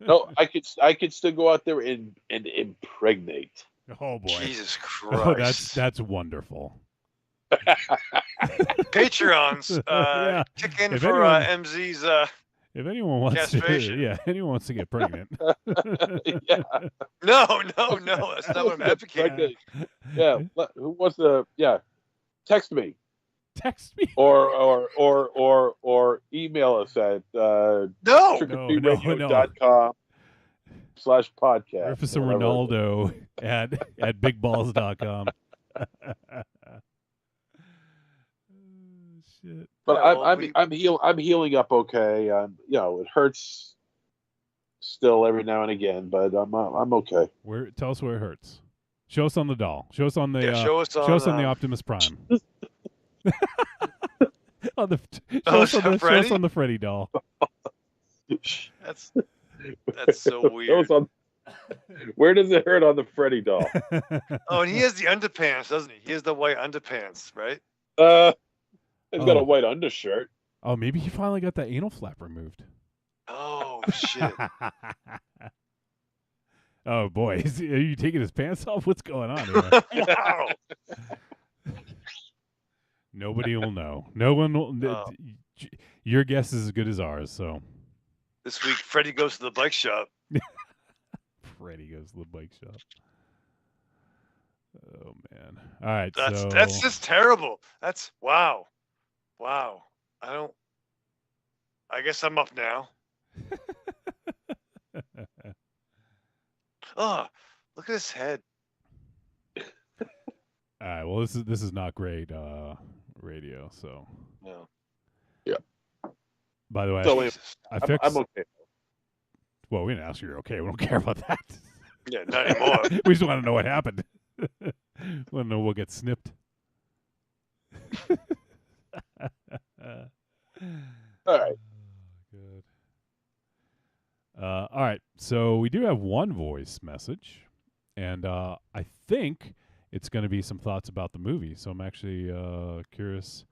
No, I could still go out there and impregnate.
Oh boy.
Jesus Christ.
That's wonderful.
Patreons, kick in for MZ's.
If anyone wants anyone wants to get pregnant.
No, that's not what I'm advocating.
Yeah, who wants to? Yeah, text me.
Text me.
Or email us at trickortreatradio.com/podcast.
Rufus Ronaldo at bigballs.com. Shit.
But I'm healing up okay. It hurts still every now and again, but I'm okay.
Tell us where it hurts. Show us on the doll. Show us on the
show us
on the Optimus Prime. Show us on the Freddy doll.
That's so weird.
Where does it hurt on the Freddy doll?
Oh, and he has the underpants, doesn't he? He has the white underpants, right?
He's got a white undershirt.
Oh, maybe he finally got that anal flap removed.
Oh shit!
Oh boy, are you taking his pants off? What's going on here?
Wow.
Nobody will know. No one will. Your guess is as good as ours. So
this week, Freddie goes to the bike shop.
Freddie goes to the bike shop. Oh man! All right,
that's just terrible. That's wow. I guess I'm up now. Oh, look at his head.
All right. Well, this is not great radio. So.
No.
Yeah.
By the way, I fixed.
I'm okay.
Well, we didn't ask you you're okay. We don't care about that.
Yeah, not anymore.
We just want to know what happened. We want to know what gets snipped.
All right.
Good. All right. So we do have one voice message, and I think it's going to be some thoughts about the movie. So I'm actually curious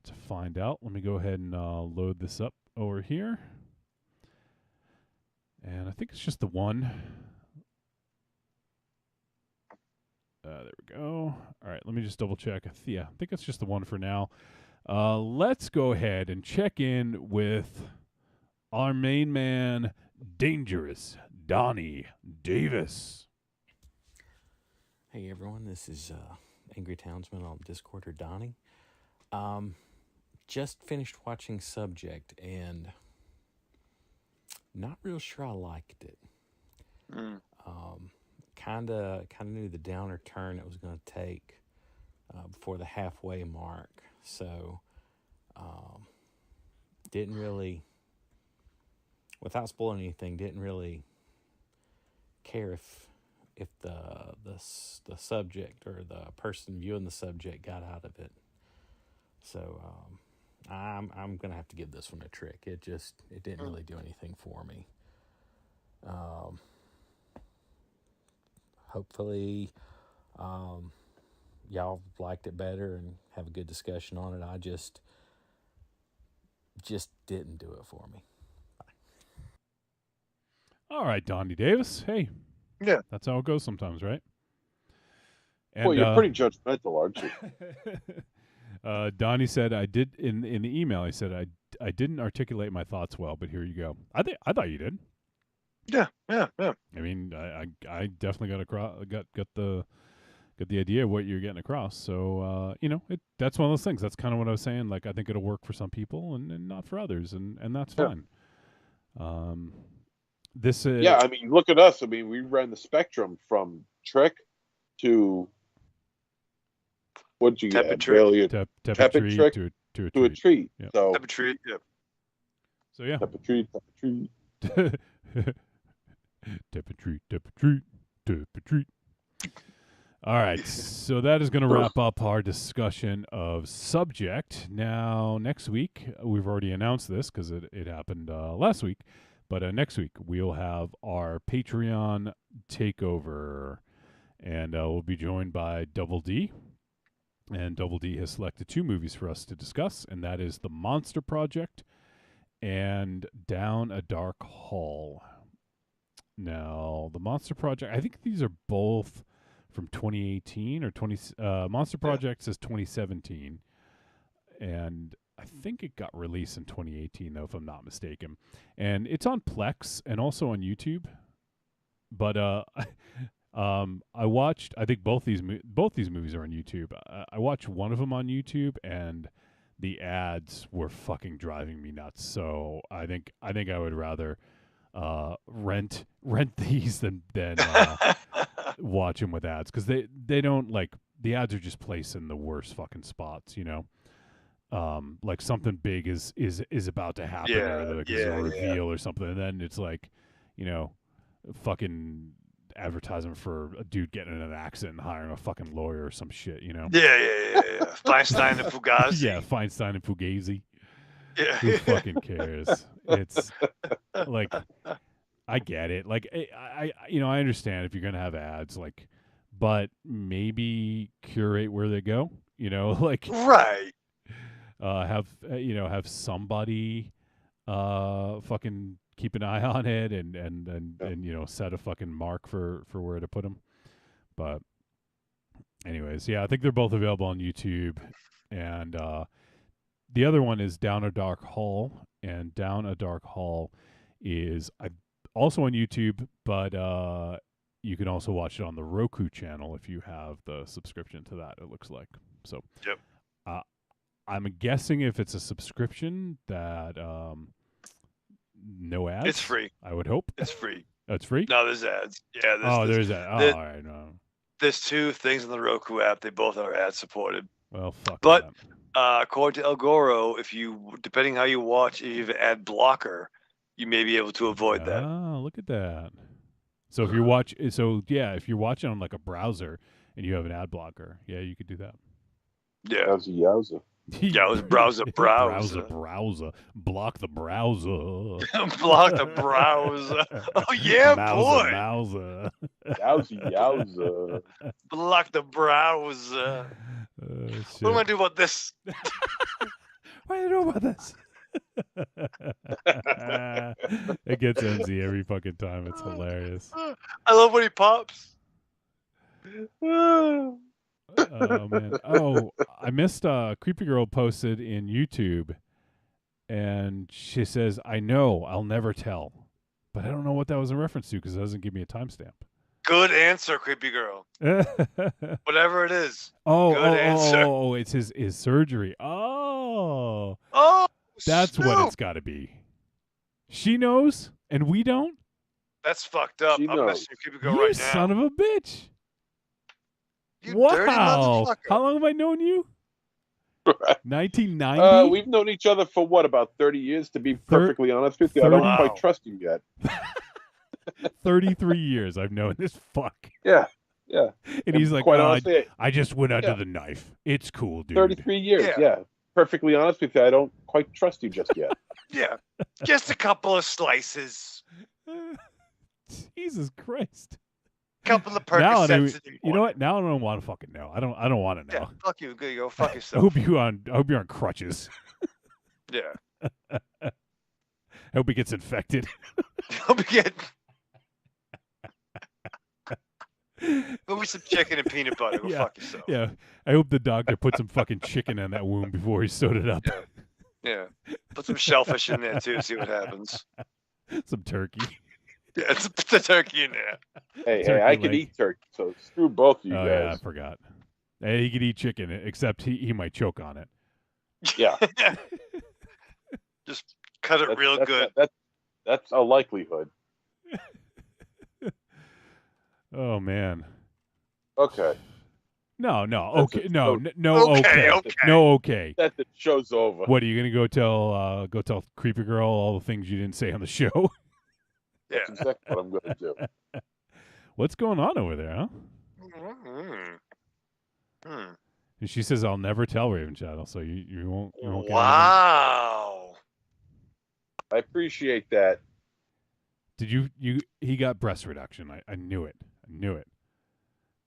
to find out. Let me go ahead and load this up over here. And I think it's just the one. There we go. All right, let me just double check. I think it's just the one for now. Let's go ahead and check in with our main man, Dangerous Donnie Davis.
Hey everyone, this is Angry Townsman on Discord, or Donnie. Just finished watching Subject and not real sure I liked it. Kinda knew the downer turn it was going to take before the halfway mark, so didn't really, without spoiling anything, didn't really care if the subject or the person viewing the subject got out of it. So I'm gonna have to give this one a trick. It didn't really do anything for me. Hopefully, y'all liked it better and have a good discussion on it. I just didn't do it for me.
All right, Donnie Davis. Hey.
Yeah.
That's how it goes sometimes, right? And,
well, you're pretty judgmental, aren't you?
Donnie said, I did in the email, he said, I didn't articulate my thoughts well, but here you go. I thought you did.
Yeah. I
mean, I definitely got the idea of what you're getting across. So, that's one of those things. That's kind of what I was saying. Like, I think it'll work for some people and not for others, and that's fine.
Yeah, I mean, look at us. I mean, we ran the spectrum from trick to what did you get? Barely a tepid trick
to a
treat.
Yep.
So
tepid treat. Yep.
So yeah,
tepid treat.
Tepid treat. All right, so that is going to wrap up our discussion of subject. Now, next week, we've already announced this because it happened last week, but next week we'll have our Patreon takeover, and we'll be joined by Double D. And Double D has selected 2 movies for us to discuss, and that is The Monster Project and Down a Dark Hall. Now, The Monster Project, I think these are both from 2018 or Monster Project says 2017, and I think it got released in 2018 though, if I'm not mistaken. And it's on Plex and also on YouTube. But I watched. I think both these movies are on YouTube. I watched one of them on YouTube, and the ads were fucking driving me nuts. So I think I would rather rent these than watch them with ads, because they don't, like, the ads are just placed in the worst fucking spots. Like something big is about to happen, or like there's a reveal or something, and then it's like, fucking advertisement for a dude getting in an accident and hiring a fucking lawyer or some shit,
Yeah. Feinstein and Fugazi.
Yeah, Feinstein and Fugazi.
Yeah.
Who fucking cares? It's like, I get it. Like, I understand if you're gonna have ads, like, but maybe curate where they go. Like,
right.
Have somebody fucking keep an eye on it and set a fucking mark for where to put them. But anyways, yeah, I think they're both available on YouTube, and the other one is Down a Dark Hall, and Down a Dark Hall is also on YouTube, but you can also watch it on the Roku channel if you have the subscription to that, it looks like. So
yep.
I'm guessing if it's a subscription that no ads.
It's free.
I would hope.
It's free.
Oh, it's free?
No, there's ads. Yeah.
There's ads. All right. No.
There's 2 things in the Roku app. They both are ad supported.
Well, fuck.
But according to El Goro, depending how you watch, if you have an ad blocker, you may be able to avoid that.
Oh, look at that. So if you're watching on like a browser and you have an ad blocker, yeah, you could do that.
Yeah.
Yowza.
Yeah, it was browser.
Browser. Block the browser.
Block the browser. Oh yeah, boy.
Mouser.
Yowza.
Block the browser. What am I do about this?
What do you know about this? It gets NZ every fucking time. It's hilarious.
I love when he pops.
Oh man! Oh, I missed. Creepy Girl posted in YouTube, and she says, "I know, I'll never tell," but I don't know what that was in reference to because it doesn't give me a timestamp.
Good answer, Creepy Girl. Whatever it is.
Good
answer.
Oh, it's his surgery. Oh, that's
Snoop.
what it's got to be. She knows, and we don't.
That's fucked up. I'm messaging Creepy Girl
You
right now.
son of a bitch.
You
wow.
dirty motherfucker.
How long have I known you? 1990?
We've known each other for what, about 30 years, to be perfectly honest with you. I don't quite trust you yet.
33 years I've known this fuck.
Yeah.
And he's like,
quite honestly,
I just went under the knife. It's cool, dude.
33 years, yeah. perfectly honest with you, I don't quite trust you just yet.
Yeah, just a couple of slices.
Jesus Christ.
Couple of
Now,
Percocets.
you know what? Now I don't want to fucking know. I don't want to know.
Yeah, fuck you. Go fuck
I
yourself.
hope you're on crutches.
Yeah.
I hope he gets infected.
Hope you get. Go with some chicken and peanut butter. Go fuck yourself.
Yeah. I hope the doctor put some fucking chicken in that wound before he sewed it up.
Yeah. Put some shellfish in there too. See what happens.
Some turkey.
Yeah, put the turkey in there.
Hey, I can eat turkey, so screw both of you guys.
Yeah, I forgot. Hey, he could eat chicken, except he might choke on it.
Yeah.
Just cut it real good.
That's a likelihood.
Oh man.
Okay.
No.
That's
Okay.
it.
No.
So-
No.
Okay,
Okay.
okay.
No. Okay.
That the show's over.
What are you gonna go tell Creepy Girl all the things you didn't say on the show?
Yeah.
That's exactly what I'm going to do.
What's going on over there, huh? And she says, "I'll never tell Raven Shadow," so you won't. Get anything.
Wow.
I appreciate that.
Did you? He got breast reduction. I knew it.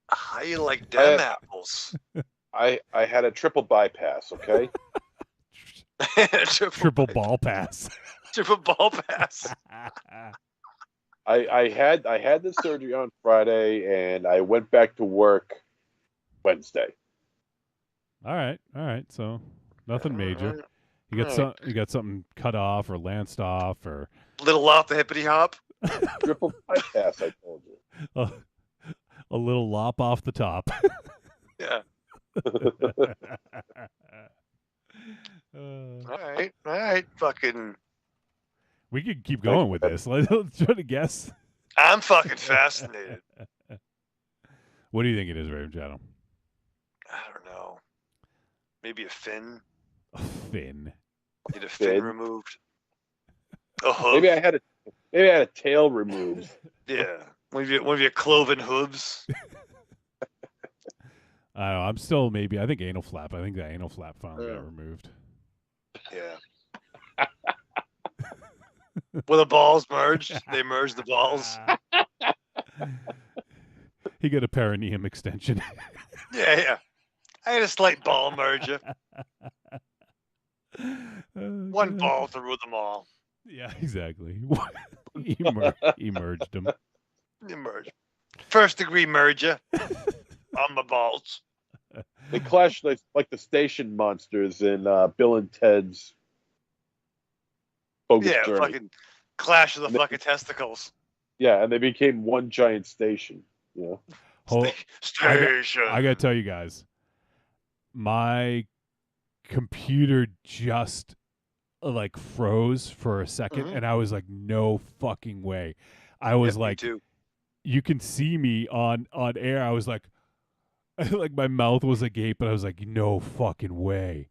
How you like them apples?
I had a triple bypass. Okay.
Triple ball pass.
Triple ball pass.
I had the surgery on Friday, and I went back to work Wednesday.
All right. So nothing major. You got something cut off or lanced off or
Little off the hippity hop.
Triple bypass. I told you.
A little lop off the top.
Yeah. All right. Fucking.
We could keep going with this. Let's try to guess.
I'm fucking fascinated.
What do you think it is, Raven Shadow?
I don't know. Maybe a fin.
A fin.
Need a fin removed. A hoof.
Maybe I had a tail removed.
Yeah. One of your cloven hooves.
I don't know. I'm still maybe. I think anal flap. I think the anal flap finally got removed.
Yeah. Well, the balls merged. They merged the balls.
He got a perineum extension.
Yeah. I had a slight ball merger. One ball through them all.
Yeah, exactly. He merged them.
Merge. First degree merger on my balls.
They clashed like the station monsters in Bill and Ted's Bogus Journey.
Fucking clash of the fucking testicles.
Yeah, and they became one giant station. You know.
Station.
I gotta tell you guys, my computer just like froze for a 2nd, and I was like, "No fucking way!" I was like, "You can see me on air." I was like, like my mouth was agape, but I was like, "No fucking way!"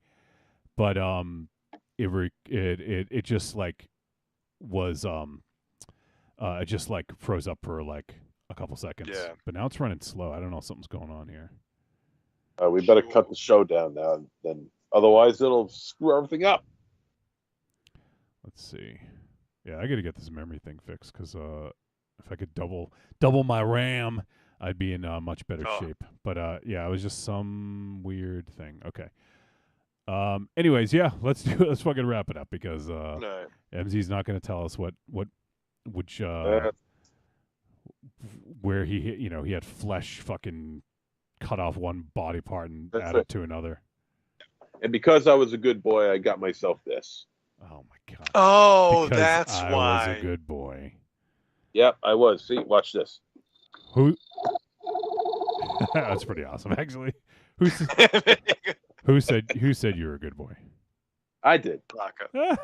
But it just like was it just like froze up for like a couple seconds.
Yeah.
But now it's running slow. I don't know, something's going on here.
We better cut the show down now, then otherwise it'll screw everything up.
Let's see. Yeah, I got to get this memory thing fixed because if I could double my RAM, I'd be in much better shape. But yeah, it was just some weird thing. Okay. Anyways, yeah, let's fucking wrap it up because MZ's not going to tell us which where he had flesh fucking cut off one body part and added to another.
And because I was a good boy, I got myself this.
Oh my god.
Oh,
because
that's
I
why.
was a good boy.
Yep, I was. See, watch this.
Who? That's pretty awesome, actually. Who said you were a good boy?
I did.
Blanca.
All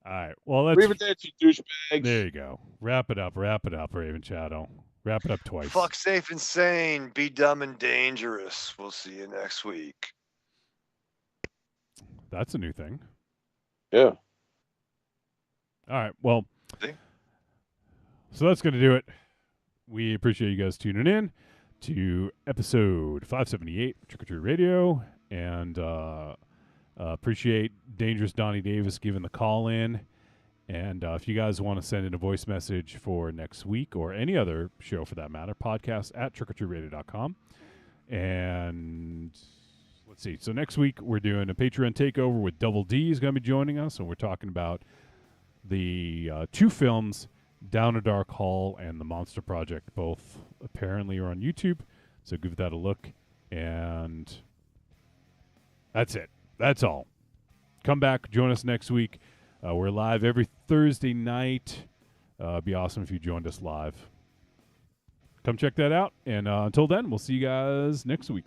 right. Well, let's.
Arrivederci, douchebags.
There you go. Wrap it up, Raven Shadow. Wrap it up twice.
Fuck safe and sane. Be dumb and dangerous. We'll see you next week.
That's a new thing.
Yeah.
All right. Well, so that's going to do it. We appreciate you guys tuning in. to episode 578 Trick or Treat Radio, and appreciate Dangerous Donnie Davis giving the call in. And if you guys want to send in a voice message for next week or any other show for that matter, podcast at trickortreatradio.com. And let's see. So next week we're doing a Patreon takeover with Double D is going to be joining us, and we're talking about the two films, Down a Dark Hall and The Monster Project. Both apparently are on YouTube, so give that a look. And that's it. That's all. Come back, join us next week. We're live every Thursday night. It'd be awesome if you joined us live. Come check that out. And until then, we'll see you guys next week.